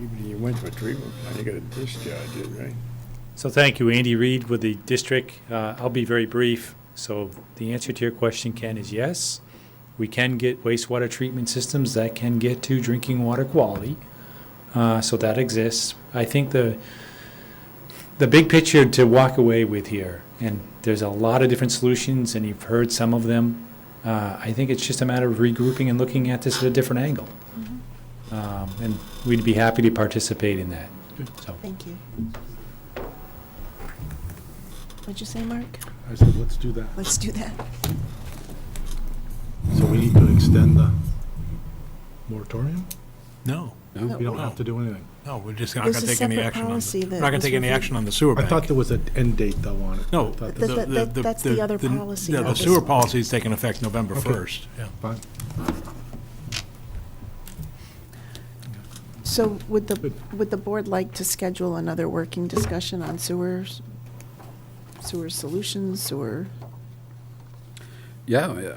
Even you went to a treatment plant, you got to discharge it, right? So thank you, Andy Reid with the district. I'll be very brief. So the answer to your question, Ken, is yes. We can get wastewater treatment systems that can get to drinking water quality. So that exists. I think the big picture to walk away with here, and there's a lot of different solutions, and you've heard some of them. I think it's just a matter of regrouping and looking at this at a different angle. And we'd be happy to participate in that. So. Thank you. What'd you say, Mark? I said, let's do that. Let's do that. So we need to extend the moratorium? No. No? We don't have to do anything. No, we're just not There's going a to take any separate action on, policy we're that not going was to take any reviewed. action on the sewer I bank. thought there was an end date though on it. No. I thought That's the other policy. The that was- sewer policy is taking effect November Okay. 1st, yeah. Fine. So would the board like to schedule another working discussion on sewer solutions, sewer? Yeah,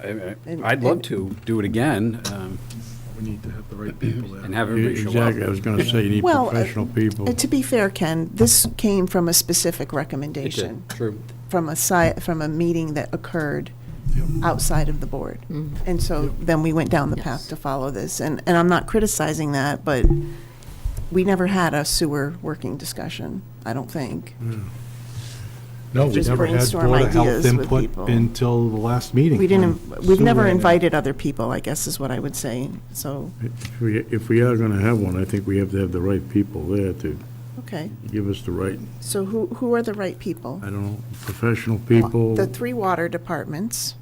I'd love to do it again, We need to have the right people there. and have everybody show up. Exactly, I was gonna say, you need Well, professional people. To be fair, Ken, this came from a specific recommendation. True. From a meeting that occurred outside of the board. Mhm. And so then we went down the path Yes. to follow this. And I'm not criticizing that, but we never had a sewer working discussion, I don't think. No, we Just never had brainstorm Board of Health ideas with input people. until the last meeting. We didn't, when we've Sue never ran it. invited other people, I guess is what I would say, so, If we are gonna have one, I think we have to have the right people there to okay. give us the right, So who are the right people? I don't know, professional people. The three water departments,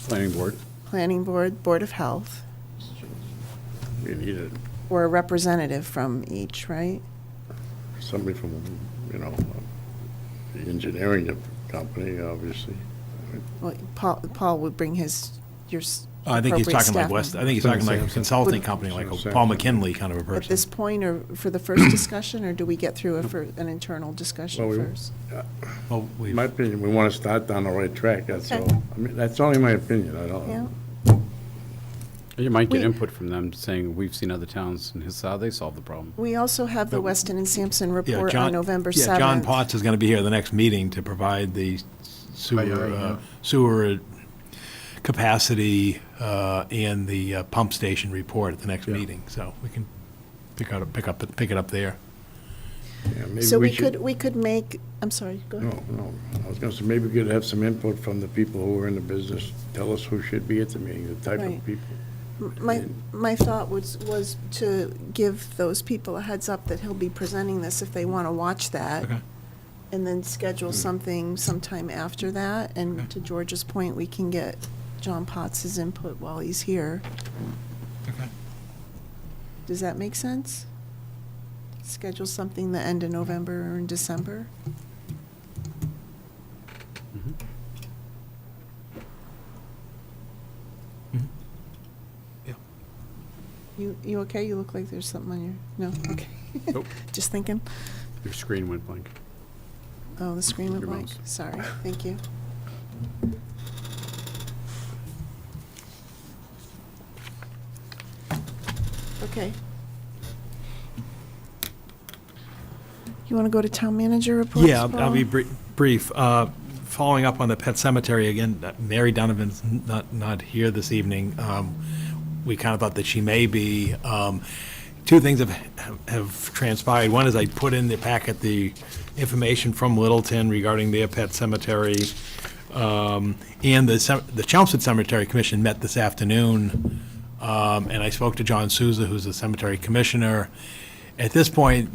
Planning board. Planning Board, Board of Health, We need or a representative from each, right? somebody from, the engineering company, obviously. Well, Paul would bring your I think he's appropriate talking like staff West, I member. think he's talking like a Sampson. consulting Would- company, like a Sampson. Paul McKinley kind of a At person. this point, or for the first discussion, or do we get through an internal discussion Well, first? Well, we- In my opinion, we want to start down the right track, that's Okay. all. I mean, that's only my opinion, I don't. Yeah, You might get We- input from them saying, we've seen other towns and here's how they solve the problem. we also have the Weston and Sampson Yeah, report John- on November Yeah, 7th. John Potts is going to be here at the next meeting to provide the yeah. sewer capacity and the pump station report at the next meeting, so we can pick it up there. Yeah, maybe So we should- could make, I'm sorry, go ahead. No, I was going to say, maybe we could have some input from the people who are in the business, tell us who should be at the meeting, the type Right. of people. My thought was to give those people a heads up that he'll be presenting this if they want to watch that. Okay. And then schedule Hmm. something sometime after that. And to George's point, we can get John Potts's input while he's here. Okay. Does that make sense? Schedule something the end of November or in December? Yeah. You okay? You look like there's something on your, no? Okay. Nope. Just thinking. Your screen went blank. Oh, the screen went Your blank. mouse. Sorry, thank you. Okay. You want to go to town manager reports? Yeah, I'll Paul? be brief. Following up on the pet cemetery, again, Mary Donovan's not here this evening. We kind of thought that she may be. Two things have transpired. One is I put in the packet the information from Littleton regarding their pet cemetery. And the Chelmsford Cemetery Commission met this afternoon, and I spoke to John Souza, who's the cemetery commissioner. At this point,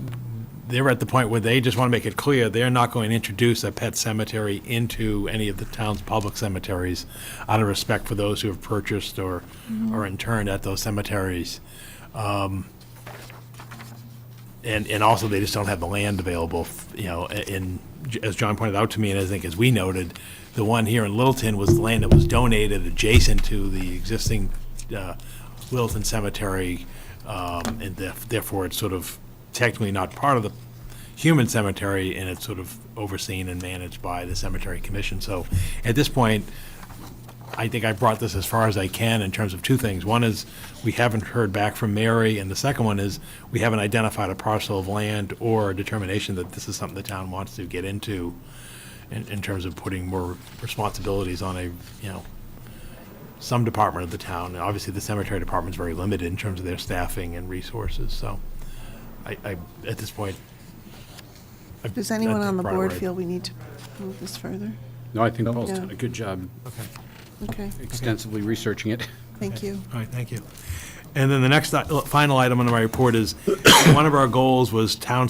they're at the point where they just want to make it clear they're not going to introduce a pet cemetery into any of the town's public cemeteries out of respect for those who have purchased or are interned at those cemeteries. And also, they just don't have the land available, and as John pointed out to me, and I think as we noted, the one here in Littleton was the land that was donated adjacent to the existing Littleton Cemetery, and therefore it's sort of technically not part of the human cemetery, and it's sort of overseen and managed by the cemetery commission. So at this point, I think I brought this as far as I can in terms of two things. One is we haven't heard back from Mary, and the second one is we haven't identified a parcel of land or a determination that this is something the town wants to get into in terms of putting more responsibilities on some department of the town. And obviously, the cemetery department's very limited in terms of their staffing and resources. So I at this point, Does anyone on the brought it board right. feel we need to move this further? No, I think Paul's Yeah. done a good job Okay, extensively researching it. thank you. All right, thank you. And then the next final item on my report is, one of our goals was town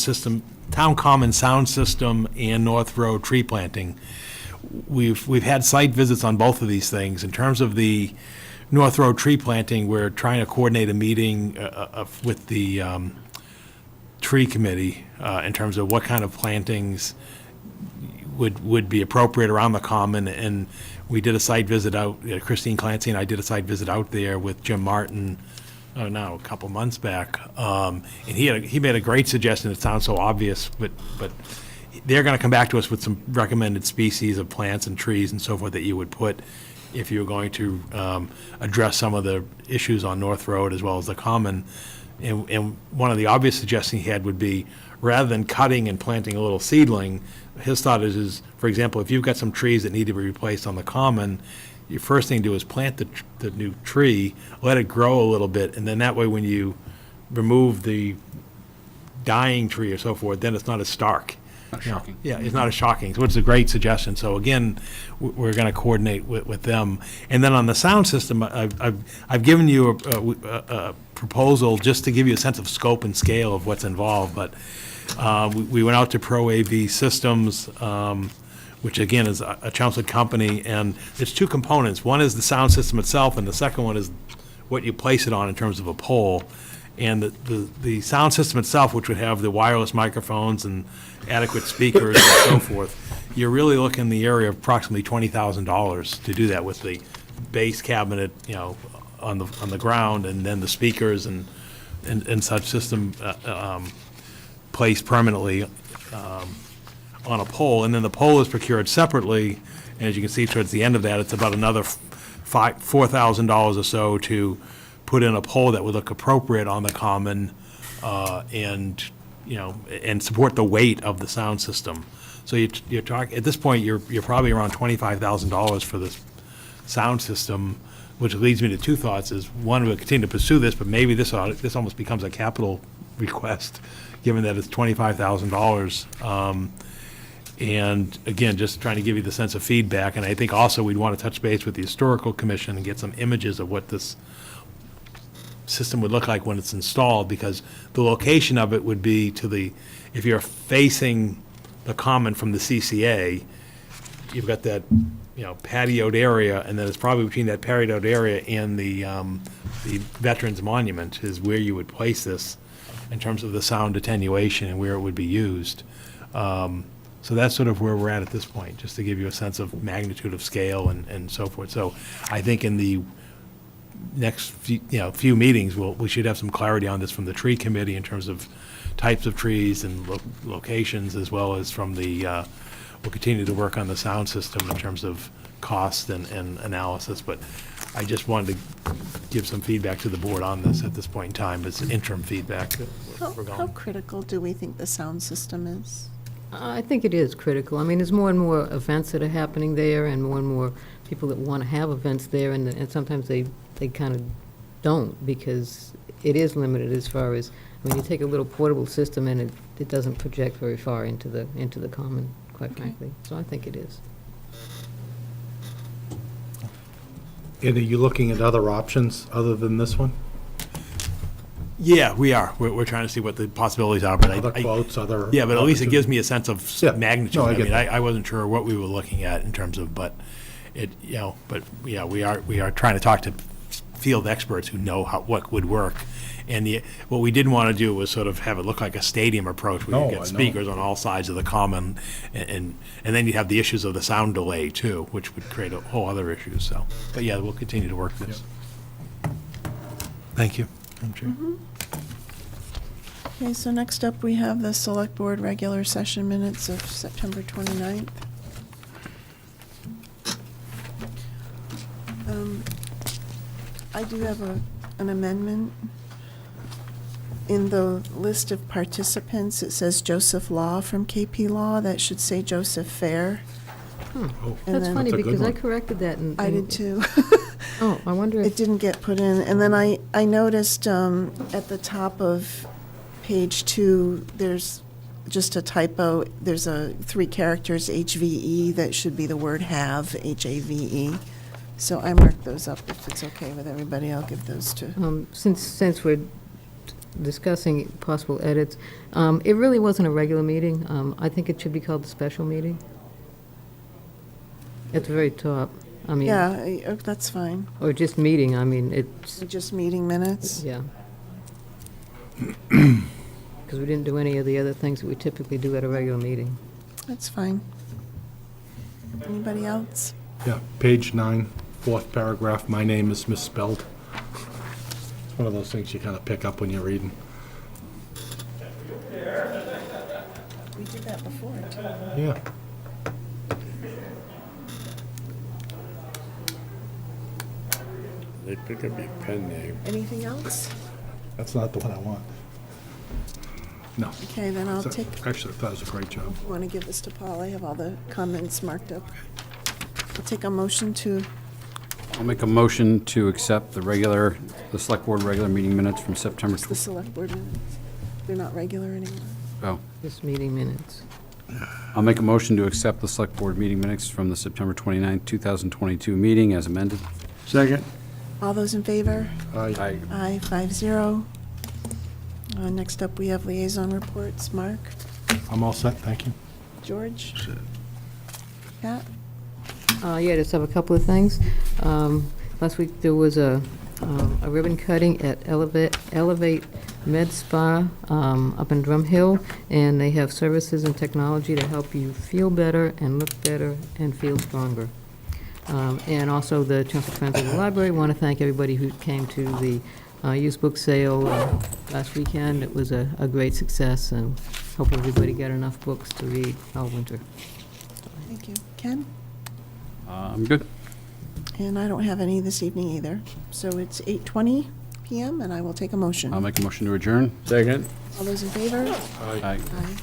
common sound system and North Road tree planting. We've had site visits on both of these things. In terms of the North Road tree planting, we're trying to coordinate a meeting with the tree committee in terms of what kind of plantings would be appropriate around the common. And we did a site visit out, Christine Clancy and I did a site visit out there with Jim Martin, a couple months back. And he made a great suggestion. It sounds so obvious, but they're going to come back to us with some recommended species of plants and trees and so forth that you would put if you were going to address some of the issues on North Road as well as the common. And one of the obvious suggestions he had would be, rather than cutting and planting a little seedling, his thought is, for example, if you've got some trees that need to be replaced on the common, your first thing to do is plant the new tree, let it grow a little bit, and then that way when you remove the dying tree or so forth, then it's not as stark. Not shocking. Yeah, it's not as shocking. So it's a great suggestion. So again, we're going to coordinate with them. And then on the sound system, I've given you a proposal just to give you a sense of scope and scale of what's involved. But we went out to Pro AV Systems, which again is a Chelmsford company, and there's two components. One is the sound system itself, and the second one is what you place it on in terms of a pole. And the sound system itself, which would have the wireless microphones and adequate speakers and so forth, you're really looking in the area of approximately $20,000 to do that with the base cabinet, on the ground, and then the speakers and such system placed permanently on a pole. And then the pole is procured separately, and as you can see towards the end of that, it's about another $4,000 or so to put in a pole that would look appropriate on the common, and support the weight of the sound system. So you're talking at this point, you're probably around $25,000 for this sound system, which leads me to two thoughts. Is one, we'll continue to pursue this, but maybe this almost becomes a capital request, given that it's $25,000. And again, just trying to give you the sense of feedback. And I think also we'd want to touch base with the Historical Commission and get some images of what this system would look like when it's installed, because the location of it would be if you're facing the common from the CCA, you've got that, patioed area, and then it's probably between that patioed area and the Veterans Monument is where you would place this in terms of the sound attenuation and where it would be used. So that's sort of where we're at this point, just to give you a sense of magnitude of scale and so forth. So I think in the next few meetings, we should have some clarity on this from the tree committee in terms of types of trees and locations, as well as from the, we'll continue to work on the sound system in terms of cost and analysis. But I just wanted to give some feedback to the board on this at this point in time. It's interim feedback that we're going. How critical do we think the sound system is? I think it is critical. I mean, there's more and more events that are happening there, and more people that want to have events there, and sometimes they kind of don't, because it is limited as far as, you take a little portable system and it doesn't project very far into the common, quite frankly. So I think it is. And are you looking at other options other than this one? Yeah, we are. We're trying to see what the possibilities are, but Other quotes, other. Yeah, but at least it gives opportunities? me a sense of Yeah. magnitude. No, I get that. I wasn't sure what we were looking at in terms of, but we are trying to talk to field experts who know what would work. And what we didn't want to do was sort of have it look like a stadium approach, where No, you I get know. speakers on all sides of the common, and then you have the issues of the sound delay too, which would create a whole other issue. So, but yeah, we'll continue to work this. Thank you, Madam Chair. Okay, so next up, we have the Select Board regular session minutes of September 29th. I do have an amendment. In the list of participants, it says Joseph Law from KP Law. That should say Joseph Fair. Oh, And That's then- funny, That's a good because I one. corrected that. I did too. Oh, I wonder It if, didn't get put in. And then I noticed at the top of page 2, there's just a typo. There's 3 characters, HVE, that should be the word have, HAVE. So I marked those up. If it's okay with everybody, I'll give those to. since we're discussing possible edits, it really wasn't a regular meeting. I think it should be called a special meeting. At the very top. I mean, Yeah, that's fine. or just meeting, I mean, it's, Just meeting minutes. yeah. Because we didn't do any of the other things that we typically do at a regular meeting. That's fine. Anybody else? Yeah, page 9, fourth paragraph, my name is misspelled. It's one of those things you kind of pick up when you're reading. We did that before, too. Yeah. They pick up your pen name. Anything else? That's not the one I want. No. Okay, then I'll take, Actually, I thought it was a great job. you want to give this to Paul? I have all the comments marked up. I'll take a motion to, I'll make a motion to accept the select board regular meeting minutes from September the select board minutes. They're not regular anymore. Just meeting minutes. I'll make a motion to accept the select board meeting minutes from the September 29th, 2022 meeting as amended. Second. All those in favor? Aye. Aye, 5-0. Next up, we have liaison reports. Mark? I'm all set, thank you. George? Pat? Yeah, just have a couple of things. Last week, there was a ribbon cutting at Elevate Med Spa up in Drum Hill, and they have services and technology to help you feel better and look better and feel stronger. And also, the Chelmsford Friends of the Library want to thank everybody who came to the used book sale last weekend. It was a great success, and hope everybody got enough books to read all winter. Thank you. Ken? I'm good. And I don't have any this evening either. So it's 8:20 PM, and I will take a motion. I'll make a motion to adjourn. Second. All those in favor? Aye. Aye.